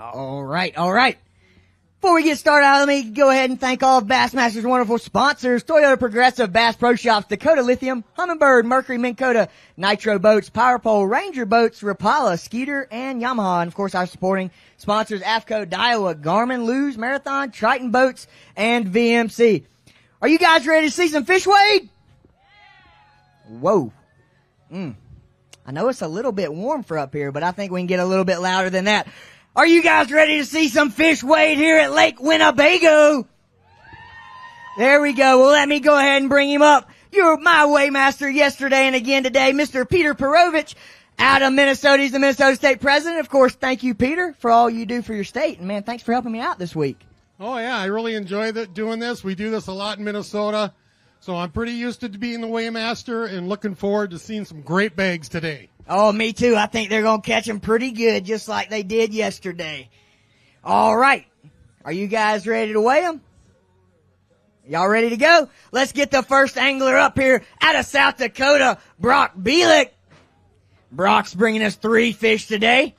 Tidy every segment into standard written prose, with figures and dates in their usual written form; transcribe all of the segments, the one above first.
All right, all right. Before we get started, let me go ahead and thank all of Bassmaster's wonderful sponsors: Toyota Progressive, Bass Pro Shops, Dakota Lithium, Humminbird, Mercury, Minn Kota, Nitro Boats, Power Pole, Ranger Boats, Rapala, Skeeter, and Yamaha. And of course, our supporting sponsors: AFCO, Daiwa, Garmin, Lew's, Marathon, Triton Boats, and VMC. Are you guys ready to see some fish, Wade? Whoa. I know it's a little bit warm for up here, but I think we can get a little bit louder than that. Are you guys ready to see some fish, Wade, here at Lake Winnebago? There we go. Well, let me go ahead and bring him up. You're my weighmaster yesterday and again today, Mr. Peter Perovich out of Minnesota. He's the Minnesota State President. Of course, thank you, Peter, for all you do for your state. And, man, thanks for helping me out this week. Oh, yeah, I really enjoy doing this. We do this a lot in Minnesota, so I'm pretty used to being the weighmaster and looking forward to seeing some great bags today. Oh, me too. I think they're going to catch them pretty good, just like they did yesterday. All right. Are you guys ready to weigh them? Y'all ready to go? Let's get the first angler up here out of South Dakota, Brock Bielek. Brock's bringing us 3 fish today.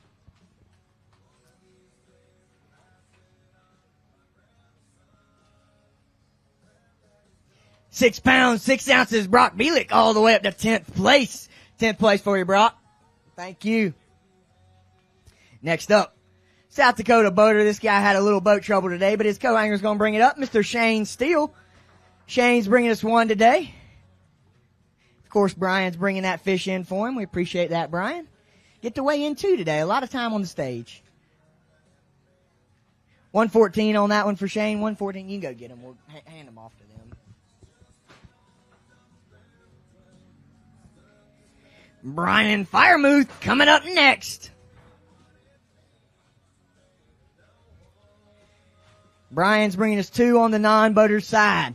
£6 pounds, 6 ounces, Brock Bielek, all the way up to 10th place. 10th place for you, Brock. Thank you. Next up, South Dakota boater. This guy had a little boat trouble today, but his co-angler's going to bring it up, Mr. Shane Steele. Shane's bringing us 1 today. Of course, Brian's bringing that fish in for him. We appreciate that, Brian. Get to weigh in 2 today. A lot of time on the stage. 114 on that one for Shane. 114. You can go get them. We'll hand them off to them. Brian Firemuth coming up next. Brian's bringing us 2 on the non-boater side.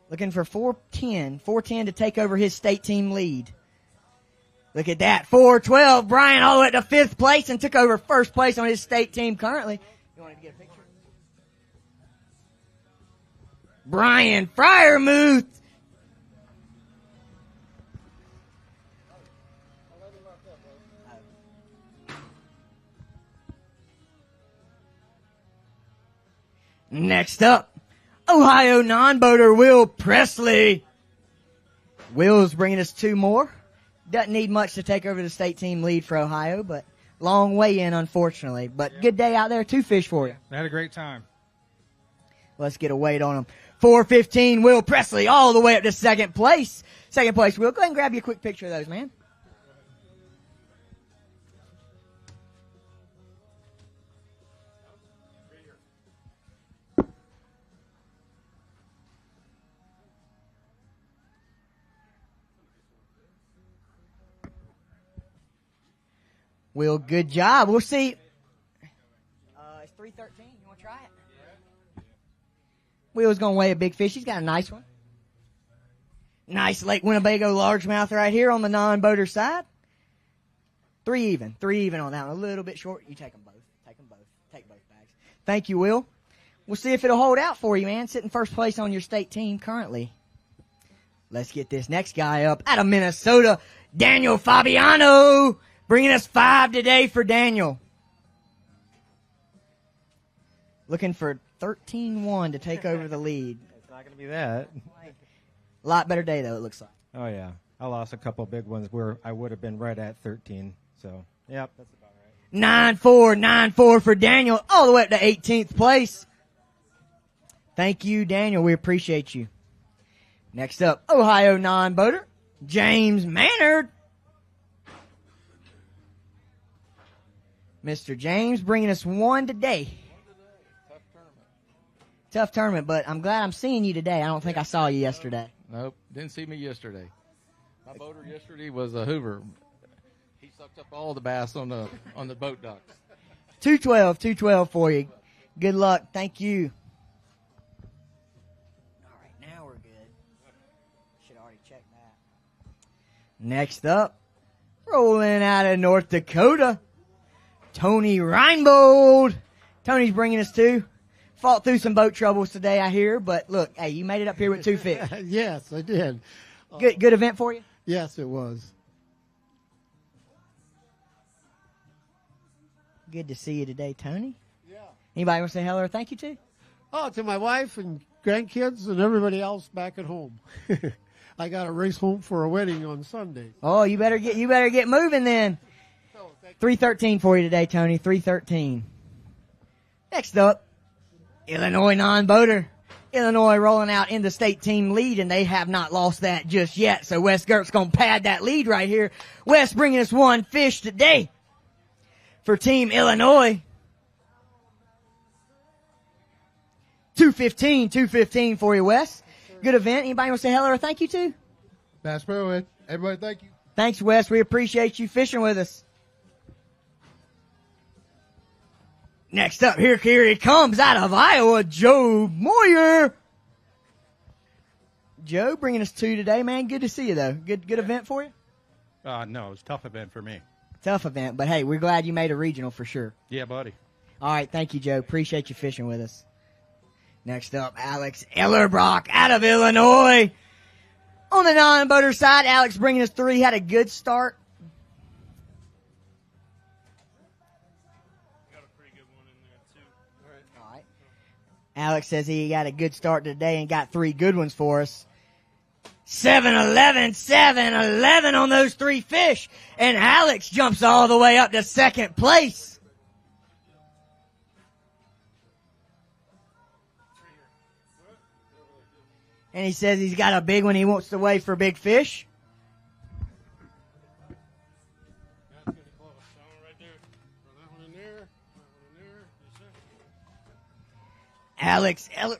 Looking for 410 to take over his state team lead. Look at that, 412. Brian all the way to 5th place and took over 1st place on his state team currently. You wanted to get a picture? Brian Firemuth. Next up, Ohio non-boater Will Presley. Will's bringing us 2 more. Doesn't need much to take over the state team lead for Ohio, but long way in, unfortunately. But good day out there. 2 fish for you. I had a great time. Let's get a weight on him. 415, Will Presley, all the way up to 2nd place. 2nd place, Will. Go ahead and grab you a quick picture of those, man. Will, good job. We'll see. It's 313. You want to try it? Will's going to weigh a big fish. He's got a nice one. Nice Lake Winnebago largemouth right here on the non-boater side. 3 even. 3 even on that one. A little bit short. You take them both. Take them both. Take both bags. Thank you, Will. We'll see if it'll hold out for you, man. Sitting 1st place on your state team currently. Let's get this next guy up out of Minnesota, Daniel Fabiano. Bringing us 5 today for Daniel. Looking for 13-1 to take over the lead. It's not going to be that. A lot better day, though, it looks like. Oh, yeah. I lost a couple big ones where I would have been right at 13. So, yep, that's about right. 9-4, 9-4 for Daniel, all the way up to 18th place. Thank you, Daniel. We appreciate you. Next up, Ohio non-boater, James Maynard. Mr. James bringing us 1 today. Tough tournament, but I'm glad I'm seeing you today. I don't think I saw you yesterday. Nope, didn't see me yesterday. My boater yesterday was a Hoover. He sucked up all the bass on the boat docks. 212 for you. Good luck. Thank you. All right, now we're good. Should already check that. Next up, rolling out of North Dakota, Tony Reinbold. Tony's bringing us 2. Fought through some boat troubles today, I hear, but look, hey, you made it up here with 2 fish. Yes, I did. Good event for you? Yes, it was. Good to see you today, Tony. Yeah. Anybody want to say hello or thank you to? Oh, to my wife and grandkids and everybody else back at home. I got to race home for a wedding on Sunday. Oh, you better get moving then. 313 for you today, Tony. 313. Next up, Illinois non-boater. Illinois rolling out in the state team lead, and they have not lost that just yet. So Wes Gert's going to pad that lead right here. Wes bringing us one fish today for Team Illinois. 215 for you, Wes. Good event. Anybody want to say hello or thank you to? Bass Pro, everybody, thank you. Thanks, Wes. We appreciate you fishing with us. Next up, here he comes out of Iowa, Joe Moyer. Joe, bringing us two today, man. Good to see you, though. Good event for you? No, it was a tough event for me. Tough event, but hey, we're glad you made a regional for sure. Yeah, buddy. All right, thank you, Joe. Appreciate you fishing with us. Next up, Alex Ellerbrock out of Illinois. On the non-boater side, Alex bringing us three. Had a good start. Alex says he got a good start today and got three good ones for us. 7-11 on those three fish. And Alex jumps all the way up to second place. And he says he's got a big one he wants to weigh for big fish. Alex Eller.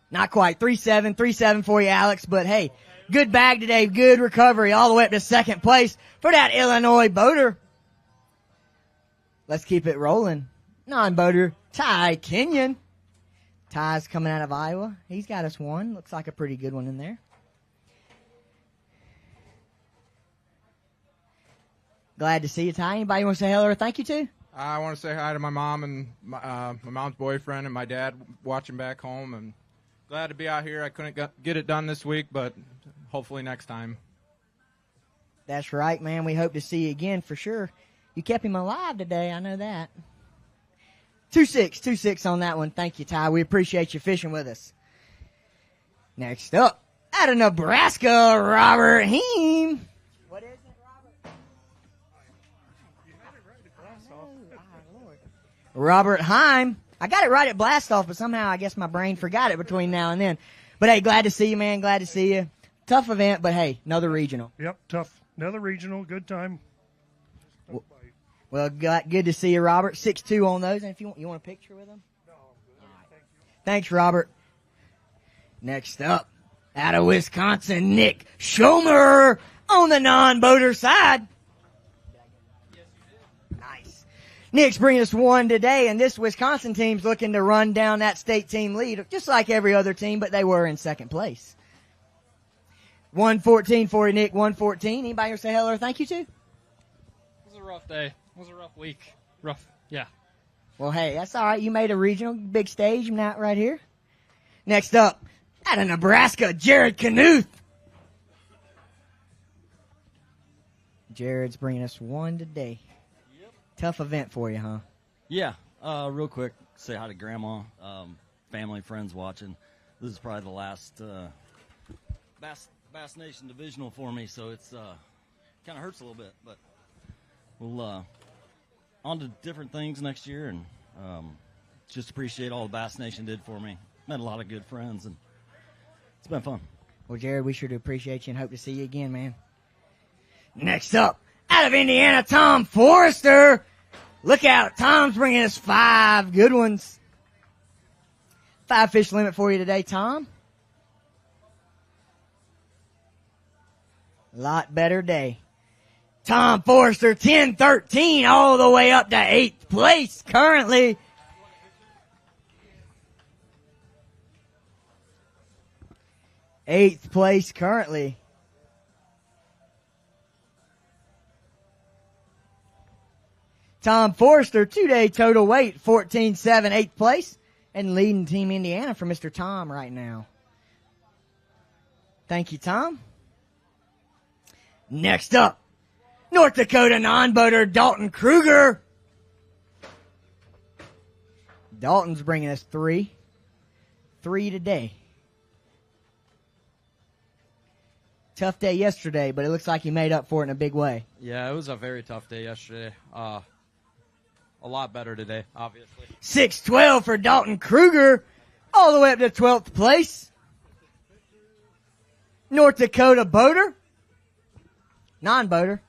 Not quite. 3-7 for you, Alex. But hey, good bag today. Good recovery all the way up to second place for that Illinois boater. Let's keep it rolling. Non-boater, Ty Kenyon. Ty's coming out of Iowa. He's got us one. Looks like a pretty good one in there. Glad to see you, Ty. Anybody want to say hello or thank you to? I want to say hi to my mom and my mom's boyfriend and my dad watching back home. And glad to be out here. I couldn't get it done this week, but hopefully next time. That's right, man. We hope to see you again for sure. You kept him alive today. I know that. 2-6 on that one. Thank you, Ty. We appreciate you fishing with us. Next up, out of Nebraska, Robert Heem. What is it, Robert? You had it right at Blast Off. Robert Heim. I got it right at Blast Off, but somehow I guess my brain forgot it between now and then. But hey, glad to see you, man. Glad to see you. Tough event, but hey, another regional. Yep, tough. Another regional. Good time. Well, good to see you, Robert. 6'2" on those. And if you want a picture with them? No, I'm good. Right. Thank you. Thanks, Robert. Next up, out of Wisconsin, Nick Schomer on the non-boater side. Yes, you did. Nice. Nick's bringing us one today, and this Wisconsin team's looking to run down that state team lead, just like every other team, but they were in second place. 114 for you, Nick. 114. Anybody here say hello or thank you to? It was a rough day. It was a rough week. Rough, yeah. Well, hey, that's all right. You made a regional big stage, not right here. Next up, out of Nebraska, Jared Knuth. Jared's bringing us one today. Yep. Tough event for you, huh? Yeah. Real quick, say hi to Grandma, family, friends watching. This is probably the last Bass Nation divisional for me, so it's kind of hurts a little bit, but we'll on to different things next year, and just appreciate all the Bass Nation did for me. Met a lot of good friends, and it's been fun. Well, Jared, we sure do appreciate you and hope to see you again, man. Next up, out of Indiana, Tom Forrester. Look out, Tom's bringing us 5 good ones. 5 fish limit for you today, Tom. A lot better day. Tom Forrester, 10-13, all the way up to 8th place currently. Eighth place currently. Tom Forrester, 2-day total weight, 14-7, 8th place. And leading Team Indiana for Mr. Tom right now. Thank you, Tom. Next up, North Dakota non-boater Dalton Kruger. Dalton's bringing us 3. 3 today. Tough day yesterday, but it looks like he made up for it in a big way. Yeah, it was a very tough day yesterday. A lot better today, obviously. 6-12 for Dalton Kruger, all the way up to 12th place. North Dakota boater, non-boater.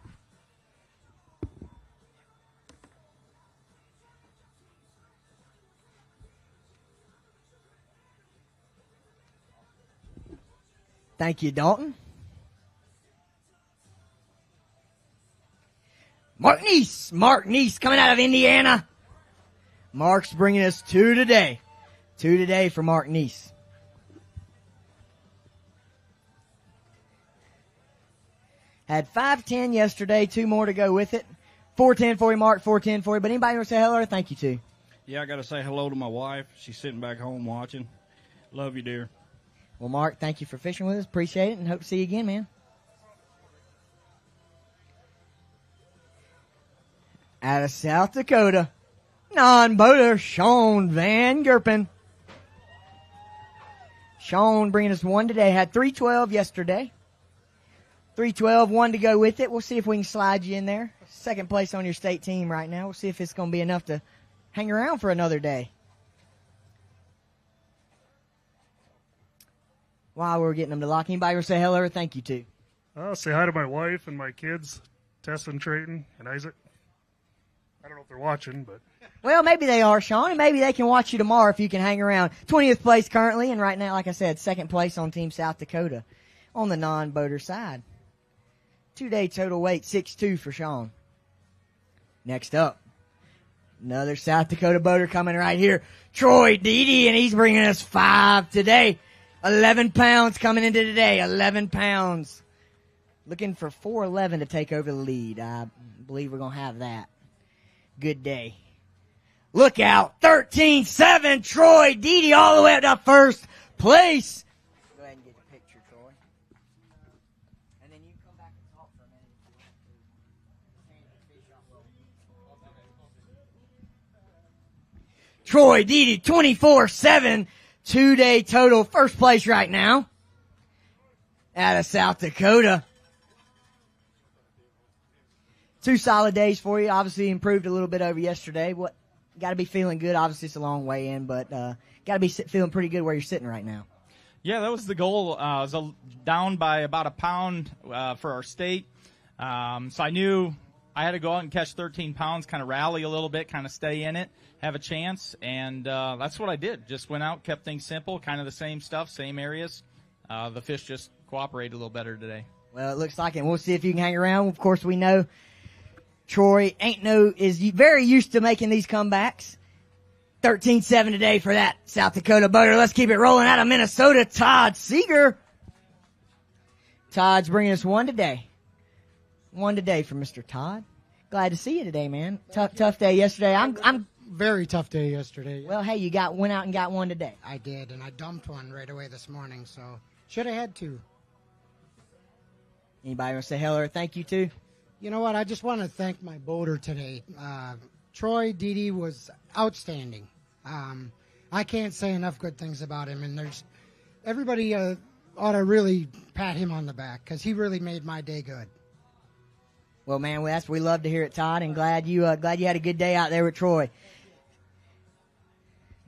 Thank you, Dalton. Mark Neese coming out of Indiana. Mark's bringing us 2 today. 2 today for Mark Neese. Had 5:10 yesterday, 2 more to go with it. 4:10 for you, Mark, 4:10 for you. But anybody want to say hello or thank you to? Yeah, I got to say hello to my wife. She's sitting back home watching. Love you, dear. Well, Mark, thank you for fishing with us. Appreciate it and hope to see you again, man. Out of South Dakota, non-boater Sean Van Gerpen. Sean bringing us 1 today. Had 3:12 yesterday. 3:12, 1 to go with it. We'll see if we can slide you in there. Second place on your state team right now. We'll see if it's going to be enough to hang around for another day. While we're getting them to lock, anybody want to say hello or thank you to? I'll say hi to my wife and my kids, Tessa and Trayton and Isaac. I don't know if they're watching, but. Well, maybe they are, Sean, and maybe they can watch you tomorrow if you can hang around. 20th place currently, and right now, like I said, second place on Team South Dakota on the non-boater side. 2-day total weight, 6'2" for Sean. Next up, another South Dakota boater coming right here, Troy Deedy, and he's bringing us 5 today. 11 pounds coming into today, 11 pounds. Looking for 411 to take over the lead. I believe we're going to have that. Good day. Look out, 13-7, Troy Deedy all the way up to first place. Go ahead and get the picture, Troy. And then you can come back and talk for a minute if you want to. Troy Deedy, 24-7, 2-day total, first place right now. Out of South Dakota. 2 solid days for you. Obviously improved a little bit over yesterday. Got to be feeling good. Obviously it's a long way in, but got to be feeling pretty good where you're sitting right now. Yeah, that was the goal. I was down by about a pound for our state. So I knew I had to go out and catch 13 pounds, kind of rally a little bit, kind of stay in it, have a chance, and that's what I did. Just went out, kept things simple, kind of the same stuff, same areas. The fish just cooperated a little better today. Well, it looks like it. We'll see if you can hang around. Of course, we know Troy is very used to making these comebacks. 13-7 today for that South Dakota boater. Let's keep it rolling out of Minnesota. Todd Seeger. Todd's bringing us 1 today. 1 today for Mr. Todd. Glad to see you today, man. Tough day yesterday. I'm very tough day yesterday. Well, hey, you went out and got 1 today. I did, and I dumped one right away this morning, so should have had 2. Anybody want to say hello or thank you to? You know what? I just want to thank my boater today. Troy Deedy was outstanding. I can't say enough good things about him, and everybody ought to really pat him on the back because he really made my day good. Well, man, we love to hear it, Todd, and glad you had a good day out there with Troy.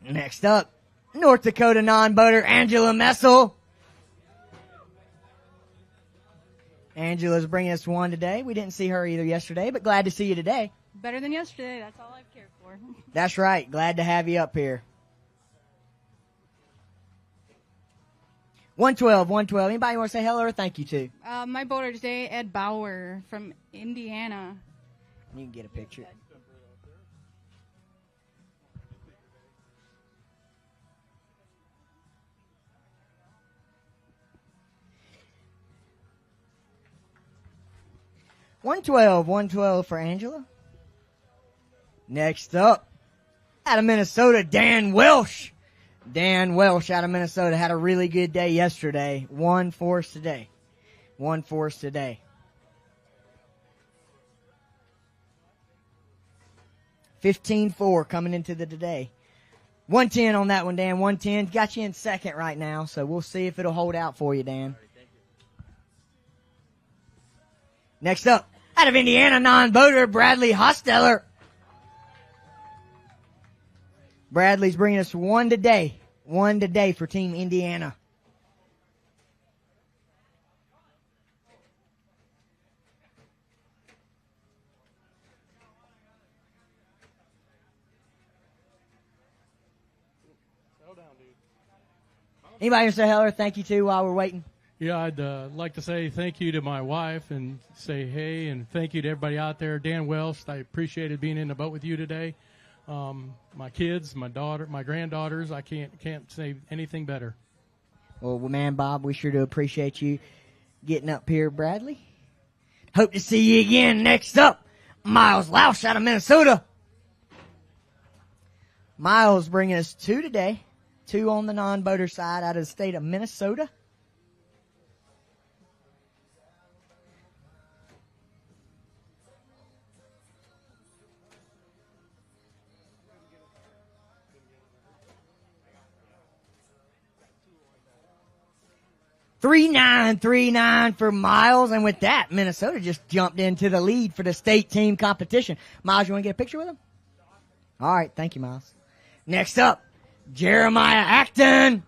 Next up, North Dakota non-boater Angela Messel. Angela's bringing us 1 today. We didn't see her either yesterday, but glad to see you today. Better than yesterday. That's all I've cared for. That's right. Glad to have you up here. 112. Anybody want to say hello or thank you to? My boater today, Ed Bauer from Indiana. You can get a picture. 112 for Angela. Next up, out of Minnesota, Dan Welsh. Dan Welsh out of Minnesota had a really good day yesterday. 1 for us today. 1 for us today. 15-4 coming into the today. 110 on that one, Dan. 110. Got you in second right now, so we'll see if it'll hold out for you, Dan. Next up, out of Indiana, non-boater, Bradley Hosteller. Bradley's bringing us 1 today. 1 today for Team Indiana. Anybody want to say hello or thank you to while we're waiting? Yeah, I'd like to say thank you to my wife and say hey, and thank you to everybody out there. Dan Welsh, I appreciated being in the boat with you today. My kids, my daughter, my granddaughters, I can't say anything better. Well, man, Bob, we sure do appreciate you getting up here, Bradley. Hope to see you again. Next up, Miles Lausch out of Minnesota. Miles bringing us 2 today. 2 on the non-boater side out of the state of Minnesota. $3,939 for Miles, and with that, Minnesota just jumped into the lead for the state team competition. Miles, you want to get a picture with him? All right, thank you, Miles. Next up, Jeremiah Acton.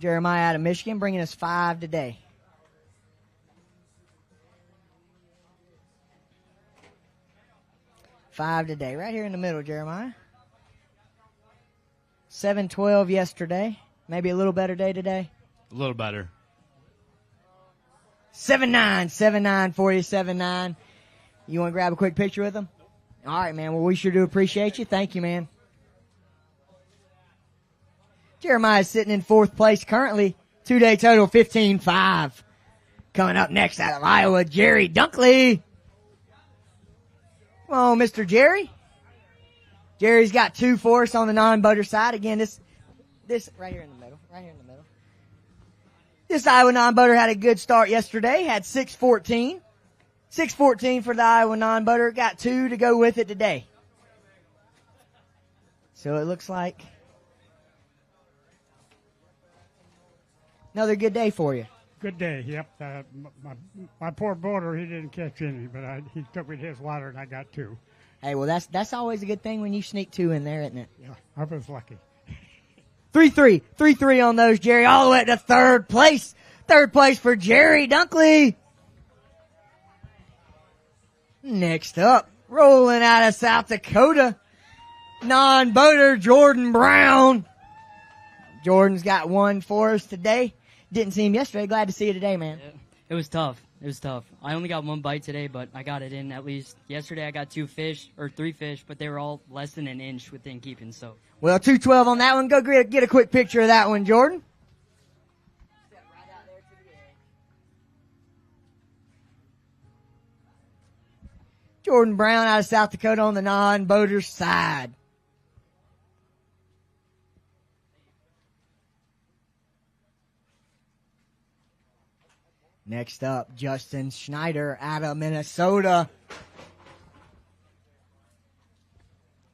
Jeremiah out of Michigan, bringing us 5 today. $5 today, right here in the middle, Jeremiah. 7-12 yesterday. Maybe a little better day today. A little better. 7-9. 7-9 for you, 7-9. You want to grab a quick picture with them? All right, man. Well, we sure do appreciate you. Thank you, man. Jeremiah's sitting in 4th place currently. 2-day total, 15-5. Coming up next out of Iowa, Jerry Dunkley. Come on, Mr. Jerry. Jerry's got 2 for us on the non-boater side. Again, this right here in the middle. Right here in the middle. This Iowa non-boater had a good start yesterday. Had 614. 614 for the Iowa non-boater. Got 2 to go with it today. So it looks like another good day for you. Good day, yep. My poor boater, he didn't catch any, but he took me to his water and I got 2. Hey, well, that's always a good thing when you sneak 2 in there, isn't it? Yeah, I was lucky. 3-3. 3-3 on those, Jerry. All the way to 3rd place. 3rd place for Jerry Dunkley. Next up, rolling out of South Dakota, non-boater Jordan Brown. Jordan's got 1 for us today. Didn't see him yesterday. Glad to see you today, man. It was tough. I only got 1 bite today, but I got it in at least. Yesterday I got 3 fish, but they were all less than an inch within keeping, so. Well, 212 on that one. Go get a quick picture of that one, Jordan. Jordan Brown out of South Dakota on the non-boater side. Next up, Justin Schneider out of Minnesota.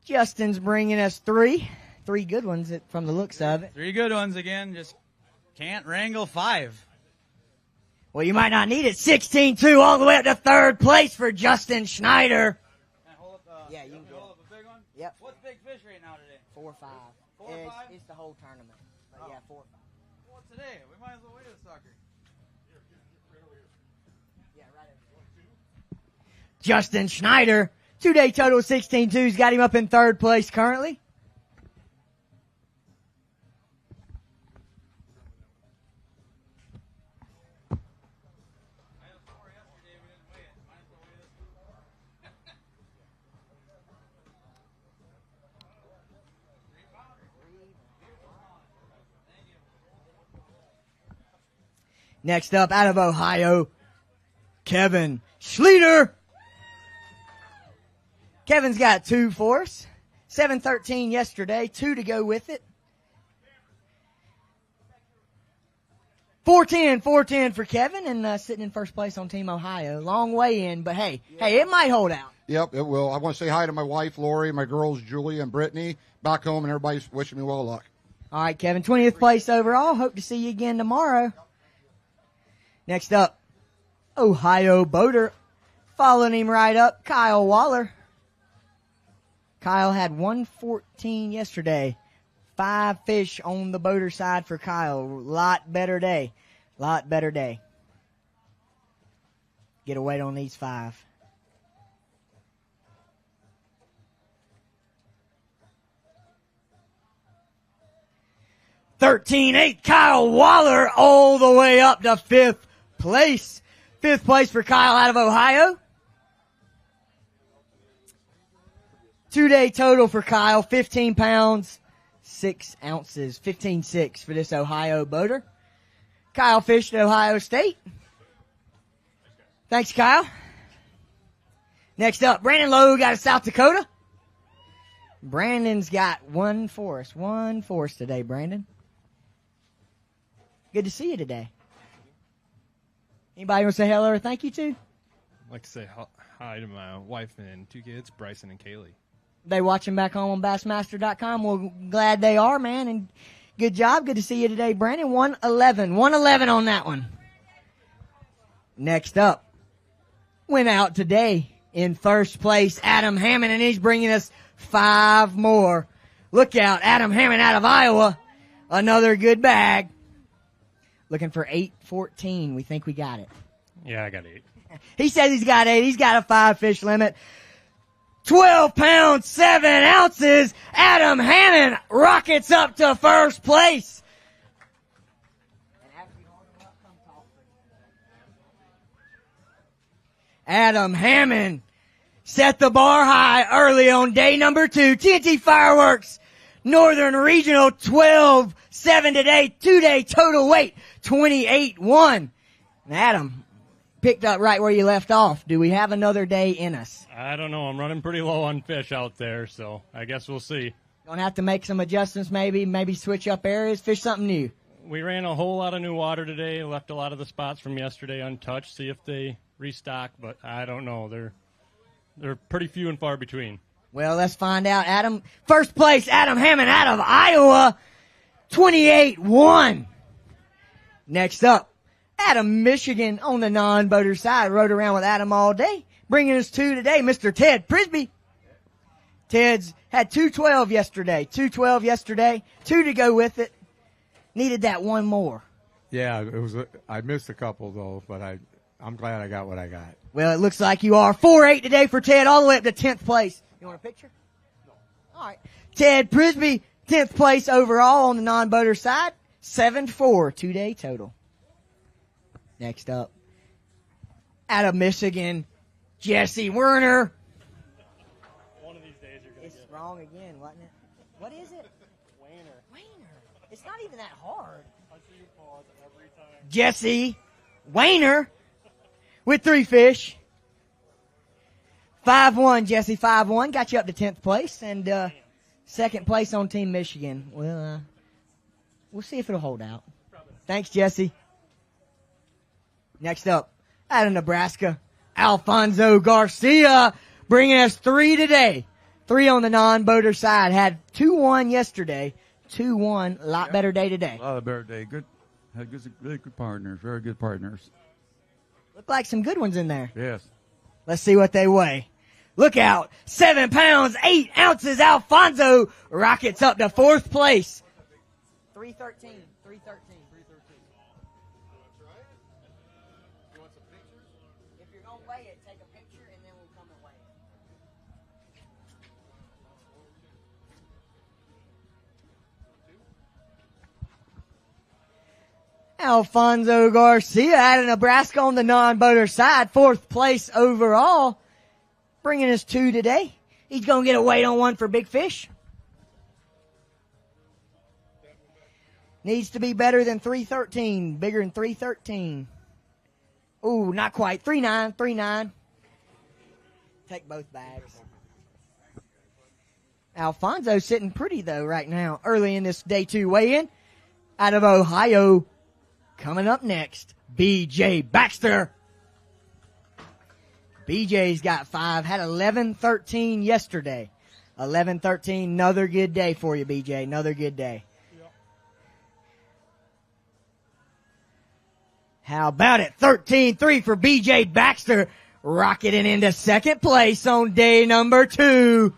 Justin's bringing us 3 good ones from the looks of it. 3 good ones again. Just can't wrangle 5. Well, you might not need it. 16-2 all the way up to 3rd place for Justin Schneider. Yeah, you can hold up a big one? Yep. What's big fish right now today? 4 or 5. 4 or 5? It's the whole tournament. But yeah, 4 or 5. Well, today, we might as well weigh the sucker. Justin Schneider, 2-day total 16-2's got him up in 3rd place currently. Next up, out of Ohio, Kevin Schleter. Kevin's got 2 for us. 7:13 yesterday, 2 to go with it. 410 for Kevin, and sitting in first place on Team Ohio. Long way in, but hey, it might hold out. Yep, it will. I want to say hi to my wife, Lori, my girls, Julie and Brittany, back home, and everybody's wishing me well luck. All right, Kevin, 20th place overall. Hope to see you again tomorrow. Next up, Ohio Boater. Following him right up, Kyle Waller. Kyle had 114 yesterday. 5 fish on the boater side for Kyle. Lot better day. Get a weight on these 5. $13.8. Kyle Waller all the way up to 5th place. 5th place for Kyle out of Ohio. 2-day total for Kyle, 15 pounds, 6 ounces, 15.6 for this Ohio boater. Kyle fished at Ohio State. Thanks, Kyle. Next up, Brandon Lowe got of South Dakota. Brandon's got 1 for us. 1 for us today, Brandon. Good to see you today. Anybody want to say hello or thank you to? I'd like to say hi to my wife and 2 kids, Bryson and Kaylee. They watching back home on Bassmaster.com. Well, glad they are, man, and good job. Good to see you today, Brandon. 111. 111 on that one. Next up, went out today in first place, Adam Hammond, and he's bringing us 5 more. Look out, Adam Hammond out of Iowa. Another good bag. Looking for 814. We think we got it. Yeah, I got 8. He says he's got 8. He's got a 5 fish limit. 12 pounds, 7 ounces. Adam Hammond rockets up to first place. Adam Hammond set the bar high early on day number 2. TNT Fireworks, Northern Regional 12-7 today. 2-day total weight, 28.1. Adam picked up right where you left off. Do we have another day in us? I don't know. I'm running pretty low on fish out there, so I guess we'll see. Gonna have to make some adjustments maybe switch up areas, fish something new. We ran a whole lot of new water today, left a lot of the spots from yesterday untouched, see if they restock, but I don't know. They're pretty few and far between. Well, let's find out. Adam, first place, Adam Hammond out of Iowa, 28.1. Next up, Adam Michigan on the non-boater side. Rode around with Adam all day. Bringing us 2 today, Mr. Ted Prisby. Ted's had 212 yesterday. 212 yesterday. 2 to go with it. Needed that 1 more. Yeah, it was. I missed a couple though, but I'm glad I got what I got. Well, it looks like you are. 4-8 today for Ted, all the way up to 10th place. You want a picture? No. All right. Ted Prisby, 10th place overall on the non-boater side. 7-4, 2-day total. Next up, out of Michigan, Jesse Werner. One of these days you're going to It's wrong again, wasn't it? What is it? Weiner. It's not even that hard. I see you pause every time. Jesse Weiner with 3 fish. 5-1, Jesse, 5-1. Got you up to 10th place and 2nd place on Team Michigan. Well, we'll see if it'll hold out. Thanks, Jesse. Next up, out of Nebraska, Alfonso Garcia bringing us 3 today. 3 on the non-boater side. Had 2-1 yesterday. 2-1. A lot better day today. A lot better day. Good. Had really good partners. Very good partners. Look like some good ones in there. Yes. Let's see what they weigh. Look out. 7 pounds, 8 ounces. Alfonso rockets up to 4th place. 313. 313. If you're going to weigh it, take a picture and then we'll come and weigh it. Alfonso Garcia out of Nebraska on the non-boater side. 4th place overall. Bringing us 2 today. He's going to get a weight on 1 for big fish. Needs to be better than 313. Bigger than 313. Ooh, not quite. 3.9. 3.9. Take both bags. Alfonso sitting pretty, though, right now, early in this day 2 weigh-in. Out of Ohio, coming up next, B.J. Baxter. BJ's got 5, had 11-13 yesterday. 11-13, another good day for you, BJ, another good day. How about it? 13-3 for B.J. Baxter, rocketing into second place on day number 2.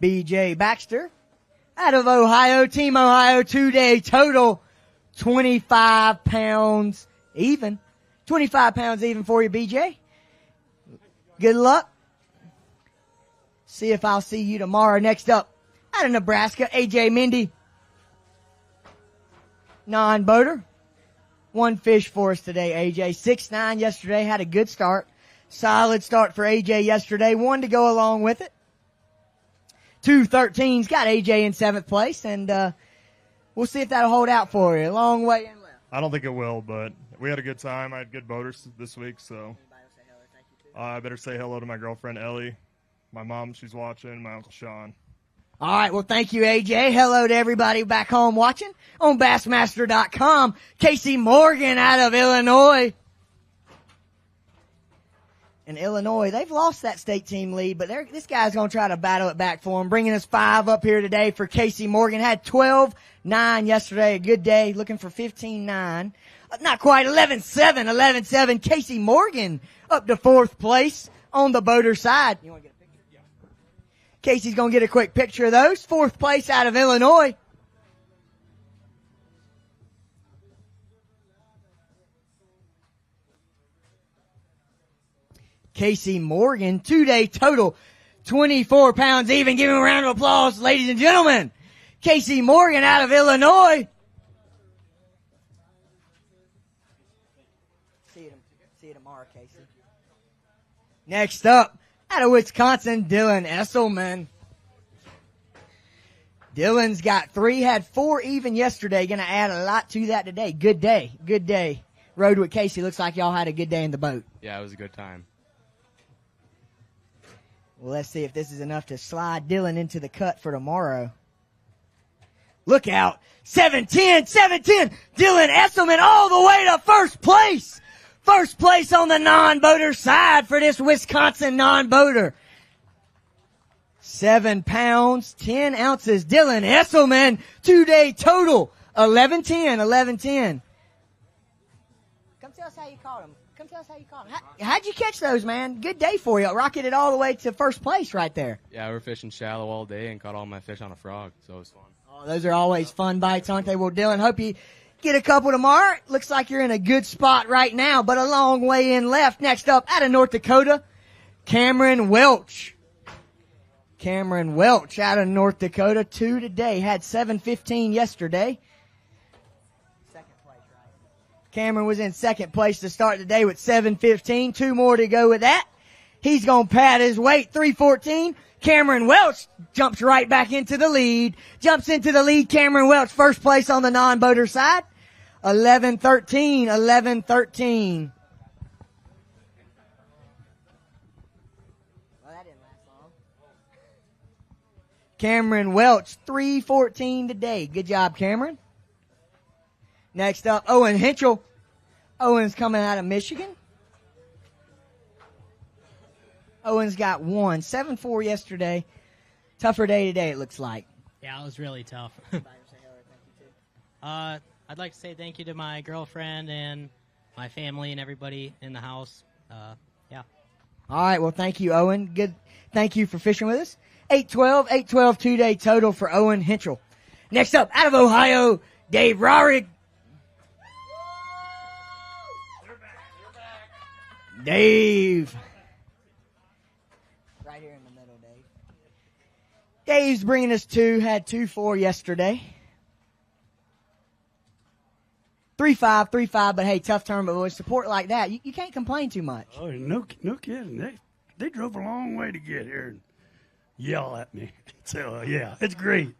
B.J. Baxter out of Ohio, Team Ohio, 2-day total, 25 pounds even. 25 pounds even for you, B.J. Good luck. See if I'll see you tomorrow. Next up, out of Nebraska, A.J. Mindy. Non-boater. 1 fish for us today, A.J. 6'9" yesterday, had a good start. Solid start for A.J. yesterday. 1 to go along with it. 2-13's got AJ in 7th place, and we'll see if that'll hold out for you. Long way in left. I don't think it will, but we had a good time. I had good boaters this week, so I better say hello to my girlfriend Ellie, my mom, she's watching, my Uncle Sean. All right, well, thank you, AJ. Hello to everybody back home watching on Bassmaster.com. Casey Morgan out of Illinois. In Illinois, they've lost that state team lead, but this guy's going to try to battle it back for him. Bringing us 5 up here today for Casey Morgan. Had 12-9 yesterday. A good day. Looking for 15-9. Not quite. 11-7. 11-7. Casey Morgan up to 4th place on the boater side. You want to get a picture? Yeah. Casey's going to get a quick picture of those. 4th place out of Illinois. Casey Morgan, 2-day total, 24 pounds even. Give him a round of applause, ladies and gentlemen. Casey Morgan out of Illinois. See you tomorrow, Casey. Next up, out of Wisconsin, Dylan Esselman. Dylan's got 3, had 4 even yesterday. Going to add a lot to that today. Good day. Good day. Rode with Casey. Looks like y'all had a good day in the boat. Yeah, it was a good time. Well, let's see if this is enough to slide Dylan into the cut for tomorrow. Look out. 7-10, 7-10. Dylan Esselman all the way to 1st place. 1st place on the non-boater side for this Wisconsin non-boater. 7 pounds, 10 ounces. Dylan Esselman, 2-day total. 11-10, 11-10. Come tell us how you caught him. Come tell us how you caught him. How'd you catch those, man? Good day for you. Rocketed all the way to 1st place right there. Yeah, we were fishing shallow all day and caught all my fish on a frog, so it was fun. Oh, those are always fun bites, aren't they? Well, Dylan, hope you get a couple tomorrow. Looks like you're in a good spot right now, but a long way in left. Next up, out of North Dakota, Cameron Welch. Cameron Welch out of North Dakota, 2 today. Had 7-15 yesterday. Cameron was in 2nd place to start the day with 7-15. 2 more to go with that. He's going to pad his weight. 3-14. Cameron Welch jumps right back into the lead. Jumps into the lead. Cameron Welch, 1st place on the non-boater side. 11-13. 11-13. Well, that didn't last long. Cameron Welch, 3-14 today. Good job, Cameron. Next up, Owen Henschel. Owen's coming out of Michigan. Owen's got 1. 7-4 yesterday. Tougher day today, it looks like. Yeah, it was really tough. I'd like to say thank you to my girlfriend and my family and everybody in the house. Yeah. All right, well, thank you, Owen. Good. Thank you for fishing with us. 8-12, 2-day total for Owen Henschel. Next up, out of Ohio, Dave Rorig. Dave. Right here in the middle, Dave. Dave's bringing us 2. Had 2-4 yesterday. 3-5, 3-5, but hey, tough tournament. With support like that, you can't complain too much. Oh, no kidding. They drove a long way to get here and yell at me. So, yeah, it's great.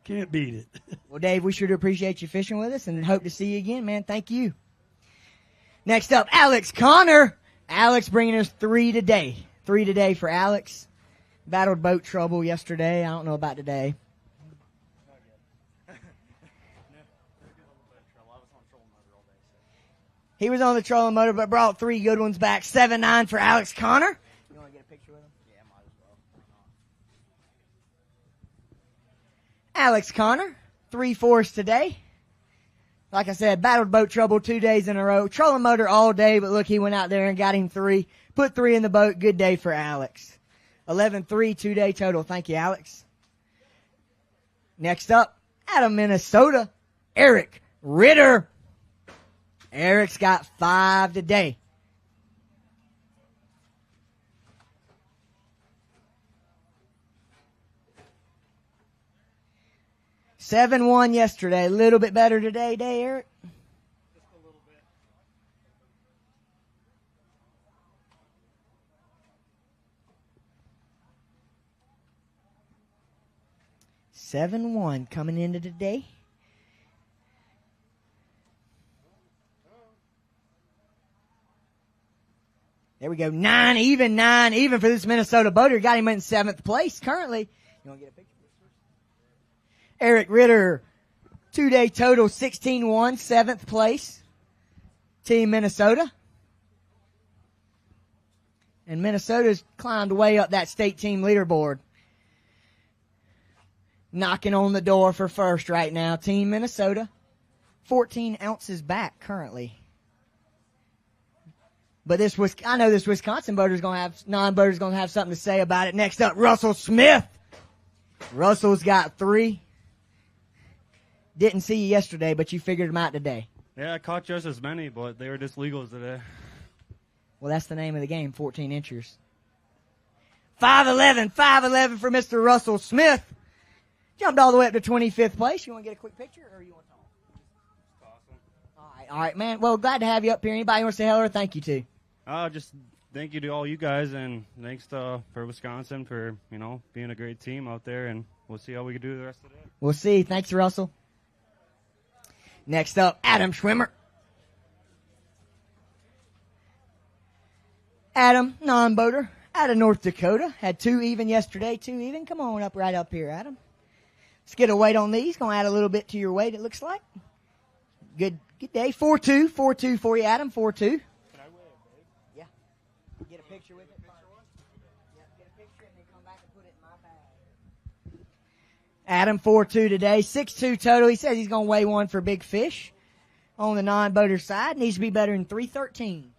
Can't beat it. Well, Dave, we sure do appreciate you fishing with us and hope to see you again, man. Thank you. Next up, Alex Connor. Alex bringing us 3 today. 3 today for Alex. Battled boat trouble yesterday. I don't know about today. He was on the trolling motor, but brought 3 good ones back. 7-9 for Alex Connor. You want to get a picture with him? Yeah, might as well. Alex Connor, 3 fours today. Like I said, battled boat trouble 2 days in a row. Trolling motor all day, but look, he went out there and got him 3. Put 3 in the boat. Good day for Alex. 11-3, 2-day total. Thank you, Alex. Next up, out of Minnesota, Eric Ritter. Eric's got 5 today. $7-1 yesterday. A little bit better today, Eric. Just a little bit. 7-1 coming into today. There we go. 9 even for this Minnesota boater. Got him in 7th place currently. You want to get a picture? Eric Ritter, 2-day total 16-1, 7th place. Team Minnesota. And Minnesota's climbed way up that state team leaderboard. Knocking on the door for first right now. Team Minnesota. 14 ounces back currently. But I know this Wisconsin boater's non-boater's gonna have something to say about it. Next up, Russell Smith. Russell's got 3. Didn't see you yesterday, but you figured them out today. Yeah, I caught just as many, but they were just legals today. Well, that's the name of the game, 14 inchers. 5-11 for Mr. Russell Smith. Jumped all the way up to 25th place. You want to get a quick picture, or you want to talk? Awesome. All right, man. Well, glad to have you up here. Anybody want to say hello or thank you to? Just thank you to all you guys, and thanks for Wisconsin for, being a great team out there, and we'll see how we can do the rest of the day. We'll see. Thanks, Russell. Next up, Adam Schwimmer. Adam, non-boater, out of North Dakota. Had 2 even yesterday, 2 even. Come on up right up here, Adam. Let's get a weight on these. Going to add a little bit to your weight, it looks like. Good day. 4-2 for you, Adam. 4-2. Can I weigh it, babe? Yeah. Get a picture with it. Yeah, get a picture and then come back and put it in my bag. Adam, 4-2 today. 6-2 total. He says he's going to weigh 1 for big fish. On the non-boater side, needs to be better than 313.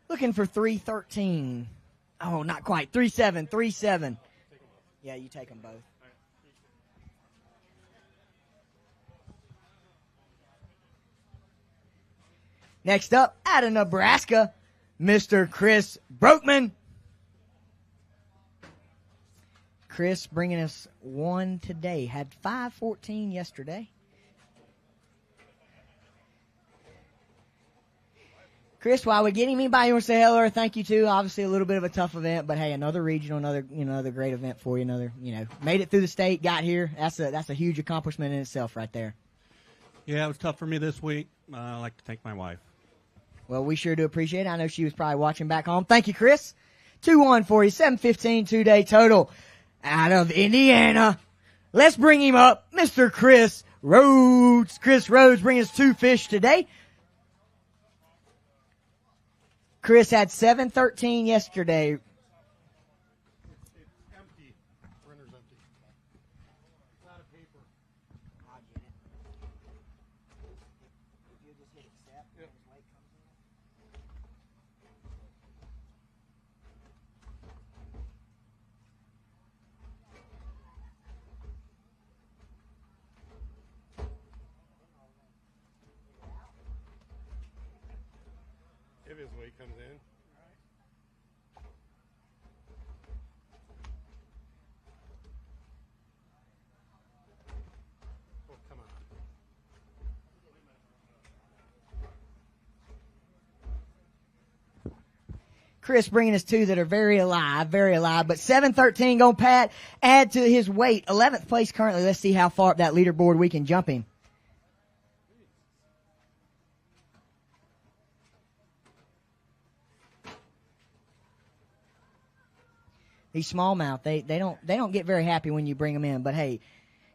Looking for 313. Oh, not quite. 3-7. Yeah, you take them both. Next up, out of Nebraska, Mr. Chris Brokeman. Chris bringing us 1 today. Had 514 yesterday. Chris, while we get him, anybody want to say hello or thank you to? Obviously a little bit of a tough event, but hey, another regional, another great event for you. Made it through the state, got here. That's a huge accomplishment in itself right there. Yeah, it was tough for me this week. I'd like to thank my wife. Well, we sure do appreciate it. I know she was probably watching back home. Thank you, Chris. 2-1 for you. 715 2-day total. Out of Indiana. Let's bring him up. Mr. Chris Rhodes. Chris Rhodes bringing us 2 fish today. Chris had 713 yesterday. If his weight comes in. Oh, come on. Chris bringing us two that are very alive, but 7:13 gonna add to his weight. 11th place currently. Let's see how far up that leaderboard we can jump him. These smallmouth, they don't get very happy when you bring them in, but hey,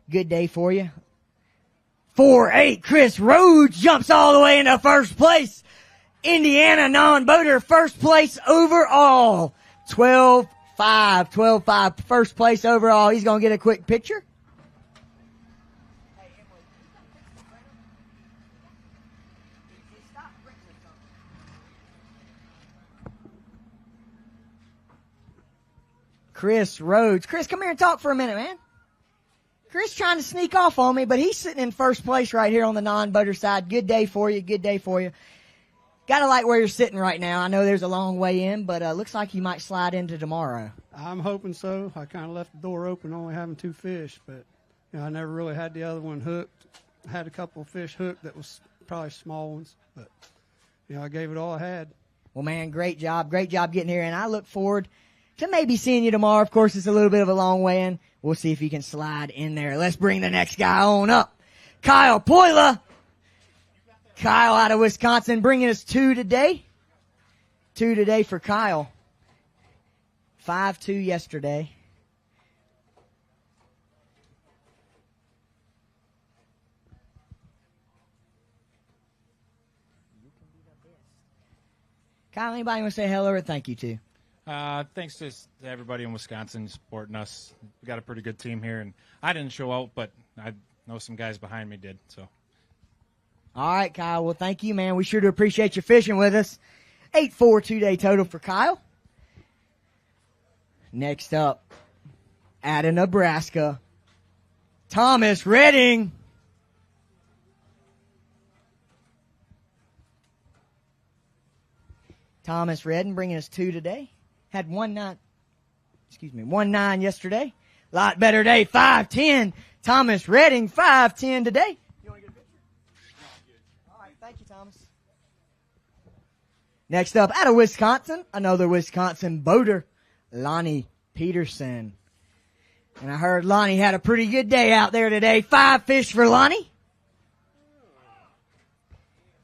good day for you. 4-8, Chris Rhodes jumps all the way into first place. Indiana non-boater, first place overall. 12-5, first place overall. He's going to get a quick picture. Chris Rhodes. Chris, come here and talk for a minute, man. Chris trying to sneak off on me, but he's sitting in first place right here on the non-boater side. Good day for you. Good day for you. Gotta like where you're sitting right now. I know there's a long way in, but looks like you might slide into tomorrow. I'm hoping so. I kind of left the door open, only having 2 fish, but I never really had the other one hooked. I had a couple of fish hooked that was probably small ones, but I gave it all I had. Well, man, great job getting here, and I look forward to maybe seeing you tomorrow. Of course, it's a little bit of a long way in. We'll see if you can slide in there. Let's bring the next guy on up. Kyle Poila. Kyle out of Wisconsin bringing us 2 today. 2 today for Kyle. 5-2 yesterday. Kyle, anybody want to say hello or thank you to? Thanks to everybody in Wisconsin supporting us. We got a pretty good team here, and I didn't show out, but I know some guys behind me did. So, all right, Kyle. Well, thank you, man. We sure do appreciate you fishing with us. 8-4 2-day total for Kyle. Next up, out of Nebraska, Thomas Redding. Thomas Redding bringing us 2 today. Had 1-9 yesterday. Lot better day, 5-10. Thomas Redding, 5-10 today. You want to get a picture? All right, thank you, Thomas. Next up, out of Wisconsin, another Wisconsin boater, Lonnie Peterson. And I heard Lonnie had a pretty good day out there today. 5 fish for Lonnie. You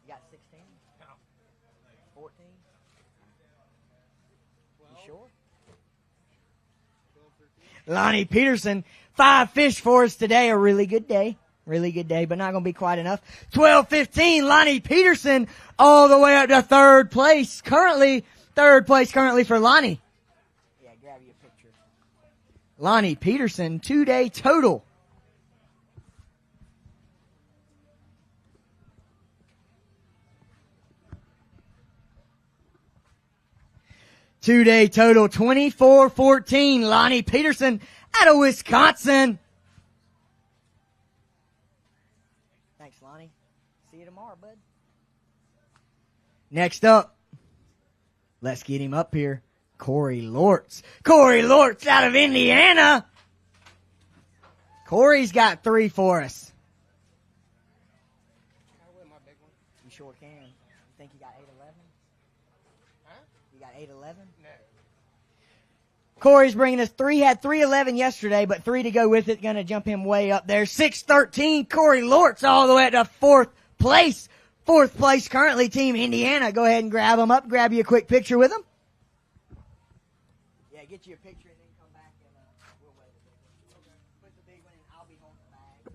got 16? 14? You sure? Lonnie Peterson, 5 fish for us today. A really good day. Really good day, but not going to be quite enough. 12-15, Lonnie Peterson all the way up to third place. Third place currently for Lonnie. Yeah, grab you a picture. Lonnie Peterson, 2-day total. Two-day total, 24-14. Lonnie Peterson out of Wisconsin. Thanks, Lonnie. See you tomorrow, bud. Next up, let's get him up here. Corey Lortz. Corey Lortz out of Indiana. Corey's got 3 for us. You sure can. You think you got 8-11? Huh? You got 8-11? No. Corey's bringing us 3. Had 3-11 yesterday, but 3 to go with it. Going to jump him way up there. 6-13. Corey Lortz all the way up to 4th place. 4th place currently, Team Indiana. Go ahead and grab him up. Grab you a quick picture with him. Yeah, get you a picture and then come back and we'll weigh the big one. Okay. Put the big one and I'll be holding the bag.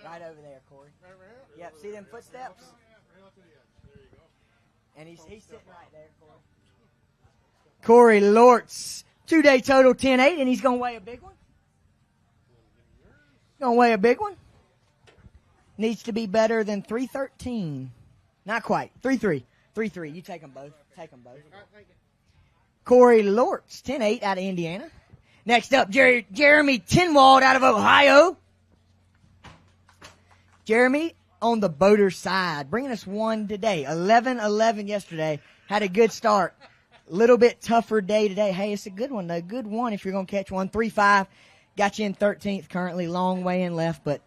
Right over there, Corey. Yep, see them footsteps? And he's sitting right there, Corey. Corey Lortz, 2-day total 10-8, and he's going to weigh a big one. Going to weigh a big one. Needs to be better than 313. Not quite. 3-3. 3-3. You take them both. Take them both. Corey Lortz, 10-8 out of Indiana. Next up, Jeremy Tinwald out of Ohio. Jeremy on the boater side, bringing us 1 today. 11-11 yesterday. Had a good start. Little bit tougher day today. Hey, it's a good one, though. Good one if you're going to catch one. 3-5. Got you in 13th currently. Long way in left, but,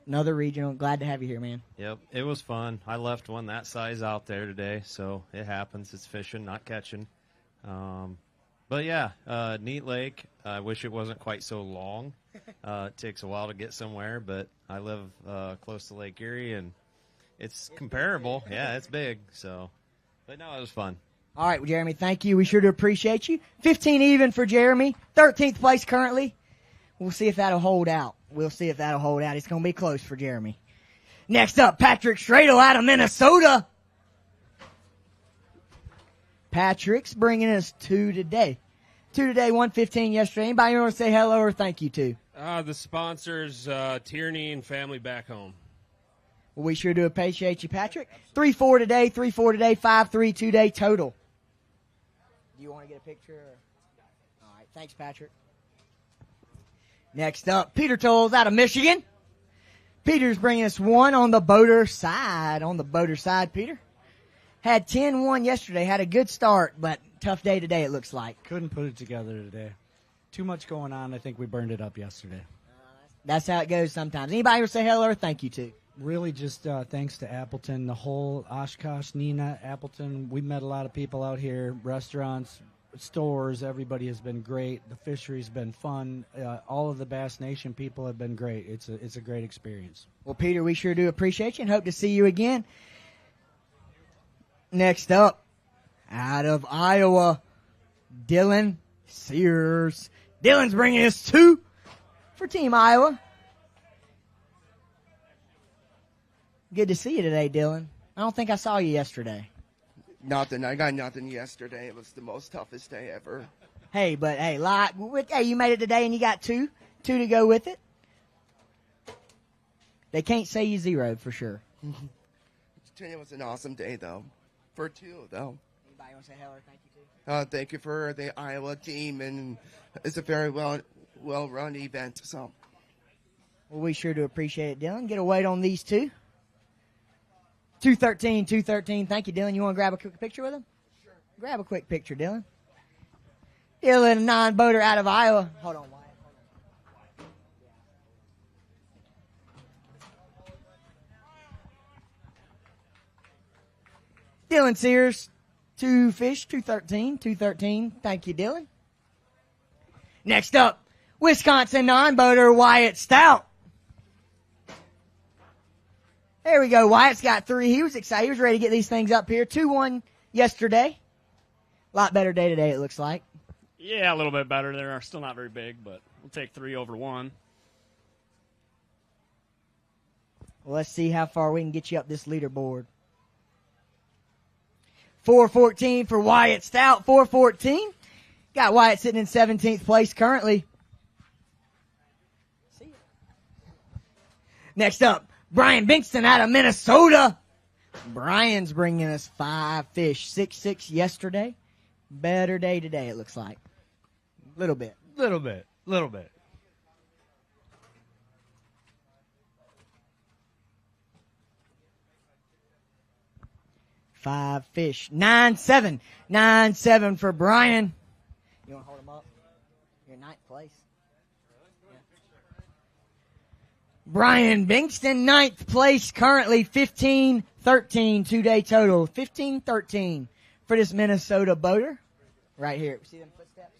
Another regional. Glad to have you here, man. Yep, it was fun. I left one that size out there today, so it happens. It's fishing, not catching. But yeah, neat lake. I wish it wasn't quite so long. It takes a while to get somewhere, but I live close to Lake Erie, and it's comparable. Yeah, it's big. So, but no, it was fun. All right, well, Jeremy, thank you. We sure do appreciate you. 15 even for Jeremy. 13th place currently. We'll see if that'll hold out. It's going to be close for Jeremy. Next up, Patrick Stradle out of Minnesota. Patrick's bringing us 2 today. 2 today, 115 yesterday. Anybody want to say hello or thank you to? The sponsors, Tierney and family back home. Well, we sure do appreciate you, Patrick. 3-4 today, 5-3 today total. Do you want to get a picture? All right, thanks, Patrick. Next up, Peter Tolles out of Michigan. Peter's bringing us 1 on the boater side. Peter. Had 10-1 yesterday. Had a good start, but tough day today, it looks like. Couldn't put it together today. Too much going on. I think we burned it up yesterday. That's how it goes sometimes. Anybody want to say hello or thank you to? Really just thanks to Appleton, the whole Oshkosh, Neenah, Appleton. We met a lot of people out here, restaurants, stores. Everybody has been great. The fishery's been fun. All of the Bass Nation people have been great. It's a great experience. Well, Peter, we sure do appreciate you and hope to see you again. Next up, out of Iowa, Dylan Sears. Dylan's bringing us 2 for Team Iowa. Good to see you today, Dylan. I don't think I saw you yesterday. Nothing. I got nothing yesterday. It was the most toughest day ever. Hey, you made it today and you got 2 to go with it. They can't say you zeroed for sure. It was an awesome day, though. For 2, though. Anybody want to say hello or thank you to? Thank you for the Iowa team, and it's a very well-run event. So, well, we sure do appreciate it, Dylan. Get a weight on these 2. 213. Thank you, Dylan. You want to grab a quick picture with him? Sure. Grab a quick picture, Dylan. Dylan, a non-boater out of Iowa. Hold on, Wyatt. Dylan Sears, 2 fish, 213. Thank you, Dylan. Next up, Wisconsin non-boater Wyatt Stout. There we go. Wyatt's got 3. He was excited. He was ready to get these things up here. 2-1 yesterday. A lot better day today, it looks like. Yeah, a little bit better. They're still not very big, but we'll take 3 over 1. Well, let's see how far we can get you up this leaderboard. 414 for Wyatt Stout. 414. Got Wyatt sitting in 17th place currently. See ya. Next up, Brian Bingston out of Minnesota. Brian's bringing us 5 fish. 6-6 yesterday. Better day today, it looks like. Little bit. 5 fish. 9-7. 9-7 for Brian. You want to hold him up? You're in 9th place. Yeah. Brian Bingston, 9th place currently. 15-13 2-day total. 15-13 for this Minnesota boater. Right here. See them footsteps?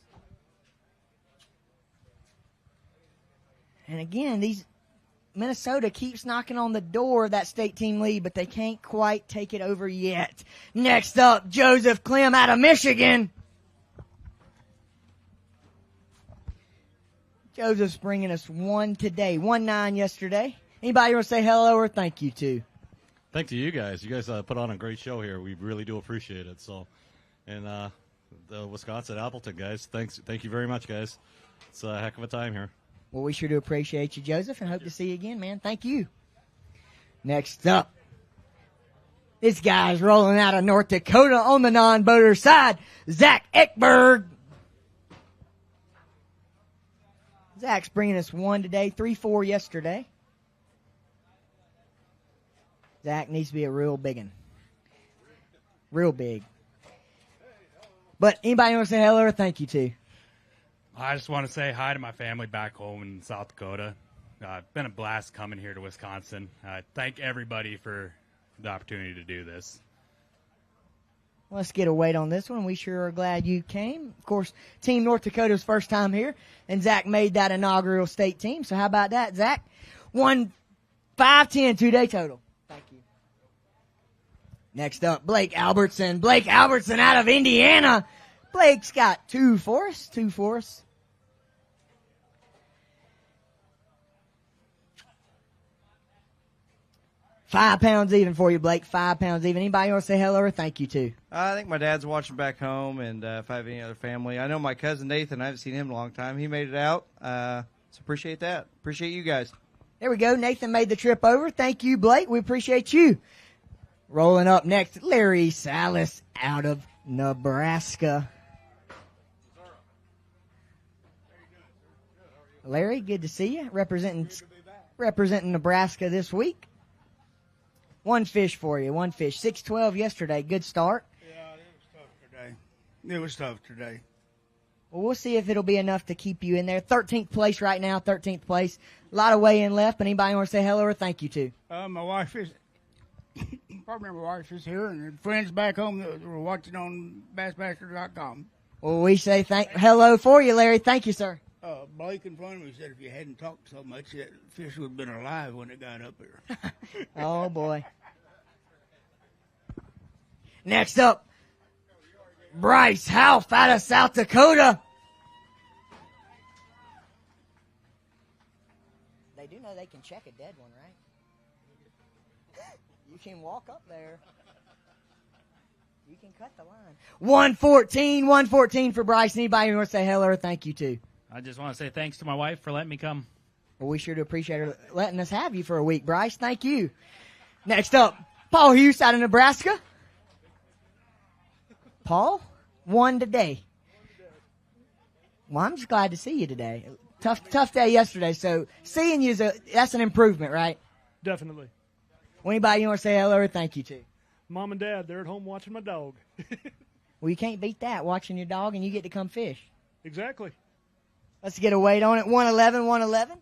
And again, Minnesota keeps knocking on the door of that state team lead, but they can't quite take it over yet. Next up, Joseph Clem out of Michigan. Joseph's bringing us 1 today, 1-9 yesterday. Anybody want to say hello or thank you to? Thank you guys. You guys put on a great show here. We really do appreciate it. So, and the Wisconsin Appleton guys, thank you very much, guys. It's a heck of a time here. Well, we sure do appreciate you, Joseph, and hope to see you again, man. Thank you. Next up, this guy's rolling out of North Dakota on the non-boater side, Zach Ekberg. Zach's bringing us 1 today, 3-4 yesterday. Zach needs to be a real big one. Real big. But anybody want to say hello or thank you to? I just want to say hi to my family back home in South Dakota. Been a blast coming here to Wisconsin. Thank everybody for the opportunity to do this. Let's get a weight on this one. We sure are glad you came. Of course, Team North Dakota's first time here, and Zach made that inaugural state team. So how about that, Zach? 1 5-10 2-day total. Thank you. Next up, Blake Albertson. Blake Albertson out of Indiana. Blake's got two for us. 5 pounds even for you, Blake. 5 pounds even. Anybody want to say hello or thank you to? I think my dad's watching back home, and if I have any other family. I know my cousin Nathan, I haven't seen him in a long time. He made it out, so appreciate that. Appreciate you guys. There we go. Nathan made the trip over. Thank you, Blake. We appreciate you. Rolling up next, Larry Salas out of Nebraska. Larry, good to see you. Representing Nebraska this week. One fish for you. 6-12 yesterday. Good start. It was tough today. Well, we'll see if it'll be enough to keep you in there. 13th place right now, 13th place. A lot of weigh-in left, but anybody want to say hello or thank you to? My wife is, probably my wife is here, and her friends back home that were watching on Bassmaster.com. Well, we say hello for you, Larry. Thank you, sir. Blake in front of me said if you hadn't talked so much, that fish would have been alive when it got up here. Oh, boy. Next up, Bryce Half out of South Dakota. They do know they can check a dead one, right? You can walk up there. You can cut the line. 114 for Bryce. Anybody want to say hello or thank you to? I just want to say thanks to my wife for letting me come. Well, we sure do appreciate her letting us have you for a week, Bryce. Thank you. Next up, Paul Hughes out of Nebraska. Paul, won today. Well, I'm just glad to see you today. Tough day yesterday, so seeing you that's an improvement, right? Definitely. Well, anybody you want to say hello or thank you to? Mom and Dad, they're at home watching my dog. Well, you can't beat that, watching your dog, and you get to come fish. Exactly. Let's get a weight on it. 111. You want to get a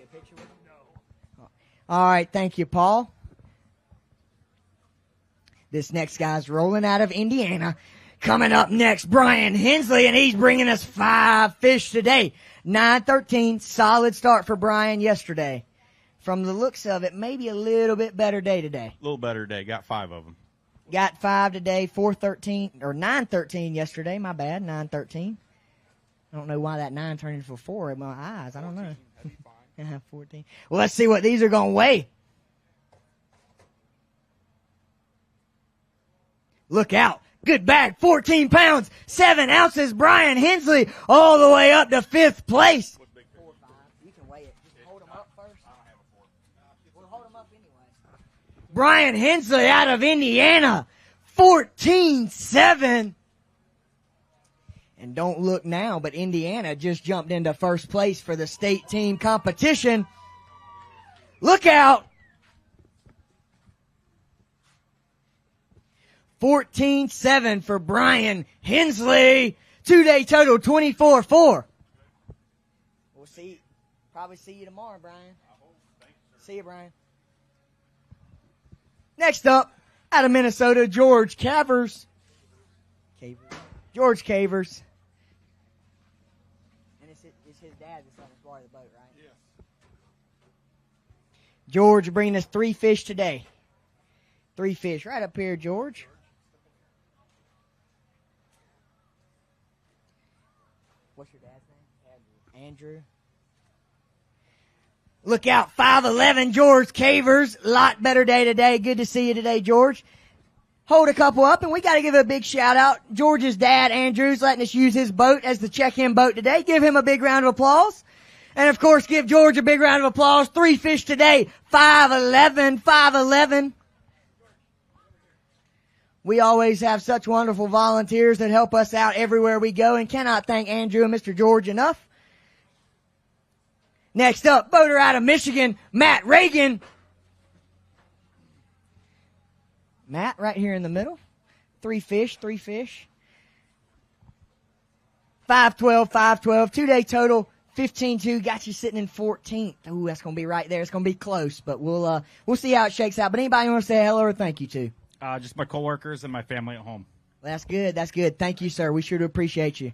picture with him? No. All right, thank you, Paul. This next guy's rolling out of Indiana. Coming up next, Brian Hensley, and he's bringing us 5 fish today. 9-13, solid start for Brian yesterday. From the looks of it, maybe a little bit better day today. A little better day. Got 5 of them. Got 5 today, 4-13, or 9-13 yesterday. My bad, 9-13. I don't know why that 9 turned into 4 in my eyes. I don't know. 14. Well, let's see what these are going to weigh. Look out. Good bag. 14 pounds, 7 ounces. Brian Hensley all the way up to 5th place. You can weigh it. Just hold them up first. We'll hold them up anyway. Brian Hensley out of Indiana. 14-7. And don't look now, but Indiana just jumped into first place for the state team competition. Look out. 14-7 for Brian Hensley. 2-day total, 24-4. We'll probably see you tomorrow, Brian. See you, Brian. Next up, out of Minnesota, George Cavers. George Cavers. And it's his dad that's on the water of the boat, right? Yes. George bringing us 3 fish today. 3 fish. Right up here, George. What's your dad's name? Andrew. Look out, 5'11", George Cavers. Lot better day today. Good to see you today, George. Hold a couple up, and we got to give a big shout out. George's dad, Andrew's letting us use his boat as the check-in boat today. Give him a big round of applause. And of course, give George a big round of applause. 3 fish today. 5'11". We always have such wonderful volunteers that help us out everywhere we go, and cannot thank Andrew and Mr. George enough. Next up, boater out of Michigan, Matt Reagan. Matt, right here in the middle. 3 fish. 5-12, 5-12. 2-day total, 15-2 got you sitting in 14th. Ooh, that's going to be right there. It's going to be close, but we'll see how it shakes out. But anybody want to say hello or thank you to? Just my coworkers and my family at home. That's good. That's good. Thank you, sir. We sure do appreciate you.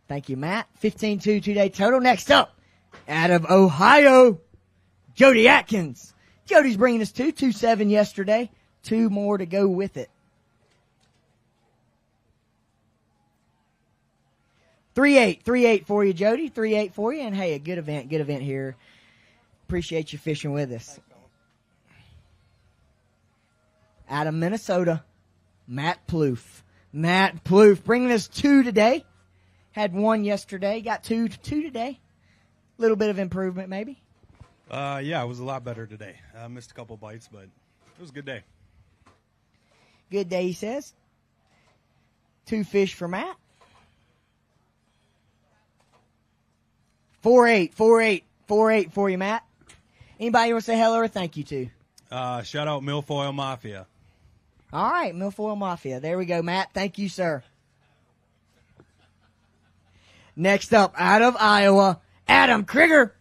Thank you, Matt. 15-2 two-day total. Next up, out of Ohio, Jody Atkins. Jody's bringing us 2-7 yesterday. 2 more to go with it. 3-8 for you, Jody. 3-8 for you. And hey, a good event here. Appreciate you fishing with us. Out of Minnesota, Matt Plouffe. Matt Plouffe bringing us 2 today. Had 1 yesterday. Got 2 today. A little bit of improvement, maybe. Yeah, it was a lot better today. I missed a couple bites, but it was a good day. Good day, he says. 2 fish for Matt. 4-8 for you, Matt. Anybody want to say hello or thank you to? Shout out Milfoil Mafia. All right, Milfoil Mafia. There we go, Matt. Thank you, sir. Next up, out of Iowa, Adam Krieger.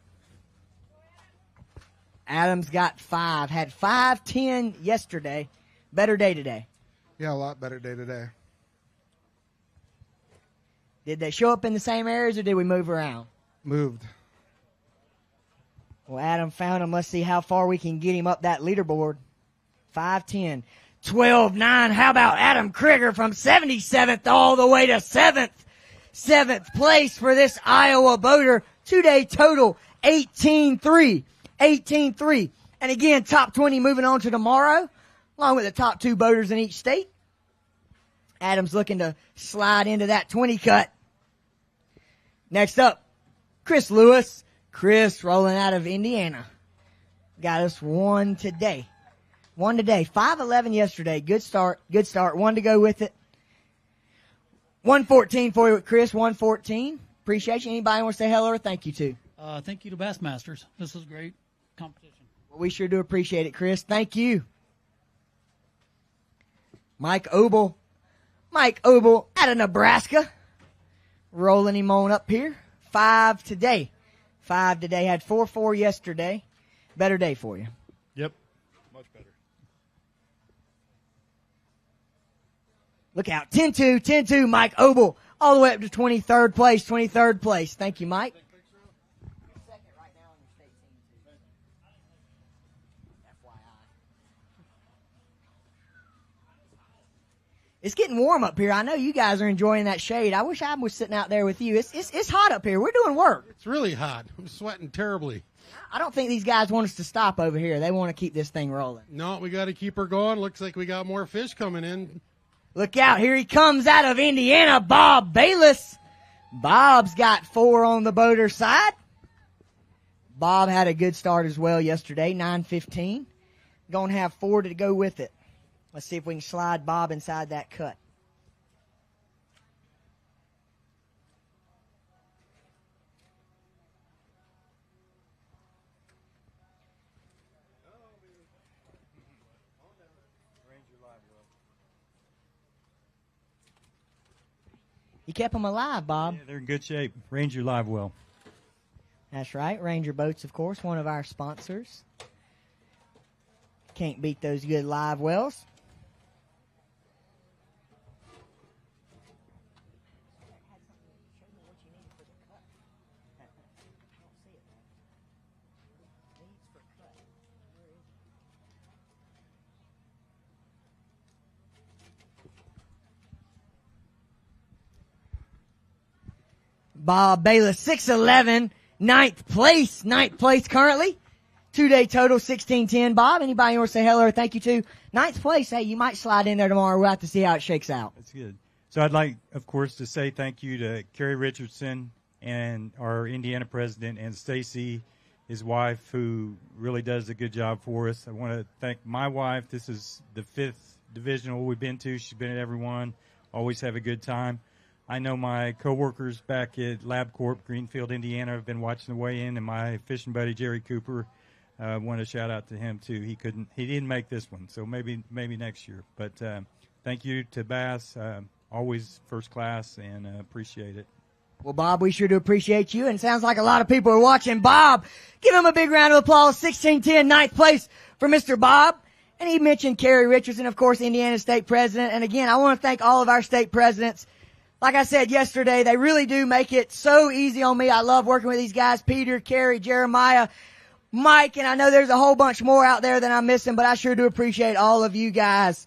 Adam's got 5. Had 5-10 yesterday. Better day today. Yeah, a lot better day today. Did they show up in the same areas or did we move around? Moved. Well, Adam found him. Let's see how far we can get him up that leaderboard. 5-10. 12-9. How about Adam Krieger from 77th all the way to 7th? 7th place for this Iowa boater. 2-day total, 18-3. 18-3. And again, top 20 moving on to tomorrow, along with the top 2 boaters in each state. Adam's looking to slide into that 20 cut. Next up, Chris Lewis. Chris rolling out of Indiana. Got us 1 today. 1 today. 5-11 yesterday. Good start. 1 to go with it. 114 for you, Chris. 114. Appreciate you. Anybody want to say hello or thank you to? Thank you to Bassmasters. This is great competition. Well, we sure do appreciate it, Chris. Thank you. Mike Obel. Mike Obel out of Nebraska. Rolling him on up here. 5 today. 5 today. Had 4-4 yesterday. Better day for you. Yep. Much better. Look out. 10-2. Mike Obel. All the way up to 23rd place. 23rd place. Thank you, Mike. It's getting warm up here. I know you guys are enjoying that shade. I wish I was sitting out there with you. It's hot up here. We're doing work. It's really hot. I'm sweating terribly. I don't think these guys want us to stop over here. They want to keep this thing rolling. No, we got to keep her going. Looks like we got more fish coming in. Look out. Here he comes out of Indiana, Bob Bayless. Bob's got 4 on the boater side. Bob had a good start as well yesterday, 9-15. Going to have 4 to go with it. Let's see if we can slide Bob inside that cut. You kept them alive, Bob. Yeah, they're in good shape. Ranger Live Well. That's right. Ranger Boats, of course, one of our sponsors. Can't beat those good live wells. Bob Bayless, 6'11", 9th place. 9th place currently. 2-day total, 16-10. Bob, anybody want to say hello or thank you to? 9th place. Hey, you might slide in there tomorrow. We'll have to see how it shakes out. That's good. So I'd like, of course, to say thank you to Kerry Richardson and our Indiana president and Stacy, his wife, who really does a good job for us. I want to thank my wife. This is the 5th divisional we've been to. She's been at every one. Always have a good time. I know my coworkers back at LabCorp, Greenfield, Indiana, have been watching the weigh-in, and my fishing buddy Jerry Cooper. Want to shout out to him too. He didn't make this one, so maybe next year. But thank you to Bass, always first class, and appreciate it. Well, Bob, we sure do appreciate you, and it sounds like a lot of people are watching. Bob, give him a big round of applause. 1610, ninth place for Mr. Bob. And he mentioned Kerry Richardson, of course, Indiana State President. And again, I want to thank all of our state presidents. Like I said yesterday, they really do make it so easy on me. I love working with these guys, Peter, Kerry, Jeremiah, Mike, and I know there's a whole bunch more out there that I'm missing, but I sure do appreciate all of you guys.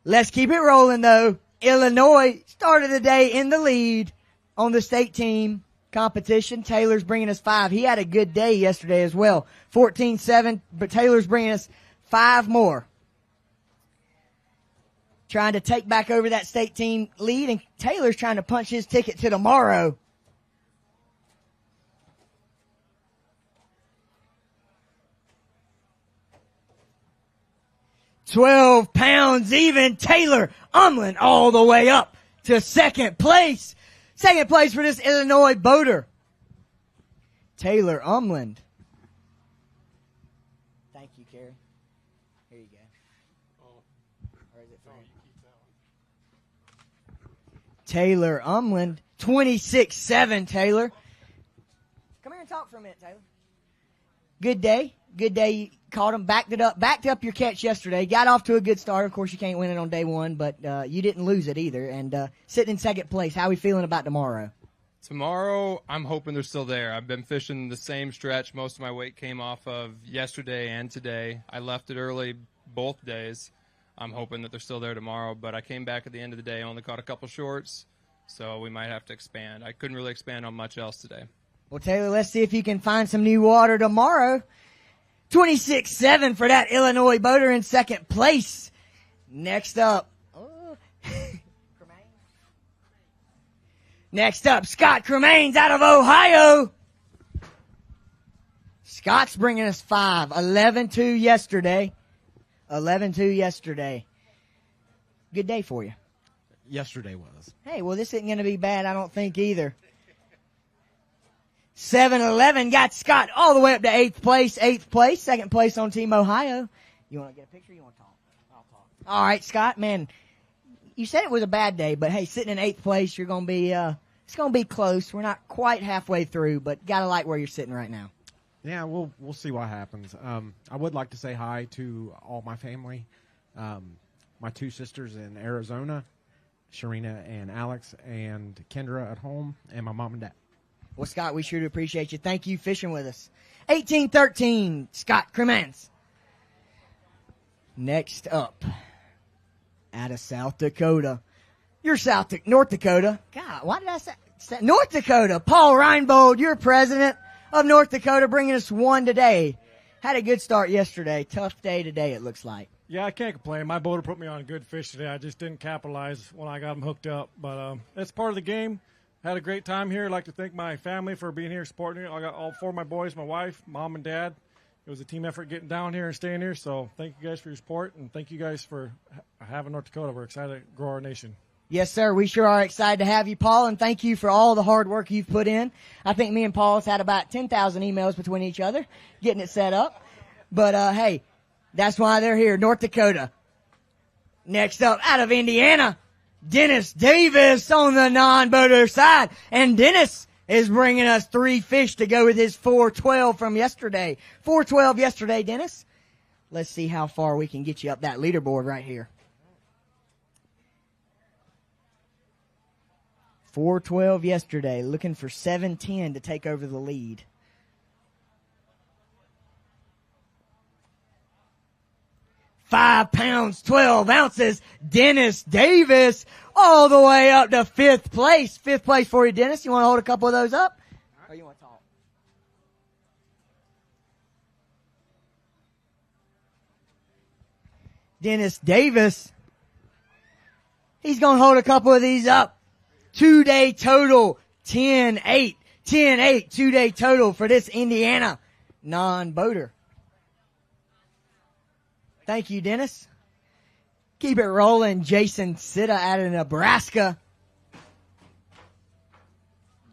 Let's keep it rolling, though. Illinois started the day in the lead on the state team competition. Taylor's bringing us 5. He had a good day yesterday as well. 14-7, but Taylor's bringing us 5 more. Trying to take back over that state team lead, and Taylor's trying to punch his ticket to tomorrow. £12 pounds even. Taylor Umland all the way up to second place. Second place for this Illinois boater. Taylor Umland. Thank you, Kerry. Here you go. Or is it for him? Taylor Umland. 26-7, Taylor. Come here and talk for a minute, Taylor. Good day. Good day. You caught him, backed up your catch yesterday. Got off to a good start. Of course, you can't win it on day one, but you didn't lose it either. And sitting in second place, how are we feeling about tomorrow? Tomorrow, I'm hoping they're still there. I've been fishing the same stretch. Most of my weight came off of yesterday and today. I left it early both days. I'm hoping that they're still there tomorrow, but I came back at the end of the day, only caught a couple shorts, so we might have to expand. I couldn't really expand on much else today. Well, Taylor, let's see if you can find some new water tomorrow. 26-7 for that Illinois boater in second place. Next up. Next up, Scott Cremains out of Ohio. Scott's bringing us 5. 11-2 yesterday. 11-2 yesterday. Good day for you. Yesterday was. Hey, well, this isn't going to be bad, I don't think, either. 7-11 got Scott all the way up to 8th place. 8th place, second place on Team Ohio. You want to get a picture or you want to talk? I'll talk. All right, Scott, man, you said it was a bad day, but hey, sitting in 8th place, you're going to be, it's going to be close. We're not quite halfway through, but got to like where you're sitting right now. Yeah, we'll see what happens. I would like to say hi to all my family, my 2 sisters in Arizona, Sharina and Alex, and Kendra at home, and my mom and dad. Well, Scott, we sure do appreciate you. Thank you fishing with us. 18-13, Scott Cremans. Next up, out of South Dakota. You're North Dakota. God, why did I say North Dakota? Paul Reinbold, you're president of North Dakota, bringing us 1 today. Had a good start yesterday. Tough day today, it looks like. Yeah, I can't complain. My boater put me on a good fish today. I just didn't capitalize when I got him hooked up. But that's part of the game. Had a great time here. I'd like to thank my family for being here, supporting it. I got all 4 of my boys, my wife, mom, and dad. It was a team effort getting down here and staying here. So thank you guys for your support, and thank you guys for having North Dakota. We're excited to grow our nation. Yes, sir. We sure are excited to have you, Paul, and thank you for all the hard work you've put in. I think me and Paul's had about 10,000 emails between each other getting it set up. But, hey, that's why they're here, North Dakota. Next up, out of Indiana, Dennis Davis on the non-boater side. And Dennis is bringing us 3 fish to go with his 412 from yesterday. 412 yesterday, Dennis. Let's see how far we can get you up that leaderboard right here. 412 yesterday, looking for 710 to take over the lead. £5, 12 ounces. Dennis Davis all the way up to 5th place. 5th place for you, Dennis. You want to hold a couple of those up? Or you want to talk? Dennis Davis. He's going to hold a couple of these up. 2-day total, 10-8. 10-8, 2-day total for this Indiana non-boater. Thank you, Dennis. Keep it rolling. Jason Sitta out of Nebraska.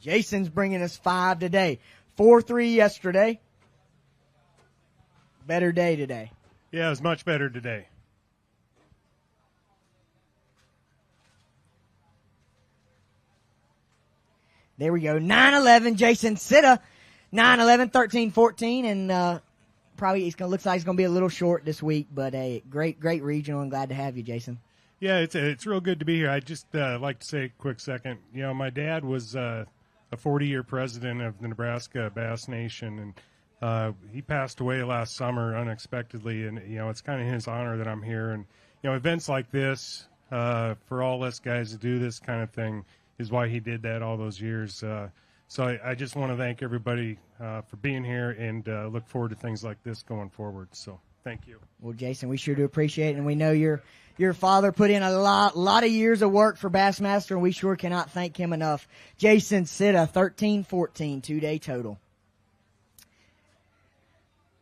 Jason's bringing us 5 today. 4-3 yesterday. Better day today. Yeah, it was much better today. There we go. 9-11, Jason Sitta. 9-11, 13-14, and probably looks like it's going to be a little short this week, but a great regional, and glad to have you, Jason. Yeah, it's real good to be here. I just like to say a quick second. My dad was a 40-year president of the Nebraska Bass Nation, and he passed away last summer unexpectedly, and it's kind of his honor that I'm here. And events like this for all us guys to do this kind of thing is why he did that all those years. So I just want to thank everybody for being here, and look forward to things like this going forward. So thank you. Well, Jason, we sure do appreciate it, and we know your father put in a lot of years of work for Bassmaster, and we sure cannot thank him enough. Jason Sitta, 13-14, 2-day total.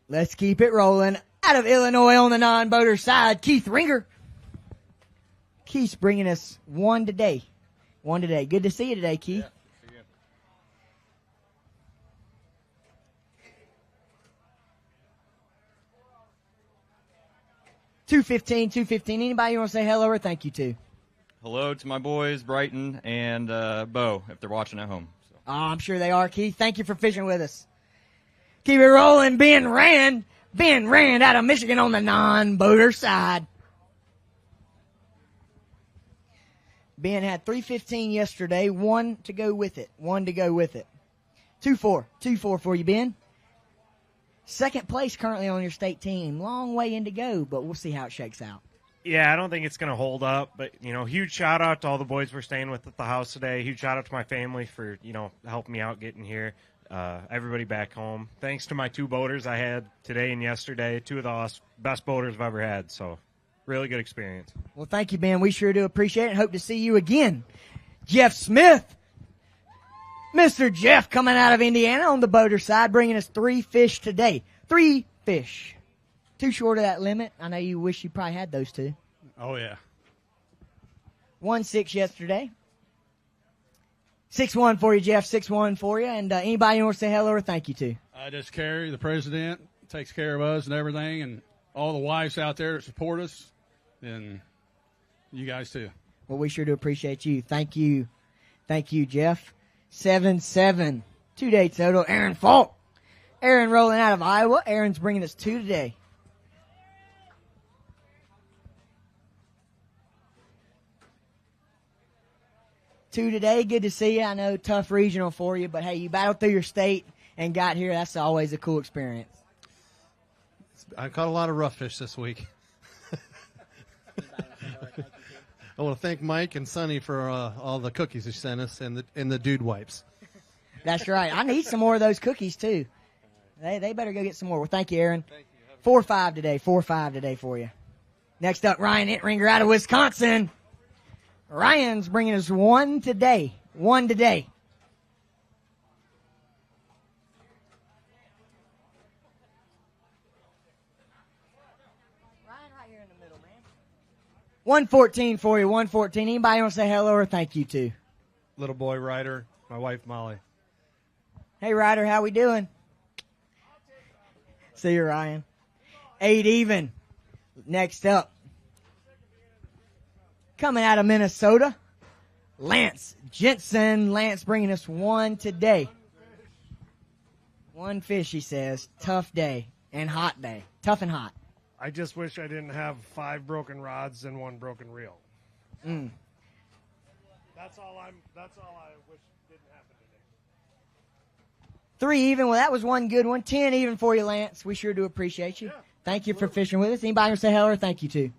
Let's keep it rolling. Out of Illinois on the non-boater side, Keith Ringer. Keith's bringing us one today. Good to see you today, Keith. Yeah. 215. Anybody you want to say hello or thank you to? Hello to my boys, Brighton and Bo, if they're watching at home. So. Oh, I'm sure they are, Keith. Thank you for fishing with us. Keep it rolling. Ben Rand out of Michigan on the non-boater side. Ben had 315 yesterday, one to go with it. 2-4 for you, Ben. Second place currently on your state team. Long way in to go, but we'll see how it shakes out. Yeah, I don't think it's going to hold up, but, huge shout-out to all the boys we're staying with at the house today. Huge shout-out to my family for, helping me out getting here. Everybody back home. Thanks to my two boaters I had today and yesterday, two of the best boaters I've ever had, so really good experience. Well, thank you, Ben. We sure do appreciate it and hope to see you again. Jeff Smith. Mr. Jeff coming out of Indiana on the boater side, bringing us 3 fish today. 3 fish. Too short of that limit. I know you wish you probably had those two. Oh, yeah. 1-6 yesterday. 6-1 for you, Jeff. 6-1 for you. And anybody you want to say hello or thank you to? Just Carrie, the president, takes care of us and everything, and all the wives out there that support us, and you guys too. Well, we sure do appreciate you. Thank you. Thank you, Jeff. 7-7. 2-day total. Aaron Falk. Aaron rolling out of Iowa. Aaron's bringing us 2 today. Two today. Good to see you. I know tough regional for you, but hey, you battled through your state and got here. That's always a cool experience. I caught a lot of rough fish this week. I want to thank Mike and Sonny for all the cookies they sent us and the dude wipes. That's right. I need some more of those cookies too. They better go get some more. Well, thank you, Aaron. 4-5 today. 4-5 today for you. Next up, Ryan Entringer out of Wisconsin. Ryan's bringing us 1 today. 1 today. Ryan right here in the middle, man. 114 for you. 114. Anybody want to say hello or thank you to? Little boy Ryder, my wife Molly. Hey, Ryder, how we doing? See you, Ryan. 8 even. Next up. Coming out of Minnesota, Lance Jensen. Lance bringing us 1 today. 1 fish, he says. Tough day and hot day. Tough and hot. I just wish I didn't have 5 broken rods and 1 broken reel. That's all I wish didn't happen today. 3 even. Well, that was 1 good one. 10 even for you, Lance. We sure do appreciate you. Yeah, thank you for fishing with us. Anybody want to say hello or thank you to?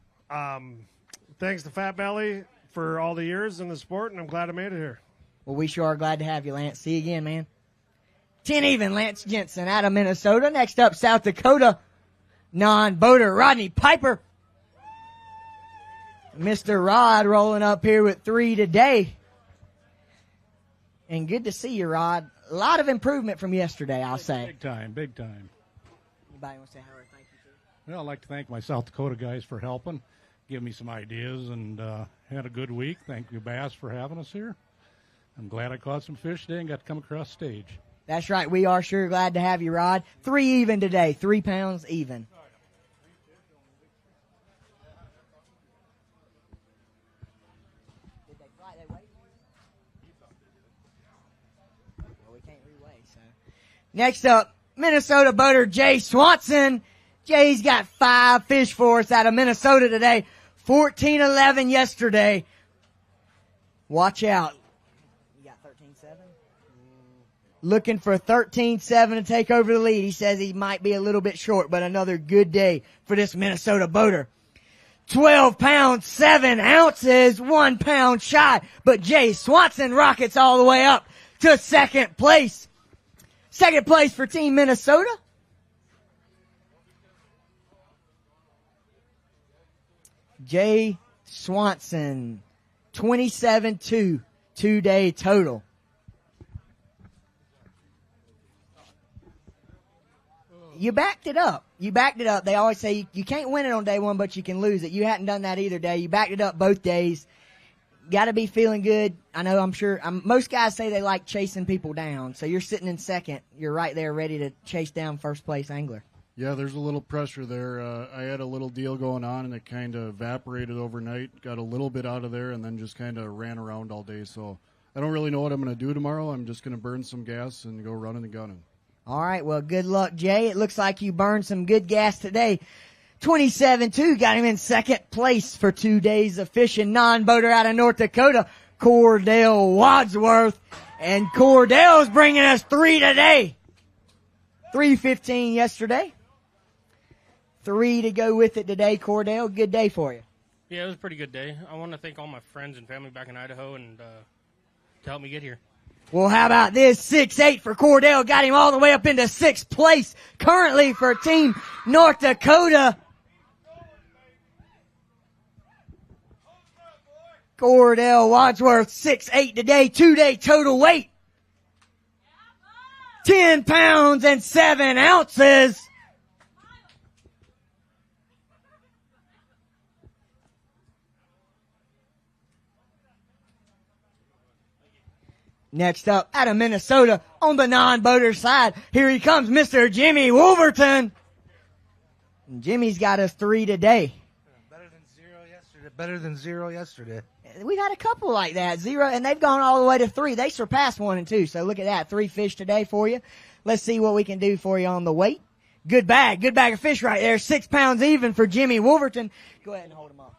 Thanks to Fat Belly for all the years in the sport, and I'm glad I made it here. Well, we sure are glad to have you, Lance. See you again, man. 10 even, Lance Jensen out of Minnesota. Next up, South Dakota, non-boater Rodney Piper. Mr. Rod rolling up here with 3 today. And good to see you, Rod. A lot of improvement from yesterday, I'll say. Big time. Anybody want to say hello or thank you to? Well, I'd like to thank my South Dakota guys for helping, give me some ideas, and had a good week. Thank you, B.A.S.S, for having us here. I'm glad I caught some fish today and got to come across stage. That's right. We are sure glad to have you, Rod. 3 even today. 3 pounds even. Next up, Minnesota boater Jay Swanson. Jay's got 5 fish for us out of Minnesota today. 14-11 yesterday. Watch out. You got 13-7? Looking for 13-7 to take over the lead. He says he might be a little bit short, but another good day for this Minnesota boater. 12 pounds, 7 ounces, 1 pound shy. But Jay Swanson rockets all the way up to second place. Second place for Team Minnesota. Jay Swanson, 27-2, 2-day total. You backed it up. They always say you can't win it on day one, but you can lose it. You hadn't done that either day. You backed it up both days. Got to be feeling good. I know, most guys say they like chasing people down. So you're sitting in second. You're right there ready to chase down first place angler. Yeah, there's a little pressure there. I had a little deal going on, and it kind of evaporated overnight. Got a little bit out of there, and then just kind of ran around all day. So I don't really know what I'm going to do tomorrow. I'm just going to burn some gas and go running and gunning. All right, well, good luck, Jay. It looks like you burned some good gas today. 27-2 got him in second place for 2 days of fishing. Non-boater out of North Dakota, Cordell Wadsworth. And Cordell's bringing us 3 today. 3:15 yesterday. 3 to go with it today, Cordell. Good day for you. Yeah, it was a pretty good day. I want to thank all my friends and family back in Idaho and to help me get here. Well, how about this? 6'8" for Cordell. Got him all the way up into 6th place currently for Team North Dakota. Cordell Wadsworth, 6'8" today, 2-day total weight. 10 pounds and 7 ounces. Next up, out of Minnesota, on the non-boater side, here he comes, Mr. Jimmy Wolverton. And Jimmy's got us 3 today. Better than zero yesterday. We've had a couple like that, 0, and they've gone all the way to 3. They surpassed 1 and 2, so look at that, 3 fish today for you. Let's see what we can do for you on the weight. Good bag of fish right there, 6 pounds even for Jimmy Wolverton. Go ahead and hold him up.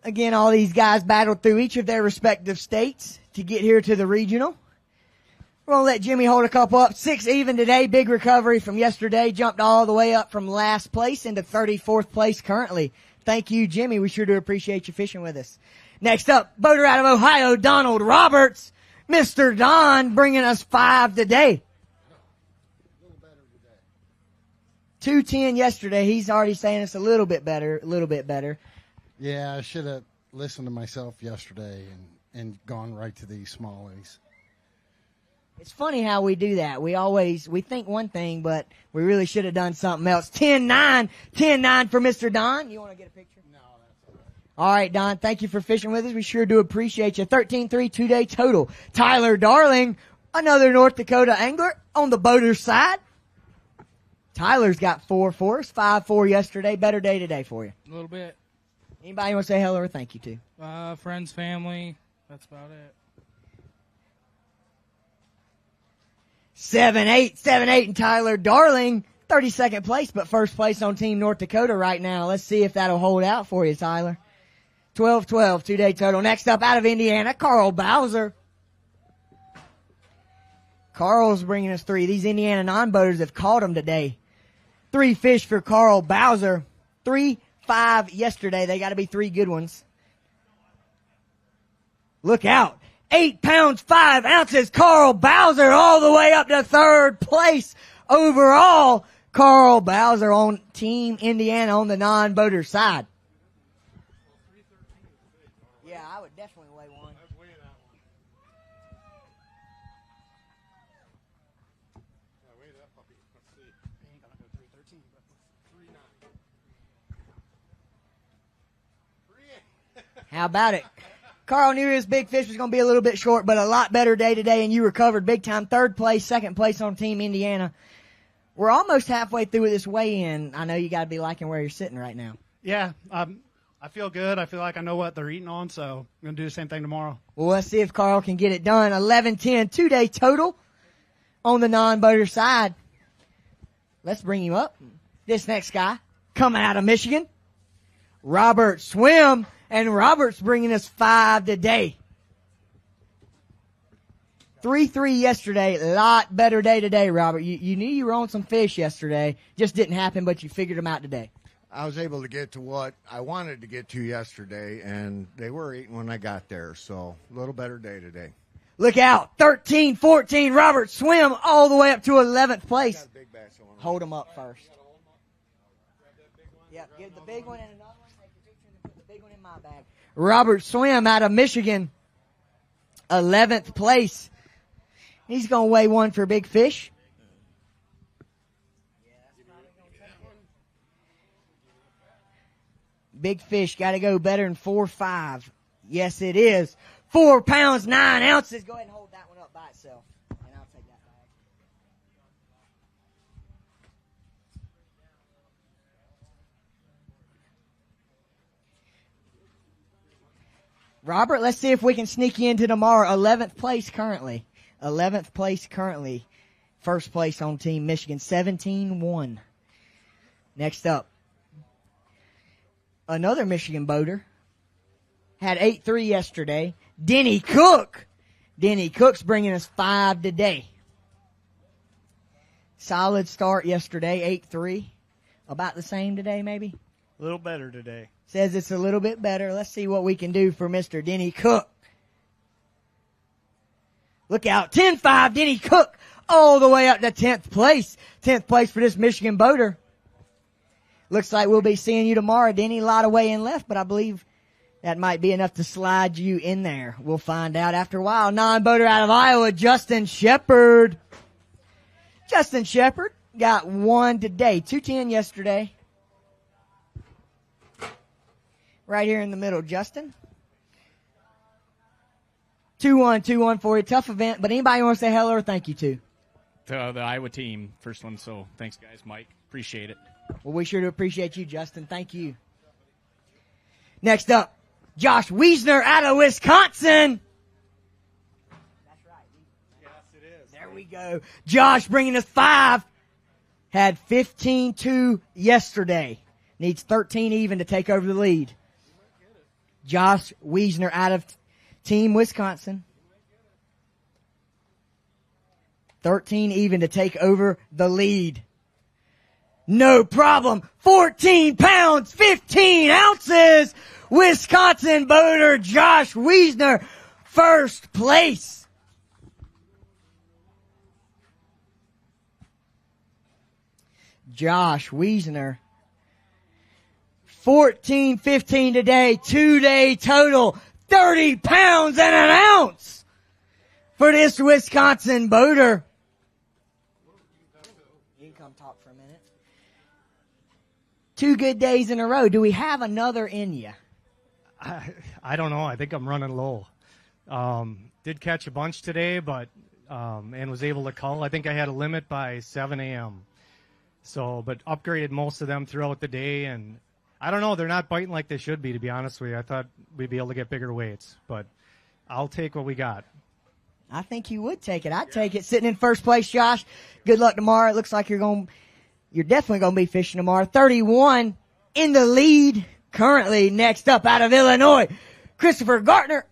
Again, all these guys battled through each of their respective states to get here to the regional. We're going to let Jimmy hold a couple up. 6 even today. Big recovery from yesterday. Jumped all the way up from last place into 34th place currently. Thank you, Jimmy. We sure do appreciate you fishing with us. Next up, boater out of Ohio, Donald Roberts. Mr. Don bringing us 5 today. 2:10 yesterday. He's already saying it's a little bit better. Yeah, I should have listened to myself yesterday and gone right to these smallies. It's funny how we do that. We think one thing, but we really should have done something else. 10-9 for Mr. Don. You want to get a picture? No, that's all right, Don. Thank you for fishing with us. We sure do appreciate you. 13-3, 2-day total. Tyler Darling, another North Dakota angler on the boater side. Tyler's got 4 for us, 5-4 yesterday. Better day today for you. A little bit. Anybody want to say hello or thank you to? Friends, family. That's about it. 7-8, and Tyler Darling, 32nd place, but first place on Team North Dakota right now. Let's see if that'll hold out for you, Tyler. 12-12, 2-day total. Next up, out of Indiana, Carl Bowser. Carl's bringing us 3. These Indiana non-boaters have caught them today. 3 fish for Carl Bowser. 3-5 yesterday. They got to be 3 good ones. Look out. 8 pounds, 5 ounces. Carl Bowser all the way up to 3rd place overall. Carl Bowser on Team Indiana on the non-boater side. Yeah, I would definitely weigh one. How about it? Carl knew his big fish was going to be a little bit short, but a lot better day today, and you recovered big time. 3rd place, 2nd place on Team Indiana. We're almost halfway through this weigh-in. I know you got to be liking where you're sitting right now. Yeah, I feel good. I feel like I know what they're eating on, so I'm going to do the same thing tomorrow. Well, let's see if Carl can get it done. 11-10, 2-day total on the non-boater side. Let's bring him up. This next guy coming out of Michigan, Robert Swim, and Robert's bringing us 5 today. 3-3 yesterday. A lot better day today, Robert. You knew you were on some fish yesterday. Just didn't happen, but you figured them out today. I was able to get to what I wanted to get to yesterday, and they were eating when I got there, so a little better day today. Look out. 13-14. Robert Swim all the way up to 11th place. Hold him up first. Yeah, give the big one and another one. Take the picture and put the big one in my bag. Robert Swim out of Michigan, 11th place. He's going to weigh one for big fish. Big fish got to go better than 4.5. Yes, it is. 4 pounds, 9 ounces. Go ahead and hold that one up by itself, and I'll take that bag. Robert, let's see if we can sneak you into tomorrow. 11th place currently. 11th place currently. First place on Team Michigan. 17-1. Next up, another Michigan boater. Had 8-3 yesterday. Denny Cook. Denny Cook's bringing us 5 today. Solid start yesterday, 8-3. About the same today, maybe? A little better today. Says it's a little bit better. Let's see what we can do for Mr. Denny Cook. Look out. 10-5, Denny Cook all the way up to 10th place. 10th place for this Michigan boater. Looks like we'll be seeing you tomorrow, Denny. A lot of way in left, but I believe that might be enough to slide you in there. We'll find out after a while. Non-boater out of Iowa, Justin Shepard. Justin Shepard got 1 today. 210 yesterday. Right here in the middle, Justin. 2-1 for you. Tough event, but anybody want to say hello or thank you to? To the Iowa team, first one, so thanks, guys. Mike, appreciate it. Well, we sure do appreciate you, Justin. Thank you. Next up, Josh Wiesner out of Wisconsin. That's right. Yes, it is. There we go. Josh bringing us 5. Had 15-2 yesterday. Needs 13 even to take over the lead. Josh Wiesner out of Team Wisconsin. 13 even to take over the lead. No problem. 14 pounds, 15 ounces. Wisconsin boater Josh Wiesner, first place. Josh Wiesner. 14-15 today, 2-day total, 30 pounds and an ounce for this Wisconsin boater. You can come talk for a minute. 2 good days in a row. Do we have another in you? I don't know. I think I'm running low. Did catch a bunch today, but and was able to cull. I think I had a limit by 7 a.m. So, but upgraded most of them throughout the day, and I don't know. They're not biting like they should be, to be honest with you. I thought we'd be able to get bigger weights, but I'll take what we got. I think you would take it. I'd take it. Sitting in first place, Josh. Good luck tomorrow. It looks like you're definitely going to be fishing tomorrow. 31 in the lead currently. Next up out of Illinois, Christopher Gartner.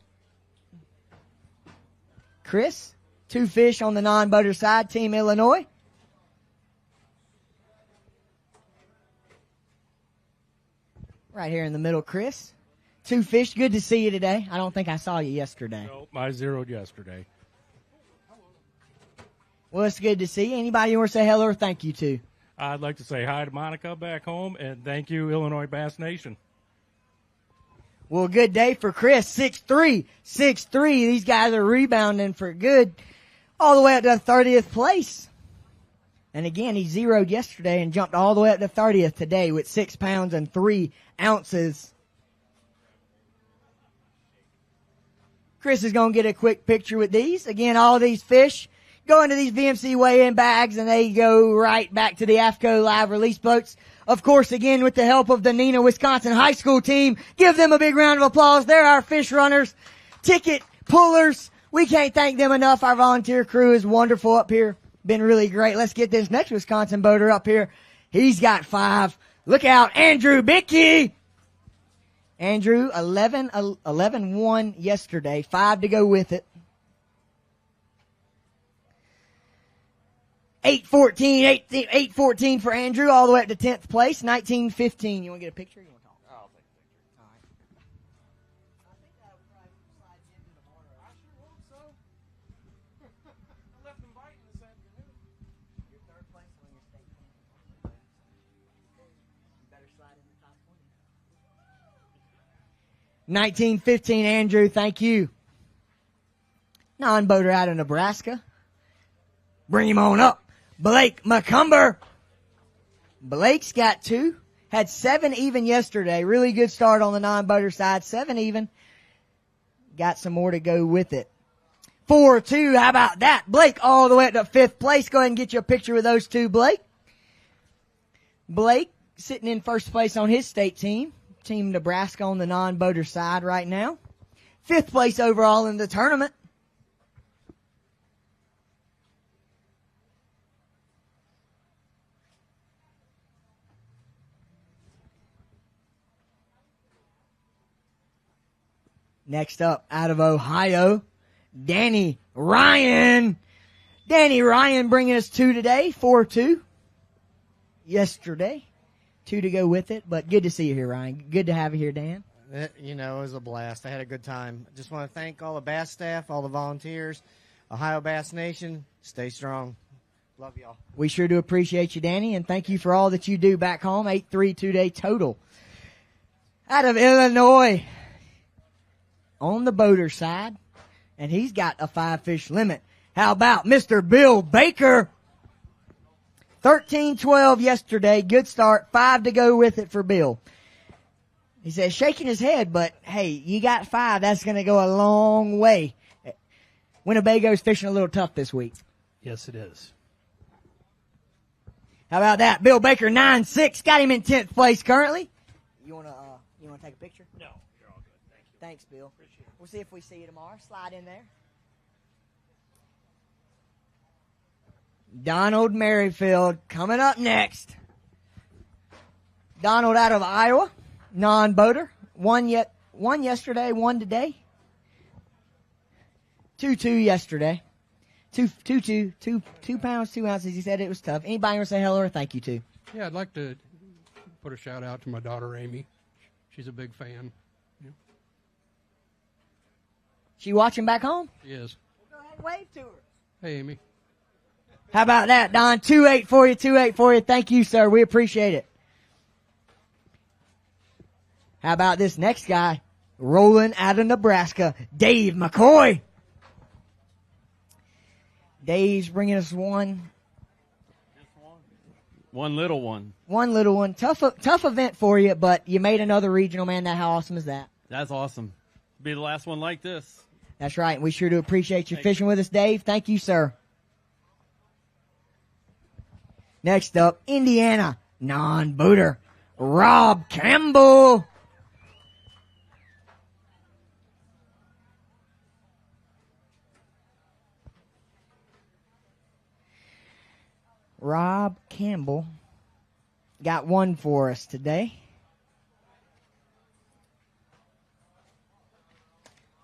Chris, 2 fish on the non-boater side, Team Illinois. Right here in the middle, Chris. 2 fish. Good to see you today. I don't think I saw you yesterday. Nope, I zeroed yesterday. Well, it's good to see you. Anybody you want to say hello or thank you to? I'd like to say hi to Monica back home, and thank you, Illinois Bass Nation. Well, good day for Chris. 6'3". 6'3". These guys are rebounding for good all the way up to 30th place. And again, he zeroed yesterday and jumped all the way up to 30th today with 6 pounds and 3 ounces. Chris is going to get a quick picture with these. Again, all these fish go into these VMC weigh-in bags, and they go right back to the AFCO live release boats. Of course, again, with the help of the Neenah, Wisconsin high school team. Give them a big round of applause. They're our fish runners, ticket pullers. We can't thank them enough. Our volunteer crew is wonderful up here. Been really great. Let's get this next Wisconsin boater up here. He's got 5. Look out, Andrew Bickey. Andrew, 11-1 yesterday. 5 to go with it. 8-14 for Andrew, all the way up to 10th place. 19-15. You want to get a picture? You want to talk? I'll take a picture. All right. I think that would probably slide you into tomorrow. I sure hope so. I left them biting this afternoon. You're 3rd place on your state team. You better slide in the top 20. 19-15, Andrew. Thank you. Non-boater out of Nebraska. Bring him on up. Blake McCumber. Blake's got 2. Had 7 even yesterday. Really good start on the non-boater side. 7 even. Got some more to go with it. 4-2. How about that? Blake all the way up to 5th place. Go ahead and get you a picture with those 2, Blake. Blake sitting in 1st place on his state team. Team Nebraska on the non-boater side right now. 5th place overall in the tournament. Next up, out of Ohio, Danny Ryan. Danny Ryan bringing us 2 today, 4-2. Yesterday, 2 to go with it, but good to see you here, Ryan. Good to have you here, Dan. You know, it was a blast. I had a good time. Just want to thank all the Bass staff, all the volunteers, Ohio Bass Nation. Stay strong. Love y'all. We sure do appreciate you, Danny, and thank you for all that you do back home. 8-3 2-day total. Out of Illinois, on the boater side, and he's got a 5-fish limit. How about Mr. Bill Baker? 13-12 yesterday. Good start. 5 to go with it for Bill. He says, shaking his head, but hey, you got 5. That's going to go a long way. Winnebago's fishing a little tough this week. Yes, it is. How about that? Bill Baker, 9-6. Got him in 10th place currently. You want to take a picture? No, you're all good. Thank you. Thanks, Bill. We'll see if we see you tomorrow. Slide in there. Donald Merrifield coming up next. Donald out of Iowa, non-boater. One yesterday, 1 today. 2-2 yesterday. 2 pounds, 2 ounces. He said it was tough. Anybody want to say hello or thank you to? Yeah, I'd like to put a shout out to my daughter, Amy. She's a big fan. Yeah. She watching back home? She is. Go ahead and wave to her. Hey, Amy. How about that, Don? 2-8 for you, 2-8 for you. Thank you, sir. We appreciate it. How about this next guy? Rolling out of Nebraska, Dave McCoy. Dave's bringing us one little one. One little one. Tough event for you, but you made another regional, man. How awesome is that? That's awesome. Be the last one like this. That's right. We sure do appreciate you fishing with us, Dave. Thank you, sir. Next up, Indiana non-boater, Rob Campbell. Rob Campbell got 1 for us today.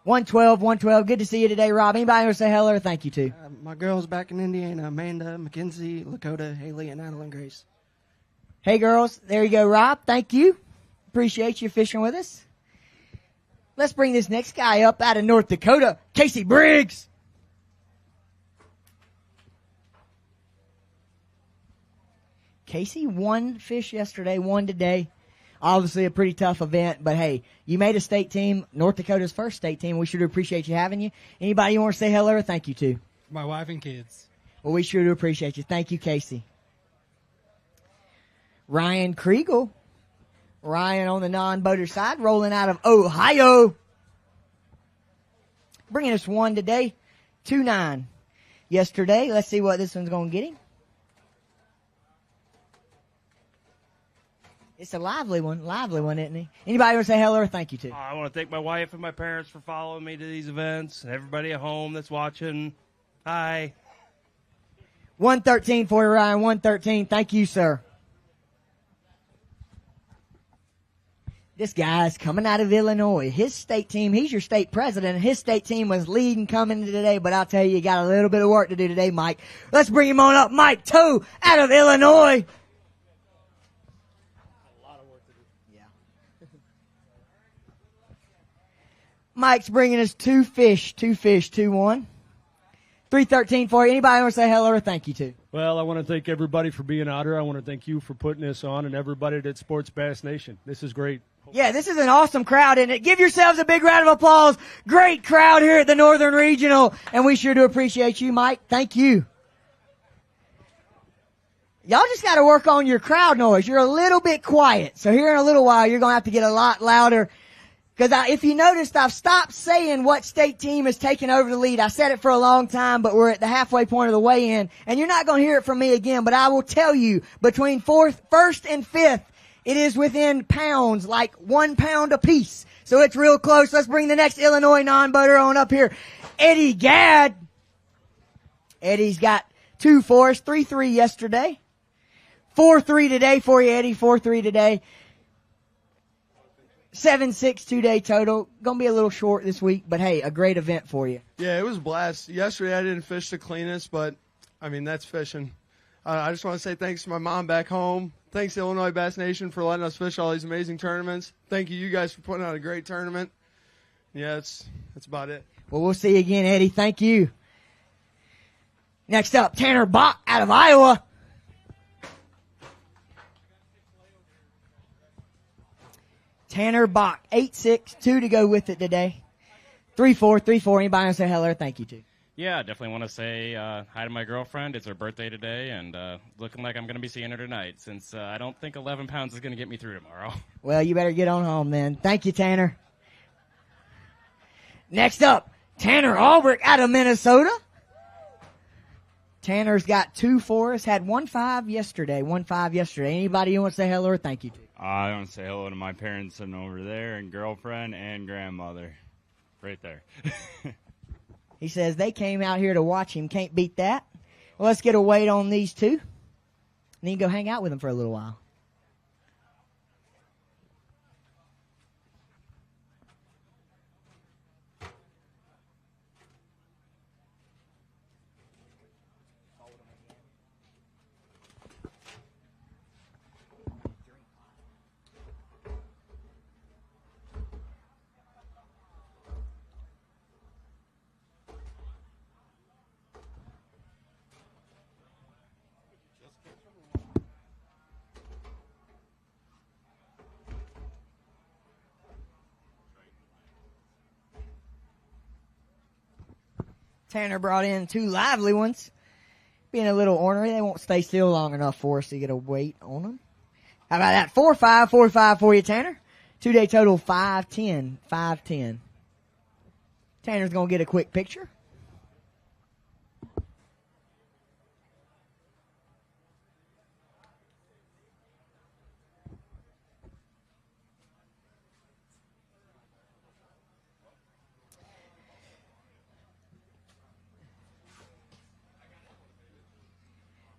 112. Good to see you today, Rob. Anybody want to say hello or thank you to? My girls back in Indiana, Amanda, Mackenzie, Lakota, Haley, and Adeline Grace. Hey, girls. There you go, Rob. Thank you. Appreciate you fishing with us. Let's bring this next guy up out of North Dakota, Casey Briggs. Casey, 1 fish yesterday, 1 today. Obviously a pretty tough event, but hey, you made a state team, North Dakota's first state team. We sure do appreciate you having you. Anybody you want to say hello or thank you to? My wife and kids. Well, we sure do appreciate you. Thank you, Casey. Ryan Kriegel. Ryan on the non-boater side, rolling out of Ohio. Bringing us 1 today, 2-9. yesterday. Let's see what this one's going to get him. It's a lively one, isn't he? Anybody want to say hello or thank you to? I want to thank my wife and my parents for following me to these events, and everybody at home that's watching. Hi. 113 for you, Ryan. 113. Thank you, sir. This guy's coming out of Illinois. His state team, he's your state president. His state team was leading coming into today, but I'll tell you, you got a little bit of work to do today, Mike. Let's bring him on up. Mike Toe out of Illinois. Mike's bringing us two fish, 2-1. 313 for you. Anybody want to say hello or thank you to? Well, I want to thank everybody for being out here. I want to thank you for putting this on and everybody that supports Bass Nation. This is great. Yeah, this is an awesome crowd, isn't it? Give yourselves a big round of applause. Great crowd here at the Northern Regional, and we sure do appreciate you, Mike. Thank you. Y'all just got to work on your crowd noise. You're a little bit quiet, so here in a little while, you're going to have to get a lot louder. Because if you noticed, I've stopped saying what state team is taking over the lead. I said it for a long time, but we're at the halfway point of the weigh-in, and you're not going to hear it from me again. But I will tell you, between first and fifth, it is within pounds, like 1 pound apiece. So it's real close. Let's bring the next Illinois non-boater on up here, Eddie Gadd. Eddie's got 2 for us, 3-3 yesterday. 4-3 today for you, Eddie. 4-3 today. 7-6 2-day total. Gonna be a little short this week, but hey, a great event for you. Yeah, it was a blast. Yesterday I didn't fish the cleanest, but I mean, that's fishing. I just want to say thanks to my mom back home. Thanks to Illinois Bass Nation for letting us fish all these amazing tournaments. Thank you guys for putting on a great tournament. Yeah, that's about it. Well, we'll see you again, Eddie. Thank you. Next up, Tanner Bach out of Iowa. Tanner Bach, 8-6, 2 to go with it today. 3-4. Anybody want to say hello or thank you to? Yeah, definitely want to say hi to my girlfriend. It's her birthday today, and looking like I'm going to be seeing her tonight since I don't think 11 pounds is going to get me through tomorrow. Well, you better get on home then. Thank you, Tanner. Next up, Tanner Albrecht out of Minnesota. Tanner's got 2 for us. Had 1-5 yesterday. Anybody you want to say hello or thank you to? I want to say hello to my parents sitting over there and girlfriend and grandmother. Right there. He says they came out here to watch him. Can't beat that. Well, let's get a weight on these two. And then you go hang out with them for a little while. Tanner brought in 2 lively ones. Being a little ornery, they won't stay still long enough for us to get a weight on them. How about that? 4-5 for you, Tanner. 2-day total, 5-10. Tanner's going to get a quick picture.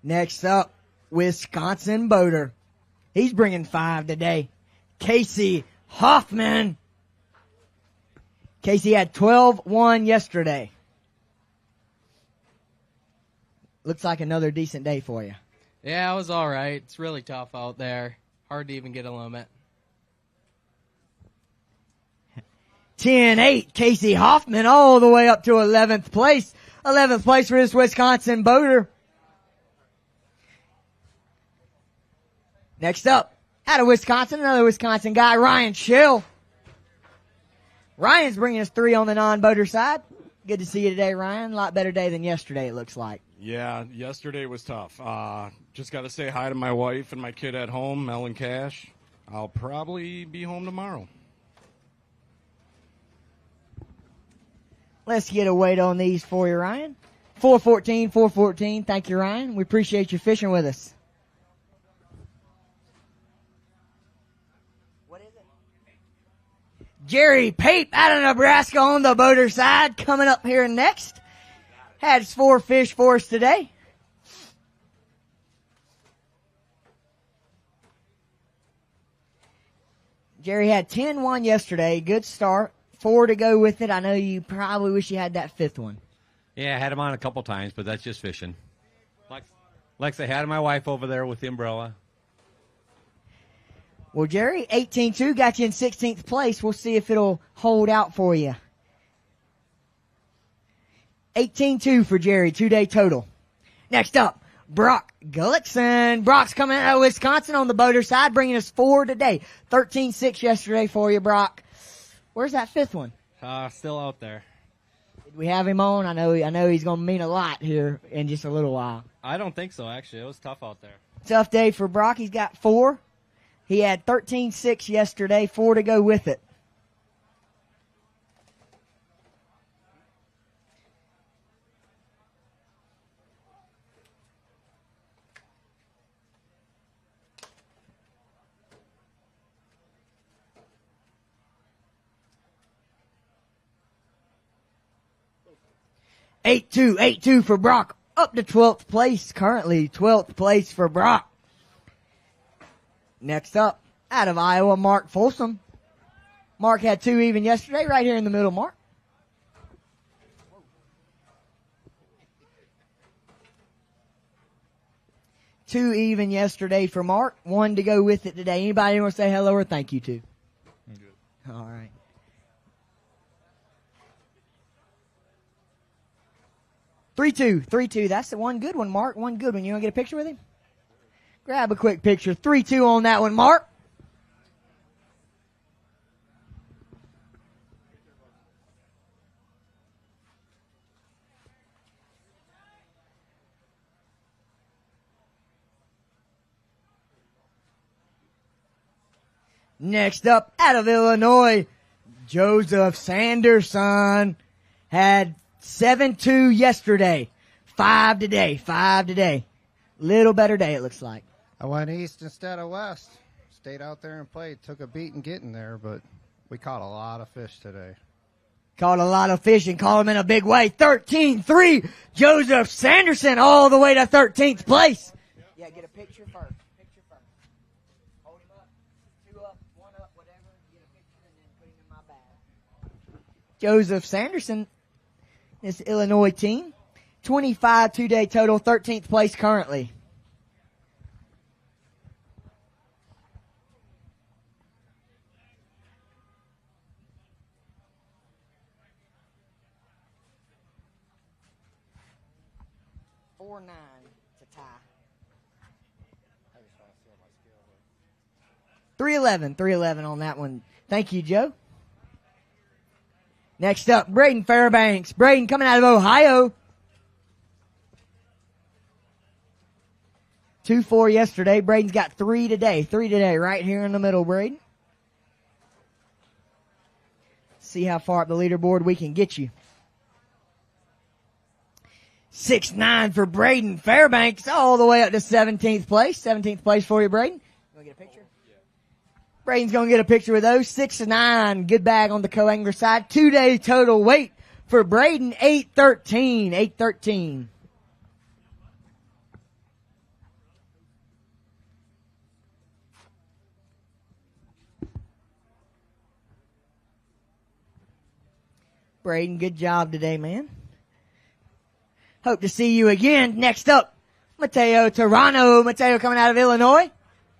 Next up, Wisconsin boater. He's bringing 5 today. Casey Hoffman. Casey had 12-1 yesterday. Looks like another decent day for you. Yeah, it was all right. It's really tough out there. Hard to even get a limit. 10-8, Casey Hoffman all the way up to 11th place. 11th place for this Wisconsin boater. Next up, out of Wisconsin, another Wisconsin guy, Ryan Schill. Ryan's bringing us 3 on the non-boater side. Good to see you today, Ryan. A lot better day than yesterday, it looks like. Yeah, yesterday was tough. Just got to say hi to my wife and my kid at home, Mel and Cash. I'll probably be home tomorrow. Let's get a weight on these for you, Ryan. 414. Thank you, Ryan. We appreciate you fishing with us. Jerry Pape out of Nebraska on the boater side coming up here next. Had 4 fish for us today. Jerry had 10-1 yesterday. Good start. 4 to go with it. I know you probably wish you had that 5th one. Yeah, I had him on a couple times, but that's just fishing. Like I had my wife over there with the umbrella. Well, Jerry, 18-2 got you in 16th place. We'll see if it'll hold out for you. 18-2 for Jerry, 2-day total. Next up, Brock Gullickson. Brock's coming out of Wisconsin on the boater side, bringing us 4 today. 13-6 yesterday for you, Brock. Where's that 5th one? Still out there. Did we have him on? I know he's going to mean a lot here in just a little while. I don't think so, actually. It was tough out there. Tough day for Brock. He's got 4. He had 13-6 yesterday, 4 to go with it. Eight two for Brock. Up to 12th place currently. 12th place for Brock. Next up, out of Iowa, Mark Folsom. Mark had 2 even yesterday, right here in the middle, Mark. Two even yesterday for Mark. 1 to go with it today. Anybody want to say hello or thank you to? I'm good. All right. 3-2. That's the one good one, Mark. One good one. You want to get a picture with him? Grab a quick picture. 3-2 on that one, Mark. Next up, out of Illinois, Joseph Sanderson had 7-2 yesterday. 5 today. Little better day, it looks like. I went east instead of west. Stayed out there and played. Took a beating getting there, but we caught a lot of fish today. Caught a lot of fish and caught him in a big way. 13-3. Joseph Sanderson all the way to 13th place. Yeah, get a picture first. Hold him up. 2 up, 1 up, whatever. Get a picture and then put him in my bag. Joseph Sanderson, this Illinois team. 25 2-day total, 13th place currently. $4-9 to tie. 311 on that one. Thank you, Joe. Next up, Braden Fairbanks. Braden coming out of Ohio. 2-4 yesterday. Braden's got 3 today. 3 today, right here in the middle, Braden. See how far up the leaderboard we can get you. 6-9 for Braden Fairbanks, all the way up to 17th place. 17th place for you, Braden. You want to get a picture? Yeah. Braden's going to get a picture with those. 6-9. Good bag on the co-angler side. 2-day total weight for Braden, 813. 813. Braden, good job today, man. Hope to see you again. Next up, Mateo Toronto. Mateo coming out of Illinois.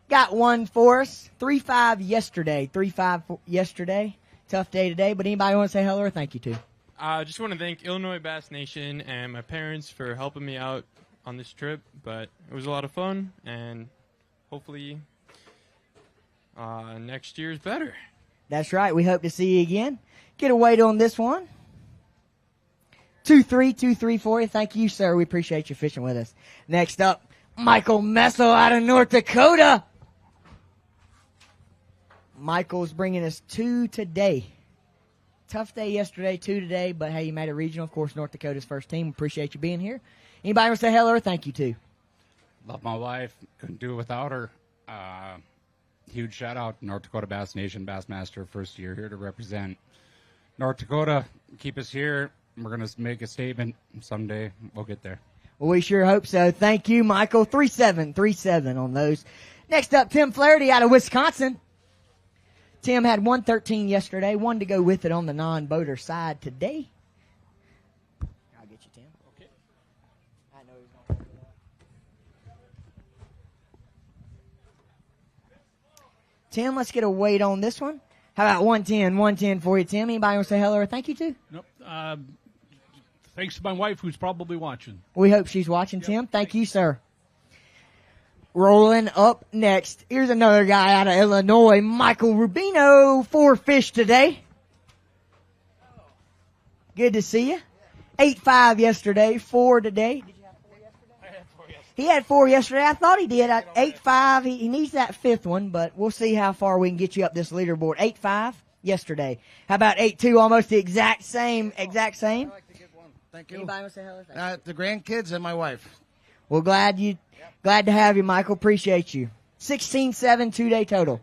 Got 1 for us. 3-5 yesterday. 3-5 yesterday. Tough day today, but anybody want to say hello or thank you to? I just want to thank Illinois Bass Nation and my parents for helping me out on this trip, but it was a lot of fun, and hopefully next year is better. That's right. We hope to see you again. Get a weight on this one. 2-3 for you. Thank you, sir. We appreciate you fishing with us. Next up, Michael Messel out of North Dakota. Michael's bringing us 2 today. Tough day yesterday, 2 today, but hey, you made it regional. Of course, North Dakota's first team. Appreciate you being here. Anybody want to say hello or thank you to? Love my wife. Couldn't do it without her. Huge shout out to North Dakota Bass Nation, Bassmaster, first year here to represent North Dakota. Keep us here. We're going to make a statement someday. We'll get there. Well, we sure hope so. Thank you, Michael. 3737 on those. Next up, Tim Flaherty out of Wisconsin. Tim had 113 yesterday, 1 to go with it on the non-boater side today. I'll get you, Tim. Okay. I know he's going to hold it up. Tim, let's get a weight on this one. How about 110? 110 for you, Tim. Anybody want to say hello or thank you to? Nope. Thanks to my wife, who's probably watching. We hope she's watching, Tim. Thank you, sir. Rolling up next. Here's another guy out of Illinois, Michael Rubino. 4 fish today. Good to see you. 8.5 yesterday, 4 today. Did you have 4 yesterday? I had 4 yesterday. He had 4 yesterday. I thought he did. 8.5. He needs that 5th one, but we'll see how far we can get you up this leaderboard. 8.5 yesterday. How about 8.2? Almost the exact same. Exact same. I'd like to get one. Thank you. Anybody want to say hello? The grandkids and my wife. Well, glad to have you, Michael. Appreciate you. 16-7 2-day total.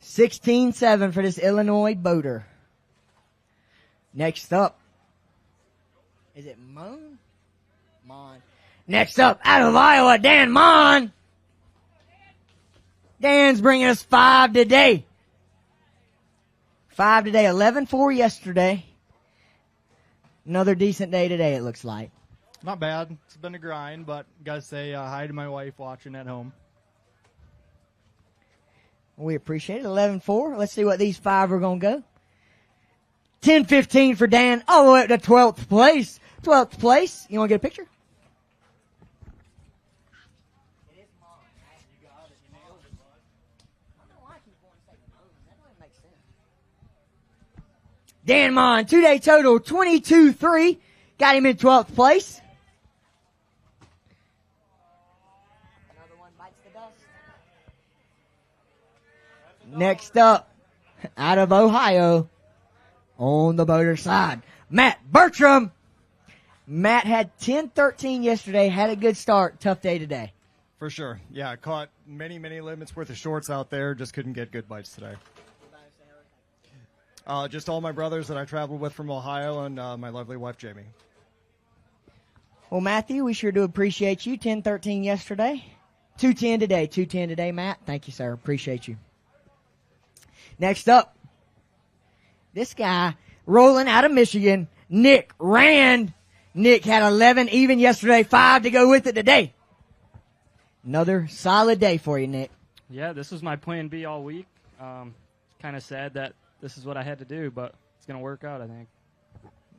$16-7 for this Illinois boater. Next up, is it Mon? Next up, out of Iowa, Dan Mon. Dan's bringing us 5 today. 5 today, 11-4 yesterday. Another decent day today, it looks like. Not bad. It's been a grind, but gotta say hi to my wife watching at home. We appreciate it. 11-4. Let's see what these 5 are going to go. 10-15 for Dan, all the way up to 12th place. 12th place. You want to get a picture? Dan Mon, 2-day total, 22-3. Got him in 12th place. Another one bites the dust. Next up, out of Ohio, on the boater side, Matt Bertram. Matt had 10-13 yesterday, had a good start. Tough day today. For sure. Yeah, I caught many limits worth of shorts out there. Just couldn't get good bites today. Just all my brothers that I traveled with from Ohio and my lovely wife, Jamie. Well, Matthew, we sure do appreciate you. 10-13 yesterday. 2-10 today. 2-10 today, Matt. Thank you, sir. Appreciate you. Next up, this guy rolling out of Michigan, Nick Rand. Nick had 11 even yesterday, 5 to go with it today. Another solid day for you, Nick. Yeah, this was my plan B all week. Kind of sad that this is what I had to do, but it's going to work out, I think.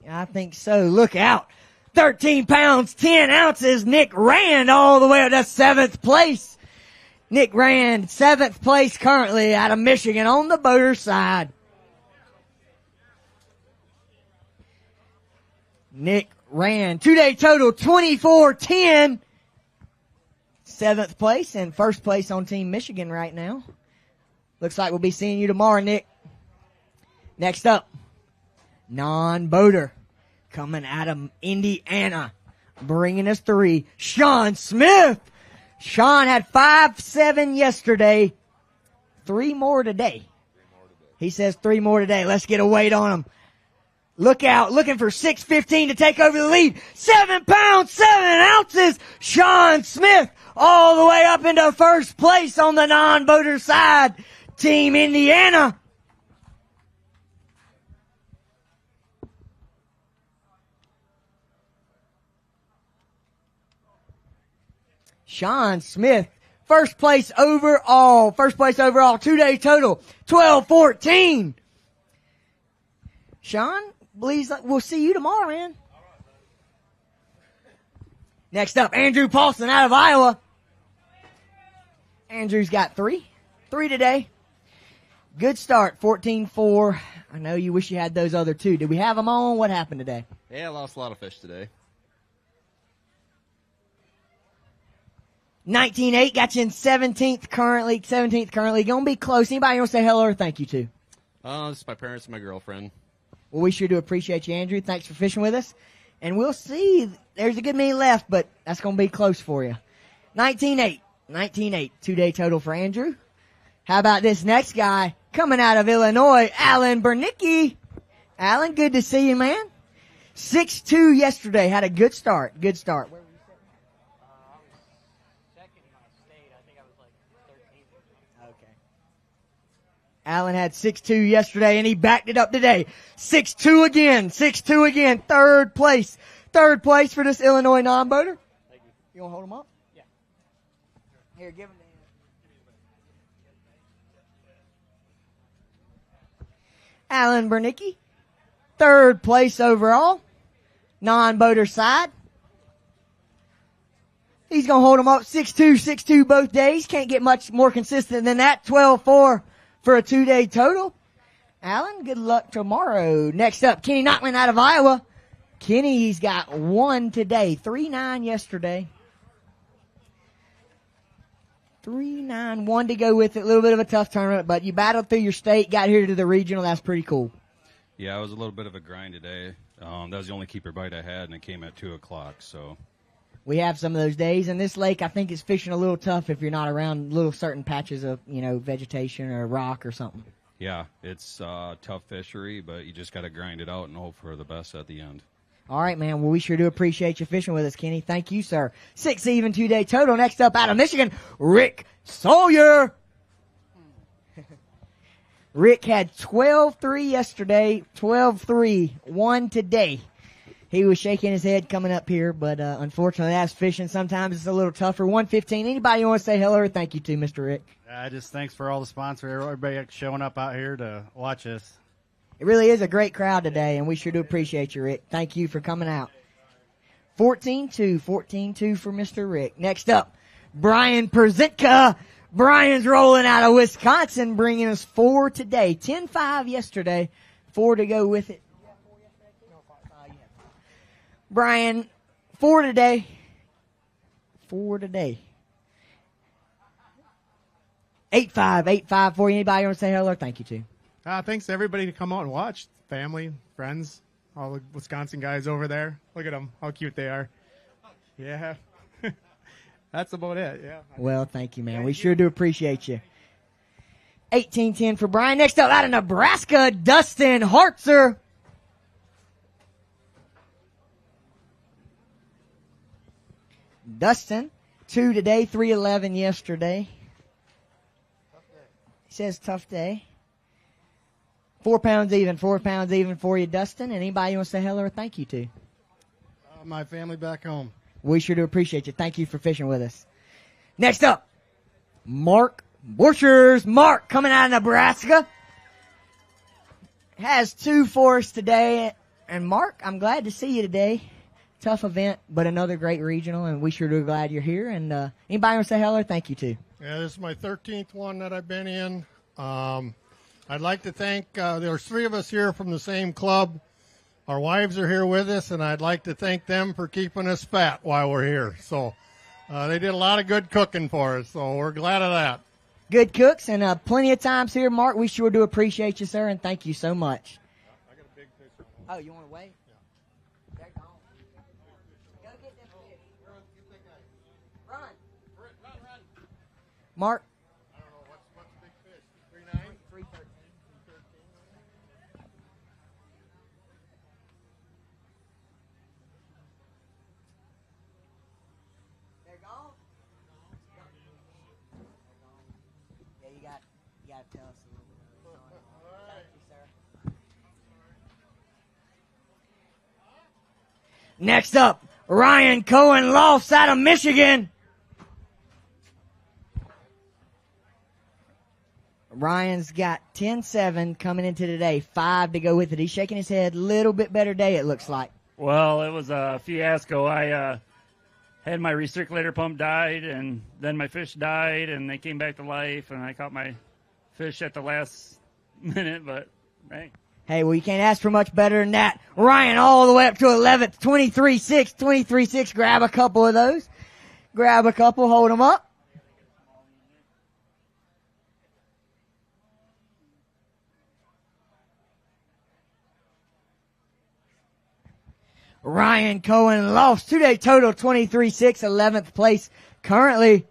I think so. Look out. 13 pounds, 10 ounces. Nick Rand all the way up to 7th place. Nick Rand, 7th place currently out of Michigan on the boater side. Nick Rand, 2-day total, 24-10. 7th place and 1st place on Team Michigan right now. Looks like we'll be seeing you tomorrow, Nick. Next up, non-boater coming out of Indiana, bringing us 3, Sean Smith. Sean had 5-7 yesterday, 3 more today. He says 3 more today. Let's get a weight on him. Look out, looking for 6:15 to take over the lead. 7 pounds, 7 ounces. Sean Smith all the way up into 1st place on the non-boater side. Team Indiana. Sean Smith, 1st place overall. 2-day total, 12-14. Sean, believes we'll see you tomorrow, man. Next up, Andrew Paulson out of Iowa. Andrew's got 3 today. Good start, 14-4. I know you wish you had those other 2. Did we have them on? What happened today? Yeah, I lost a lot of fish today. 19-8 got you in 17th currently. 17th currently. Gonna be close. Anybody want to say hello or thank you to? This is my parents and my girlfriend. Well, we sure do appreciate you, Andrew. Thanks for fishing with us. And we'll see. There's a good many left, but that's going to be close for you. 19-8. 19-8. 2-day total for Andrew. How about this next guy coming out of Illinois, Alan Bernicki. Alan, good to see you, man. 6'2" yesterday. Had a good start. Good start. Allen had 6'2" yesterday, and he backed it up today. 6'2" again. 6'2" again. Third place. Third place for this Illinois non-boater. Thank you. You want to hold him up? Yeah. Here, give him the Allen Bernicki. Third place overall. Non-boater side. He's going to hold him up 6'2", 6'2" both days. Can't get much more consistent than that. 12-4. For a 2-day total. Alan, good luck tomorrow. Next up, Kenny Knockman out of Iowa. Kenny's got 1 today. 3-9 yesterday. 3-9, 1 to go with it. A little bit of a tough tournament, but you battled through your state, got here to the regional. That's pretty cool. Yeah, it was a little bit of a grind today. That was the only keeper bite I had, and it came at 2 o'clock, so. We have some of those days, and this lake, I think, is fishing a little tough if you're not around little certain patches of, vegetation or rock or something. Yeah, it's a tough fishery, but you just got to grind it out and hope for the best at the end. All right, man. Well, we sure do appreciate you fishing with us, Kenny. Thank you, sir. 6 even 2-day total. Next up out of Michigan, Rick Sawyer. Rick had 12-3 yesterday, 12-3, 1 today. He was shaking his head coming up here, but unfortunately, that's fishing. Sometimes it's a little tougher. 115. Anybody want to say hello or thank you to, Mr. Rick? Just thanks for all the sponsors, everybody showing up out here to watch us. It really is a great crowd today, and we sure do appreciate you, Rick. Thank you for coming out. 14-2, 14-2 for Mr. Rick. Next up, Brian Perzitka. Brian's rolling out of Wisconsin, bringing us 4 today. 10-5 yesterday, 4 to go with it. Brian, 4 today. 4 today. 8-5, 8-5 for you. Anybody want to say hello? Thank you, too. Thanks to everybody to come out and watch. Family, friends, all the Wisconsin guys over there. Look at them, how cute they are. Yeah. That's about it, yeah. Well, thank you, man. We sure do appreciate you. 18-10 for Brian. Next up out of Nebraska, Dustin Hartzer. Dustin, 2 today, 3-11 yesterday. He says tough day. 4 pounds even for you, Dustin. And anybody you want to say hello or thank you to? My family back home. We sure do appreciate you. Thank you for fishing with us. Next up, Mark Borchers. Mark coming out of Nebraska. Has 2 for us today. And Mark, I'm glad to see you today. Tough event, but another great regional, and we sure do glad you're here. And anybody want to say hello? Thank you, too. Yeah, this is my 13th one that I've been in. I'd like to thank, there's 3 of us here from the same club. Our wives are here with us, and I'd like to thank them for keeping us fat while we're here. So they did a lot of good cooking for us, so we're glad of that. Good cooks and plenty of times here, Mark. We sure do appreciate you, sir, and thank you so much. I got a big fish. Oh, you want to wait? Mark? I don't know, what's the big fish? 3.9? 3.13. They're gone? Yeah, you got to tell us a little bit. Thank you, sir. Next up, Ryan Cohen Lofts out of Michigan. Ryan's got 10-7 coming into today, 5 to go with it. He's shaking his head. Little bit better day, it looks like. Well, it was a fiasco. I had my recirculator pump died, and then my fish died, and they came back to life, and I caught my fish at the last minute, but hey. Hey, well, you can't ask for much better than that. Ryan all the way up to 11th, 23-6, 23-6. Grab a couple of those. Grab a couple, hold them up. Ryan Cohen lost 2-day total 23-6, 11th place currently.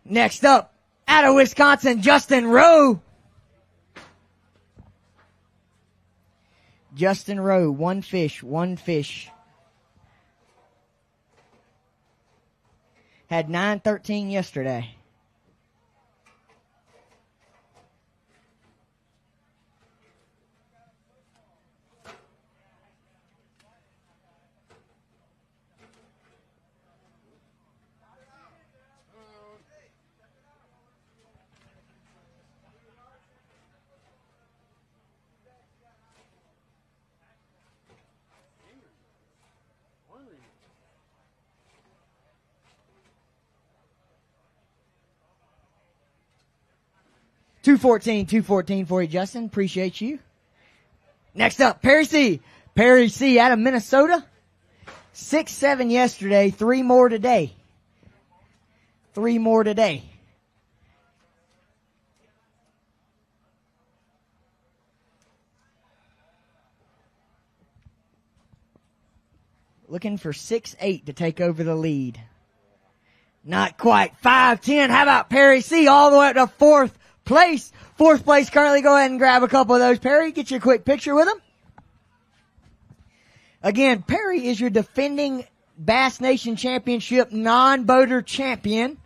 Next up, out of Wisconsin, Justin Rowe. Justin Rowe, one fish. Had 9-13 yesterday. $214 for you, Justin. Appreciate you. Next up, Perry C. Perry C. out of Minnesota. 6-7 yesterday. 3 more today. Looking for 6-8 to take over the lead. Not quite. 5-10. How about Perry C. all the way up to 4th place. 4th place currently. Go ahead and grab a couple of those, Perry. Get you a quick picture with him. Again, Perry is your defending Bass Nation Championship non-boater champion.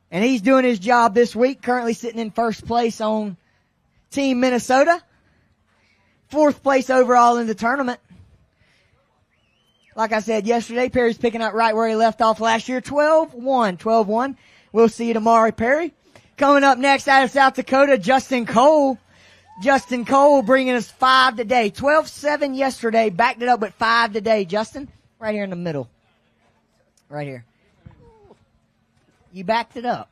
And he's doing his job this week. Currently sitting in 1st place on Team Minnesota. 4th place overall in the tournament. Like I said yesterday, Perry's picking up right where he left off last year. 12-1. We'll see you tomorrow, Perry. Coming up next out of South Dakota, Justin Cole. Justin Cole bringing us 5 today. 12-7 yesterday. Backed it up with 5 today. Justin, right here in the middle. Right here. You backed it up.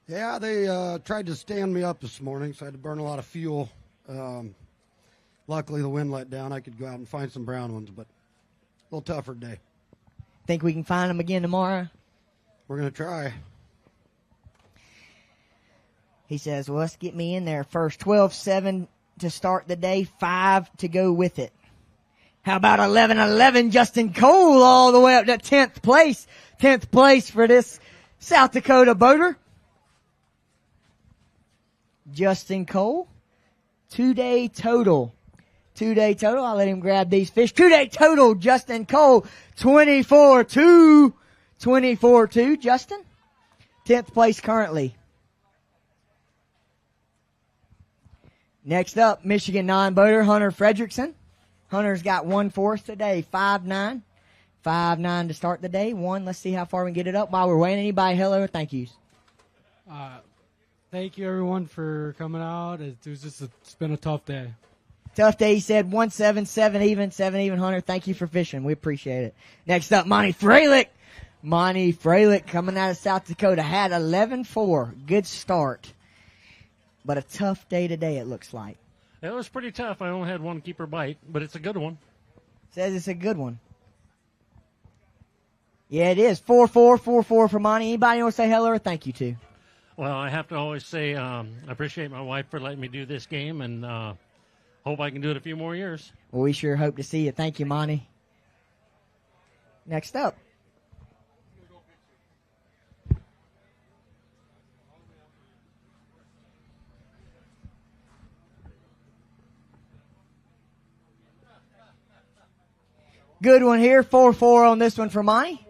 Yeah, they tried to stand me up this morning, so I had to burn a lot of fuel. Luckily, the wind let down. I could go out and find some brown ones, but a little tougher day. Think we can find them again tomorrow? We're going to try. He says, well, let's get me in there first. 12-7 to start the day, 5 to go with it. How about 11-11? Justin Cole all the way up to 10th place. 10th place for this South Dakota boater. Justin Cole. 2-day total. I'll let him grab these fish. 2-day total, Justin Cole. 24-2. 24-2, Justin. 10th place currently. Next up, Michigan non-boater, Hunter Fredrickson. Hunter's got 1/4 today, 5-9. 5-9 to start the day. 1, let's see how far we can get it up while we're waiting. Anybody, hello or thank yous? Thank you, everyone, for coming out. It's been a tough day. Tough day, he said. 1-7, 7 even, Hunter. Thank you for fishing. We appreciate it. Next up, Monty Freilich. Monty Freilich coming out of South Dakota. Had 11-4. Good start. But a tough day today, it looks like. It was pretty tough. I only had one keeper bite, but it's a good one. Says it's a good one. Yeah, it is. 4-4 for Monty. Anybody want to say hello or thank you to? Well, I have to always say I appreciate my wife for letting me do this game, and hope I can do it a few more years. Well, we sure hope to see you. Thank you, Monty. Next up. Good one here. 4-4 on this one for Monty.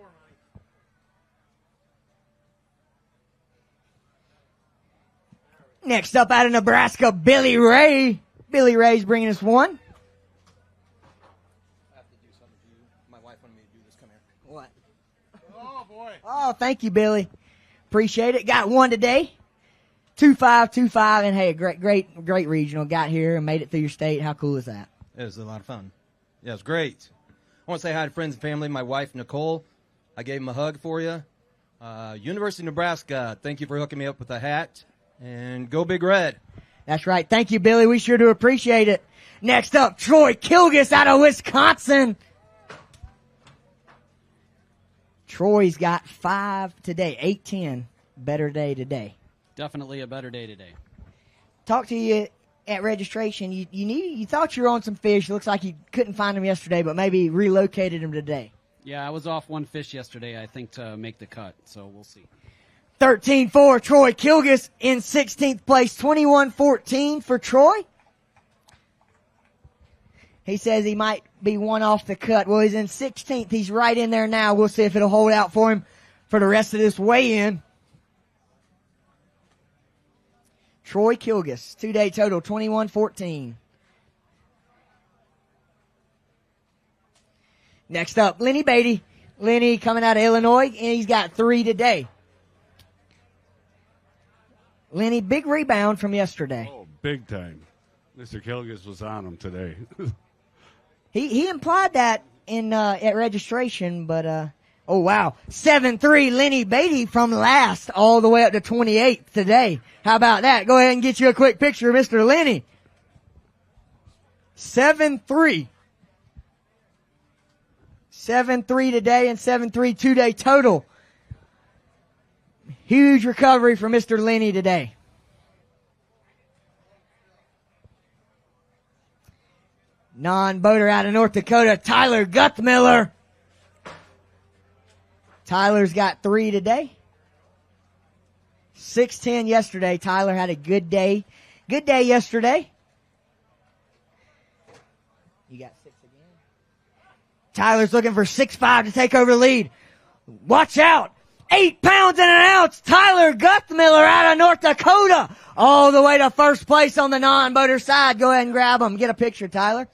Next up out of Nebraska, Billy Ray. Billy Ray's bringing us 1. My wife wanted me to do this. Come here. What? Oh, boy. Oh, thank you, Billy. Appreciate it. Got 1 today. 2-5, and hey, a great regional. Got here and made it through your state. How cool is that? It was a lot of fun. Yeah, it was great. I want to say hi to friends and family. My wife, Nicole. I gave him a hug for you. University of Nebraska, thank you for hooking me up with a hat. And go Big Red. That's right. Thank you, Billy. We sure do appreciate it. Next up, Troy Kilgus out of Wisconsin. Troy's got 5 today, 8-10. Better day today. Definitely a better day today. Talk to you at registration. You thought you were on some fish. Looks like you couldn't find them yesterday, but maybe relocated them today. Yeah, I was off one fish yesterday, I think, to make the cut, so we'll see. 13-4, Troy Kilgus in 16th place. 21-14 for Troy. He says he might be one off the cut. Well, he's in 16th. He's right in there now. We'll see if it'll hold out for him for the rest of this weigh-in. Troy Kilgus, 2-day total, 21-14. Next up, Lenny Beatty. Lenny coming out of Illinois, and he's got 3 today. Lenny, big rebound from yesterday. Oh, big time. Mr. Kilgus was on him today. He implied that in at registration, but oh wow, 7-3 Lenny Beatty from last all the way up to 28th today. How about that? Go ahead and get you a quick picture of Mr. Lenny. 7-3. 7-3 today and 7-3 2-day total. Huge recovery for Mr. Lenny today. Non-boater out of North Dakota, Tyler Guthmiller. Tyler's got 3 today. 6-10 yesterday. Tyler had a good day. Good day yesterday. You got 6 again. Tyler's looking for 6-5 to take over the lead. Watch out. 8 pounds and an ounce. Tyler Guthmiller out of North Dakota. All the way to first place on the non-boater side. Go ahead and grab him. Get a picture, Tyler.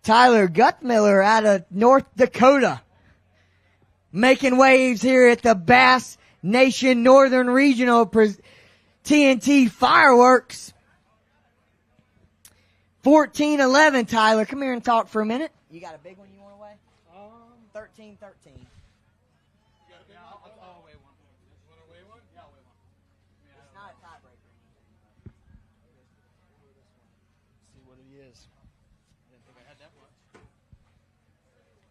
Tyler Guthmiller out of North Dakota. Making waves here at the Bass Nation Northern Regional TNT Fireworks. 14-11, Tyler. Come here and talk for a minute. You got a big one you want to weigh? 13-13.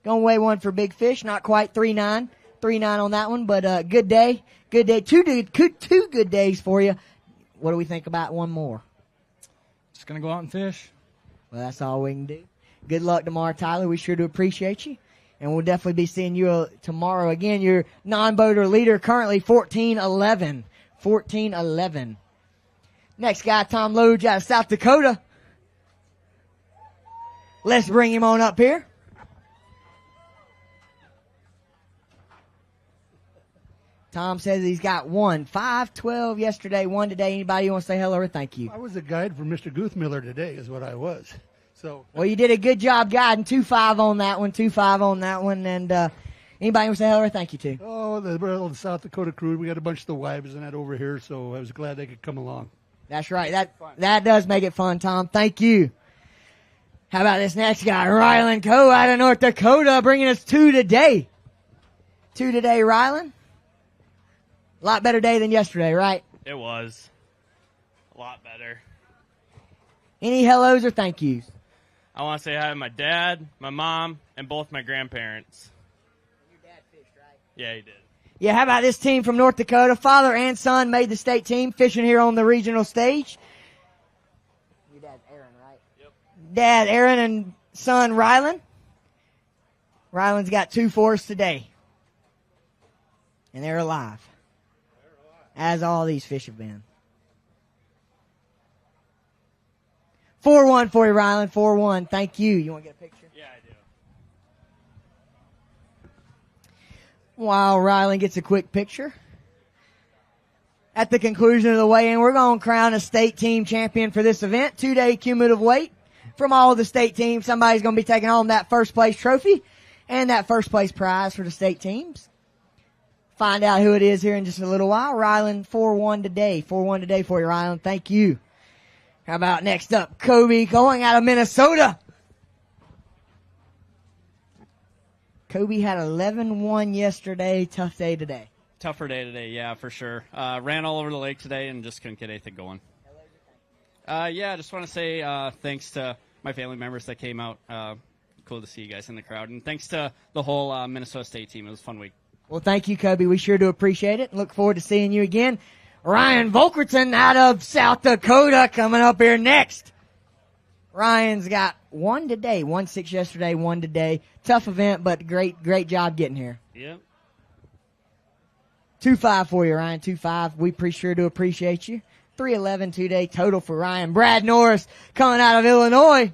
Gonna weigh one for big fish, not quite 3.9. 3.9 on that one, but good day. Good day. Two good days for you. What do we think about one more? Just going to go out and fish. Well, that's all we can do. Good luck tomorrow, Tyler. We sure do appreciate you. And we'll definitely be seeing you tomorrow. Again, your non-boater leader currently 14-11. 14-11. Next guy, Tom Loge out of South Dakota. Let's bring him on up here. Tom says he's got 1. 5-12 yesterday, 1 today. Anybody want to say hello or thank you? I was a guide for Mr. Guthmiller today is what I was. So. Well, you did a good job guiding. 2-5 on that one, 2-5 on that one. And anybody want to say hello or thank you to? Oh, the South Dakota crew. We got a bunch of the wives and that over here, so I was glad they could come along. That's right. That does make it fun, Tom. Thank you. How about this next guy, Rylan Coe out of North Dakota, bringing us 2 today. 2 today, Rylan. A lot better day than yesterday, right? It was. A lot better. Any hellos or thank yous? I want to say hi to my dad, my mom, and both my grandparents. Your dad fished, right? Yeah, he did. Yeah, how about this team from North Dakota? Father and son made the state team, fishing here on the regional stage. Your dad's Aaron, right? Yep. Dad, Aaron, and son, Rylan. Rylan's got 2 for us today. And they're alive. As all these fish have been. 4-1 for you, Rylan. 4-1. Thank you. You want to get a picture? Yeah, I do. While Rylan gets a quick picture. At the conclusion of the weigh-in, we're going to crown a state team champion for this event. 2-day cumulative weight from all of the state teams. Somebody's going to be taking home that first place trophy and that first place prize for the state teams. Find out who it is here in just a little while. Rylan, 4-1 today. 4-1 today for you, Rylan. Thank you. How about next up, Kobe going out of Minnesota. Kobe had 11-1 yesterday. Tough day today. Tougher day today, yeah, for sure. Ran all over the lake today and just couldn't get anything going. Yeah, I just want to say thanks to my family members that came out. Cool to see you guys in the crowd. And thanks to the whole Minnesota State team. It was a fun week. Well, thank you, Kobe. We sure do appreciate it. Look forward to seeing you again. Ryan Volkerton out of South Dakota coming up here next. Ryan's got 1 today, 1-6 yesterday, 1 today. Tough event, but great job getting here. Yep. 2-5 for you, Ryan. 2-5. We sure do appreciate you. 3-11 today total for Ryan. Brad Norris coming out of Illinois.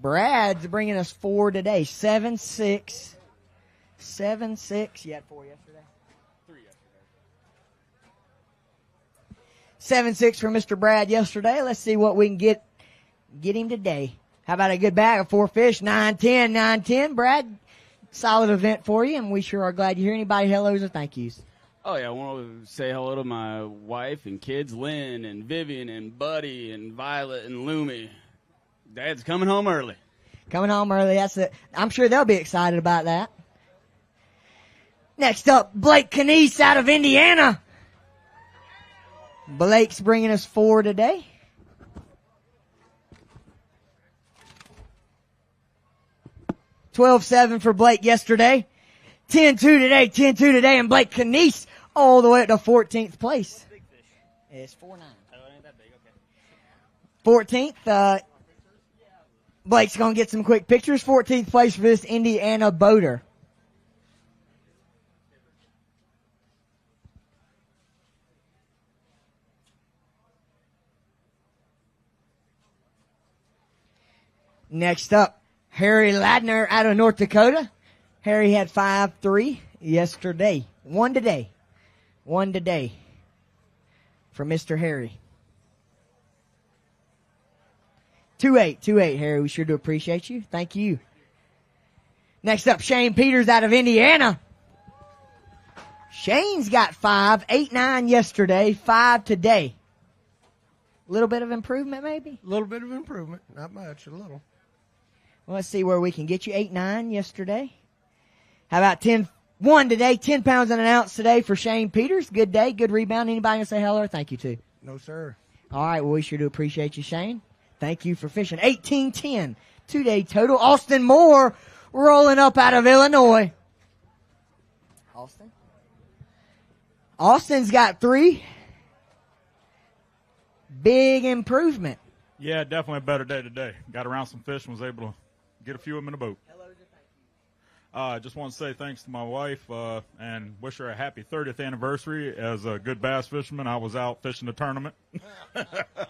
Brad's bringing us 4 today. 7-6. 7-6. You had 4 yesterday? 3 yesterday. 7-6 for Mr. Brad yesterday. Let's see what we can get him today. How about a good bag of 4 fish? 9-10, 9-10. Brad, solid event for you, and we sure are glad you hear. Anybody hellos or thank yous? Oh, yeah, I want to say hello to my wife and kids, Lynn and Vivian and Buddy and Violet and Lumi. Dad's coming home early. Coming home early. That's it. I'm sure they'll be excited about that. Next up, Blake Canese out of Indiana. Blake's bringing us 4 today. $12.7 for Blake yesterday. 10-2 today, 10-2 today, and Blake Canese all the way up to 14th place. It's 4-9. 14th, Blake's going to get some quick pictures. 14th place for this Indiana boater. Next up, Harry Ladner out of North Dakota. Harry had 5-3 yesterday. 1 today. 1 today for Mr. Harry. 2-8, Harry. We sure do appreciate you. Thank you. Next up, Shane Peters out of Indiana. Shane's got 5, 8-9 yesterday, 5 today. A little bit of improvement, maybe? A little bit of improvement. Not much, a little. Well, let's see where we can get you. 8-9 yesterday. How about 10-1 today? 10 pounds and an ounce today for Shane Peters. Good day, good rebound. Anybody going to say hello or thank you to? No, sir. All right, well, we sure do appreciate you, Shane. Thank you for fishing. 18-10, 2-day total. Austin Moore rolling up out of Illinois. Austin's got 3. Big improvement. Yeah, definitely a better day today. Got around some fish and was able to get a few of them in the boat. I just want to say thanks to my wife and wish her a happy 30th anniversary. As a good bass fisherman, I was out fishing the tournament.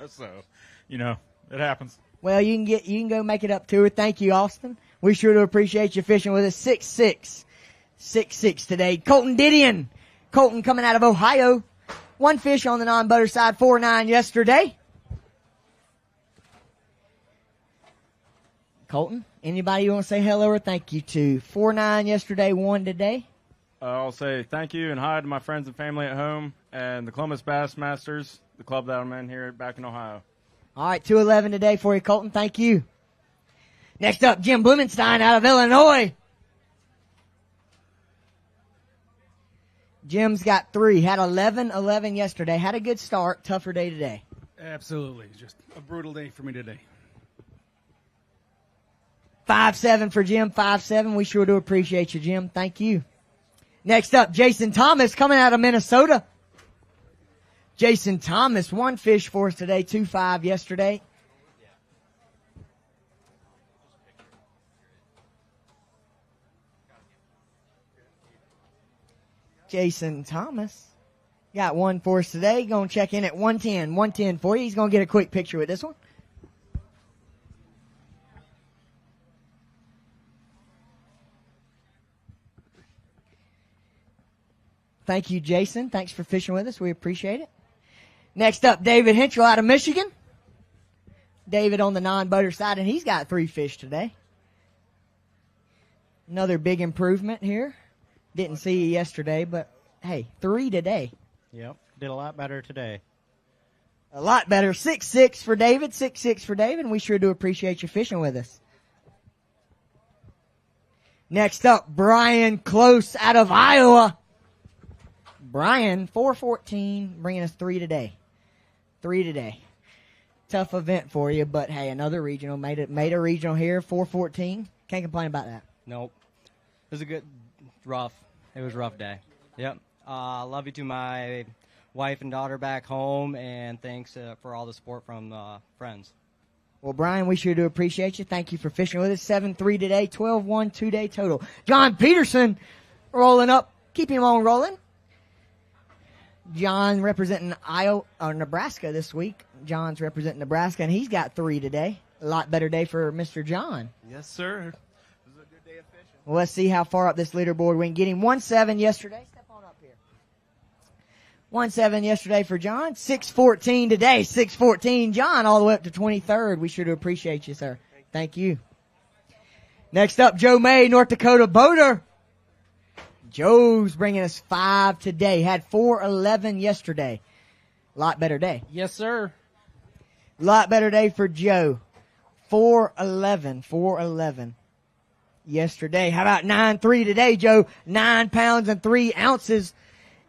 So, it happens. Well, you can go make it up to her. Thank you, Austin. We sure do appreciate you fishing with us. 6-6. 6-6 today. Colton Didion. Colton coming out of Ohio. 1 fish on the non-butter side. 4-9 yesterday. Colton, anybody you want to say hello or thank you to? 4-9 yesterday, 1 today. I'll say thank you and hi to my friends and family at home and the Columbus Bassmasters, the club that I'm in here back in Ohio. All right, 2-11 today for you, Colton. Thank you. Next up, Jim Blumenstein out of Illinois. Jim's got 3. Had 11-11 yesterday. Had a good start. Tougher day today. Absolutely. Just a brutal day for me today. 5-7 for Jim. 5-7. We sure do appreciate you, Jim. Thank you. Next up, Jason Thomas coming out of Minnesota. Jason Thomas, 1 fish for us today. 2-5 yesterday. Jason Thomas got 1 for us today. Going to check in at 110. 110 for you. He's going to get a quick picture with this one. Thank you, Jason. Thanks for fishing with us. We appreciate it. Next up, David Henschel out of Michigan. David on the non-butter side, and he's got 3 fish today. Another big improvement here. Didn't see you yesterday, but hey, 3 today. Yep, did a lot better today. A lot better. 6-6 for David. 6-6 for David, and we sure do appreciate you fishing with us. Next up, Brian Close out of Iowa. Brian, 4-14, bringing us 3 today. 3 today. Tough event for you, but hey, another regional made a regional here, 414. Can't complain about that. Nope. It was a good, rough. It was a rough day. Yep. Love you to my wife and daughter back home, and thanks for all the support from friends. Well, Brian, we sure do appreciate you. Thank you for fishing with us. 7-3 today, 12-1 2-day total. John Peterson rolling up. Keep him on rolling. John representing Nebraska this week. John's representing Nebraska, and he's got 3 today. A lot better day for Mr. John. Yes, sir. It was a good day of fishing. Well, let's see how far up this leaderboard we can get him. 1-7 yesterday. Step on up here. 1-7 yesterday for John. 6-14 today. 6-14. John all the way up to 23rd. We sure do appreciate you, sir. Thank you. Next up, Joe May, North Dakota boater. Joe's bringing us 5 today. Had 4-11 yesterday. Lot better day. Yes, sir. Lot better day for Joe. 4-11 yesterday. How about 9-3 today, Joe? 9 pounds and 3 ounces.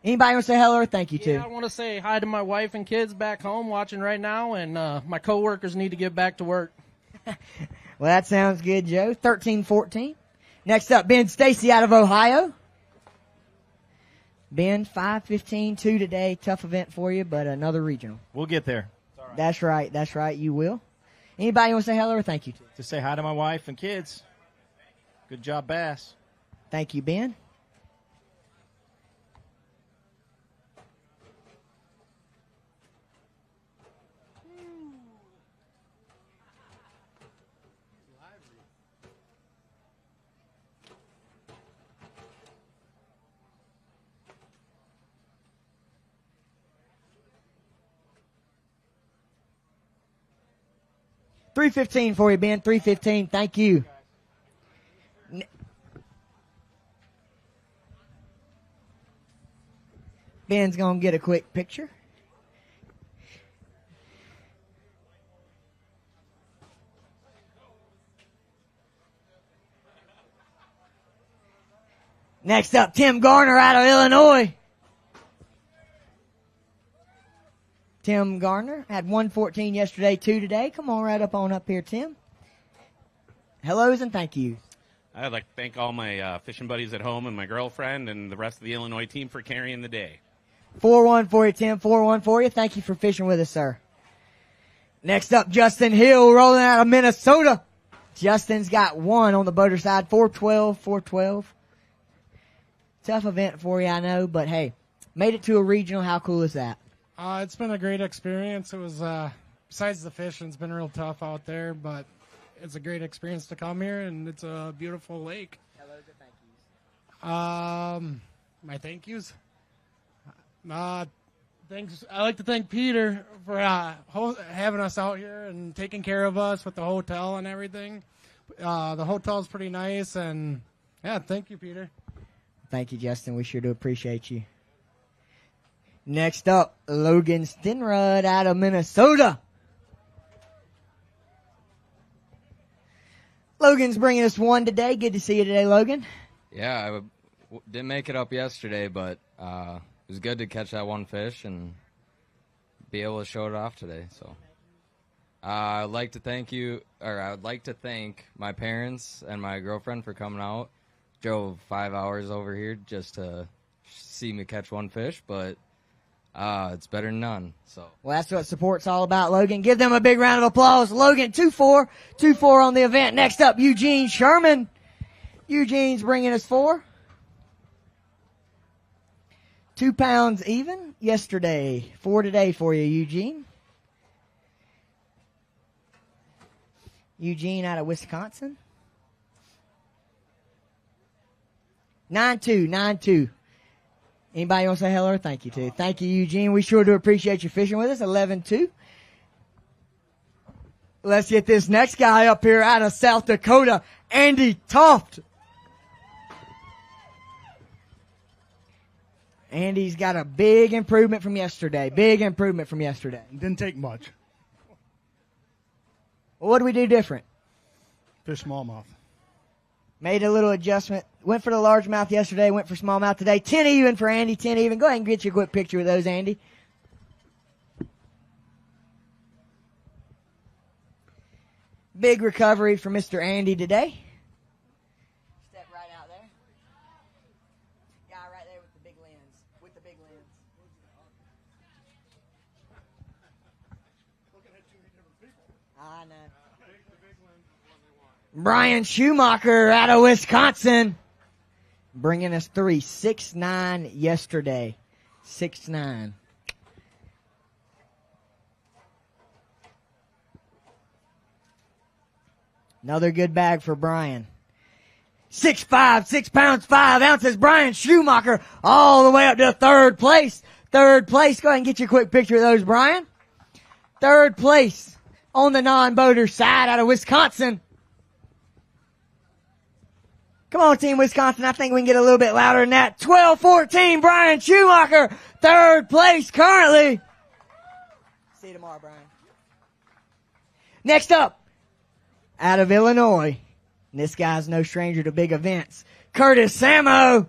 Anybody want to say hello or thank you to? Yeah, I want to say hi to my wife and kids back home watching right now, and my coworkers need to get back to work. Well, that sounds good, Joe. 13-14. Next up, Ben Stacy out of Ohio. Ben, 5-15-2 today. Tough event for you, but another regional. We'll get there. That's right. That's right. You will. Anybody want to say hello or thank you to? To say hi to my wife and kids. Good job, Bass. Thank you, Ben. $3.15 for you, Ben. $3.15. Thank you. Ben's going to get a quick picture. Next up, Tim Garner out of Illinois. Tim Garner had 114 yesterday, 2 today. Come on right up here, Tim. Hellos and thank yous. I'd like to thank all my fishing buddies at home and my girlfriend and the rest of the Illinois team for carrying the day. 4-1 for you, Tim. 4-1 for you. Thank you for fishing with us, sir. Next up, Justin Hill rolling out of Minnesota. Justin's got 1 on the boater side. 4-12. Tough event for you, I know, but hey, made it to a regional. How cool is that? It's been a great experience. It was, besides the fishing, it's been real tough out there, but it's a great experience to come here, and it's a beautiful lake. Hellos and thank yous. My thank yous? Thanks. I like to thank Peter for having us out here and taking care of us with the hotel and everything. The hotel's pretty nice, and yeah, thank you, Peter. Thank you, Justin. We sure do appreciate you. Next up, Logan Stenrud out of Minnesota. Logan's bringing us 1 today. Good to see you today, Logan. Yeah, I didn't make it up yesterday, but it was good to catch that 1 fish and be able to show it off today. So I'd like to thank my parents and my girlfriend for coming out. Drove 5 hours over here just to see me catch 1 fish, but it's better than none. So well, that's what support's all about, Logan. Give them a big round of applause. Logan, 2-4 on the event. Next up, Eugene Sherman. Eugene's bringing us 4. 2 pounds even yesterday. 4 today for you, Eugene. Eugene out of Wisconsin. 9-2. Anybody want to say hello or thank you to? Thank you, Eugene. We sure do appreciate you fishing with us. 11-2. Let's get this next guy up here out of South Dakota, Andy Toft. Andy's got a big improvement from yesterday. Didn't take much. Well, what do we do different? Fish smallmouth. Made a little adjustment. Went for the largemouth yesterday. Went for smallmouth today. 10 even for Andy. 10 even. Go ahead and get you a quick picture with those, Andy. Big recovery for Mr. Andy today. Step right out there. Guy right there with the big lens. With the big lens. I know. Brian Schumacher out of Wisconsin. Bringing us 3. 6'9" yesterday. 6'9". Another good bag for Brian. 6'5", 6 pounds, 5 ounces. Brian Schumacher all the way up to third place. Third place. Go ahead and get you a quick picture of those, Brian. Third place on the non-boater side out of Wisconsin. Come on, Team Wisconsin. I think we can get a little bit louder than that. 12-14, Brian Schumacher. Third place currently. See you tomorrow, Brian. Next up, out of Illinois. And this guy's no stranger to big events. Curtis Samo.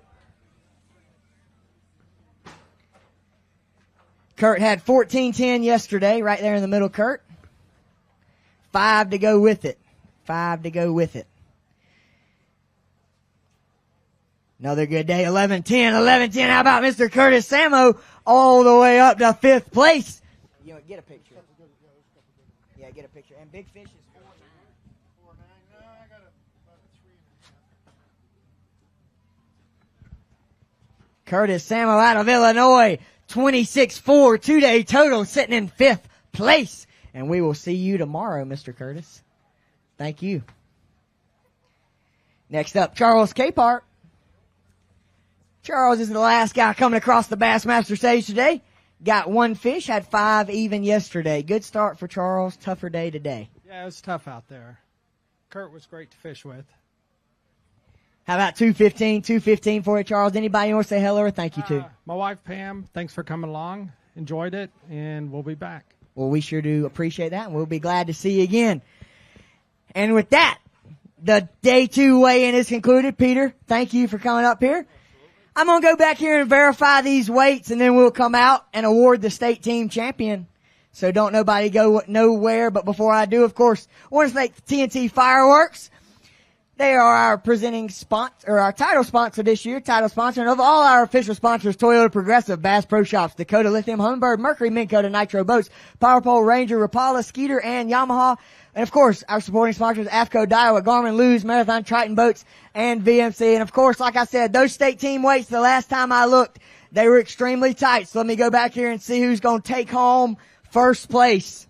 Kurt had 14-10 yesterday, right there in the middle, Kurt. 5 to go with it. 5 to go with it. Another good day, 11-10, 11-10. How about Mr. Curtis Samo all the way up to 5th place? You know, get a picture. Yeah, get a picture. And Big Fish is 4'9". Curtis Samo out of Illinois, 26-4, 2-day total, sitting in 5th place. And we will see you tomorrow, Mr. Curtis. Thank you. Next up, Charles Capehart. Charles is the last guy coming across the Bassmaster stage today. Got 1 fish, had 5 even yesterday. Good start for Charles, tougher day today. Yeah, it was tough out there. Kurt was great to fish with. How about 215? 215 for you, Charles. Anybody you want to say hello or thank you to? My wife, Pam, thanks for coming along. Enjoyed it, and we'll be back. Well, we sure do appreciate that, and we'll be glad to see you again. And with that, the day 2 weigh-in is concluded. Peter, thank you for coming up here. I'm going to go back here and verify these weights, and then we'll come out and award the state team champion. So don't nobody go nowhere. But before I do, of course, I want to thank TNT Fireworks. They are our presenting sponsor, or our title sponsor this year, title sponsor. And of all our official sponsors, Toyota Progressive, Bass Pro Shops, Dakota Lithium, Humminbird, Mercury, Minn Kota, Nitro Boats, Power Pole, Ranger, Rapala, Skeeter, and Yamaha. And of course, our supporting sponsors, AFCO, Daiwa, Garmin, Lew's, Marathon, Triton Boats, and VMC. And of course, like I said, those state team weights, the last time I looked, they were extremely tight. So let me go back here and see who's going to take home first place.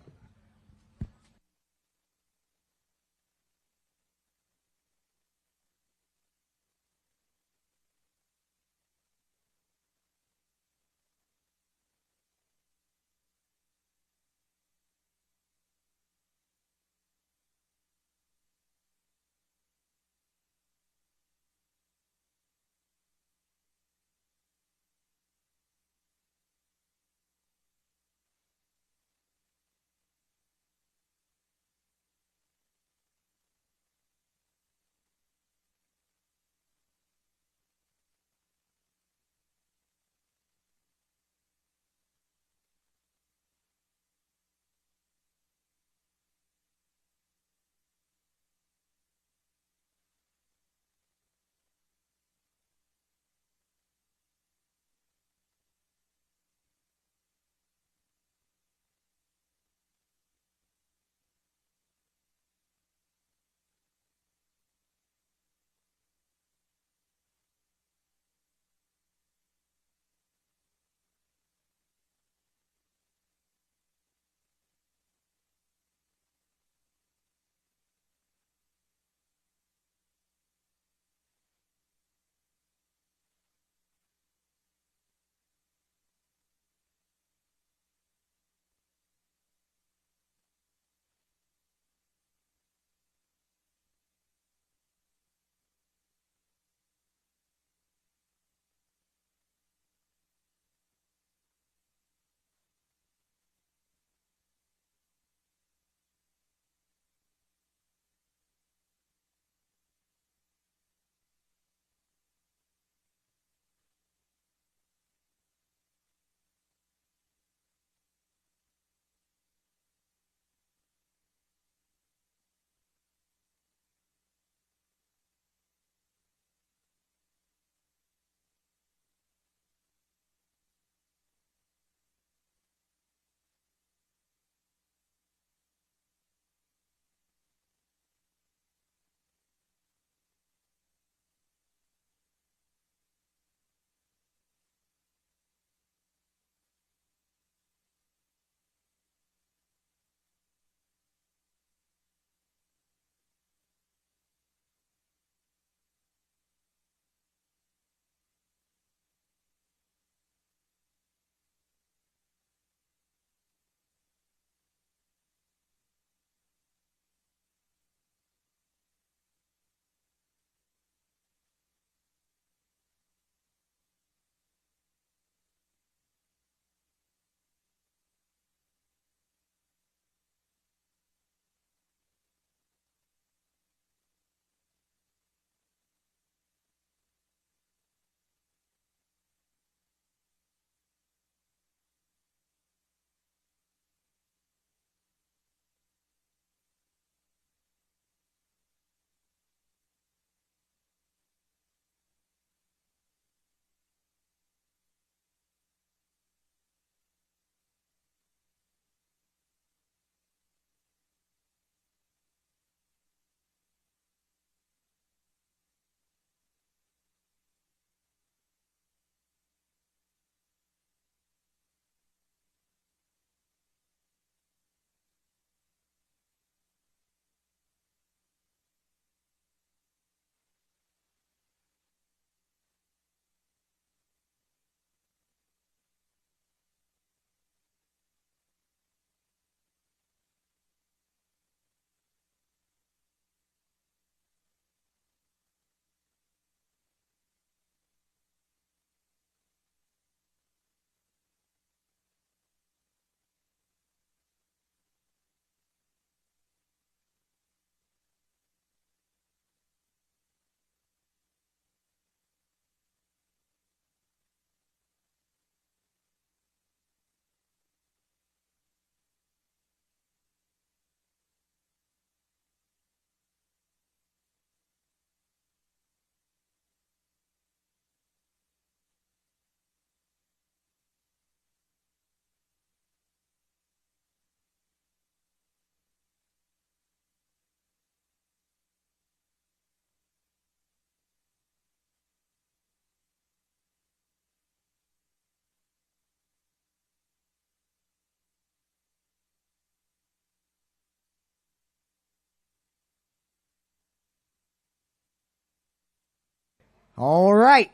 All right.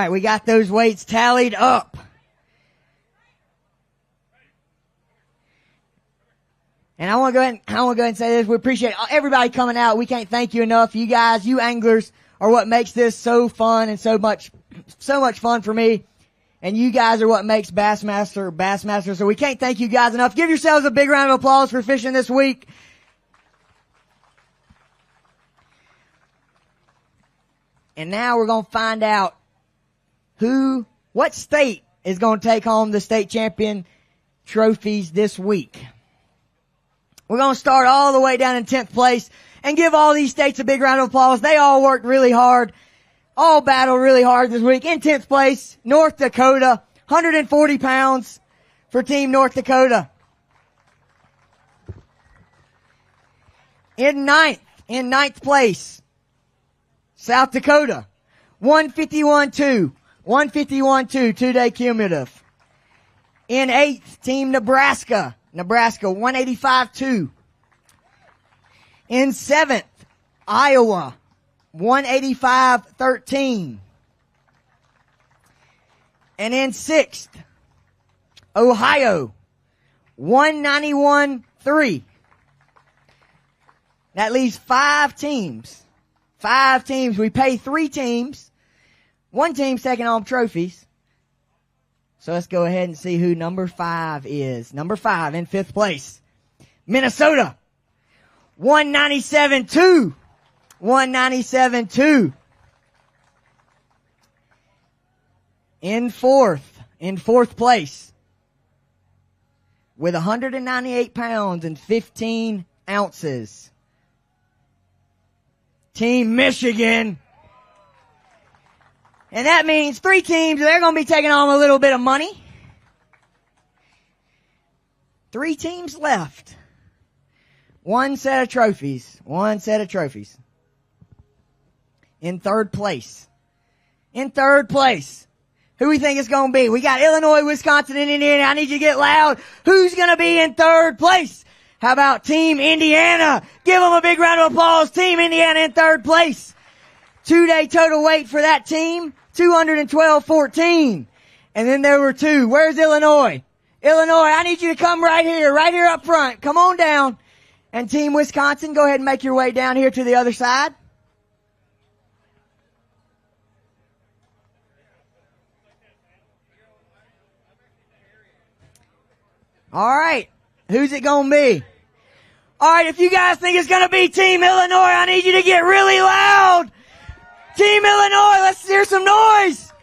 We got those weights tallied up. And I want to go ahead and say this. We appreciate everybody coming out. We can't thank you enough. You guys, you anglers are what makes this so fun and so much fun for me. And you guys are what makes Bassmaster. So we can't thank you guys enough. Give yourselves a big round of applause for fishing this week. And now we're going to find out what state is going to take home the state champion trophies this week. We're going to start all the way down in 10th place and give all these states a big round of applause. They all worked really hard, all battled really hard this week. In 10th place, North Dakota, 140 pounds for Team North Dakota. In ninth place, South Dakota, 151.2, 2-day cumulative. In 8th, Team Nebraska, 185.2. In 7th, Iowa, 185.13. And in 6th, Ohio, 191.3. That leaves 5 teams. 5 teams. We pay 3 teams. 1 team's taking home trophies. So let's go ahead and see who number 5 is. Number 5 in 5th place. Minnesota. 197.2. 197.2. In 4th place. With 198 pounds and 15 ounces. Team Michigan. And that means 3 teams, they're going to be taking home a little bit of money. 3 teams left. 1 set of trophies. 1 set of trophies. In 3rd place. In 3rd place. Who we think it's going to be? We got Illinois, Wisconsin, and Indiana. I need you to get loud. Who's going to be in 3rd place? How about Team Indiana? Give them a big round of applause. Team Indiana in 3rd place. 2-day total weight for that team, 212.14. And then there were 2. Where's Illinois? Illinois, I need you to come right here up front. Come on down. And Team Wisconsin, go ahead and make your way down here to the other side. All right. Who's it going to be? All right, if you guys think it's going to be Team Illinois, I need you to get really loud. Team Illinois, let's hear some noise.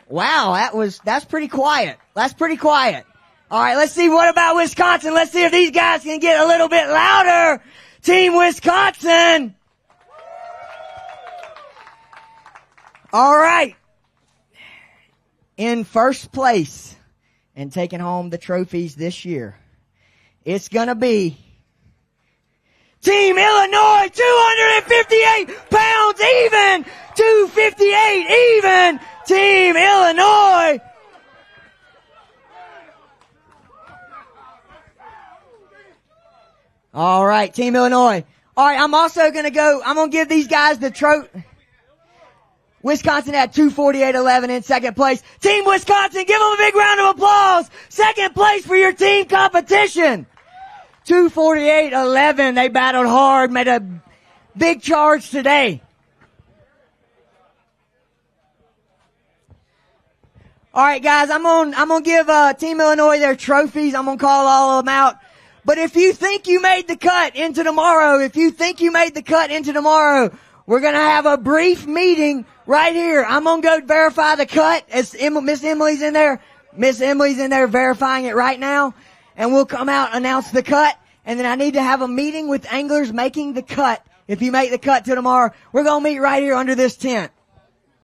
Wow, that's pretty quiet. That's pretty quiet. All right, let's see what about Wisconsin. Let's see if these guys can get a little bit louder. Team Wisconsin. All right. In 1st place and taking home the trophies this year, it's gonna be Team Illinois, 258 pounds even, 258 even, Team Illinois. All right, Team Illinois. All right, I'm going to give these guys the trophy. Wisconsin at 248.11 in 2nd place. Team Wisconsin, give them a big round of applause. 2nd place for your team competition. 248.11. They battled hard, made a big charge today. All right, guys, I'm gonna give Team Illinois their trophies. I'm gonna call all of them out. But if you think you made the cut into tomorrow, we're gonna have a brief meeting right here. I'm gonna go verify the cut. Miss Emily's in there. Miss Emily's in there verifying it right now. And we'll come out, announce the cut. And then I need to have a meeting with anglers making the cut. If you make the cut till tomorrow, we're gonna meet right here under this tent.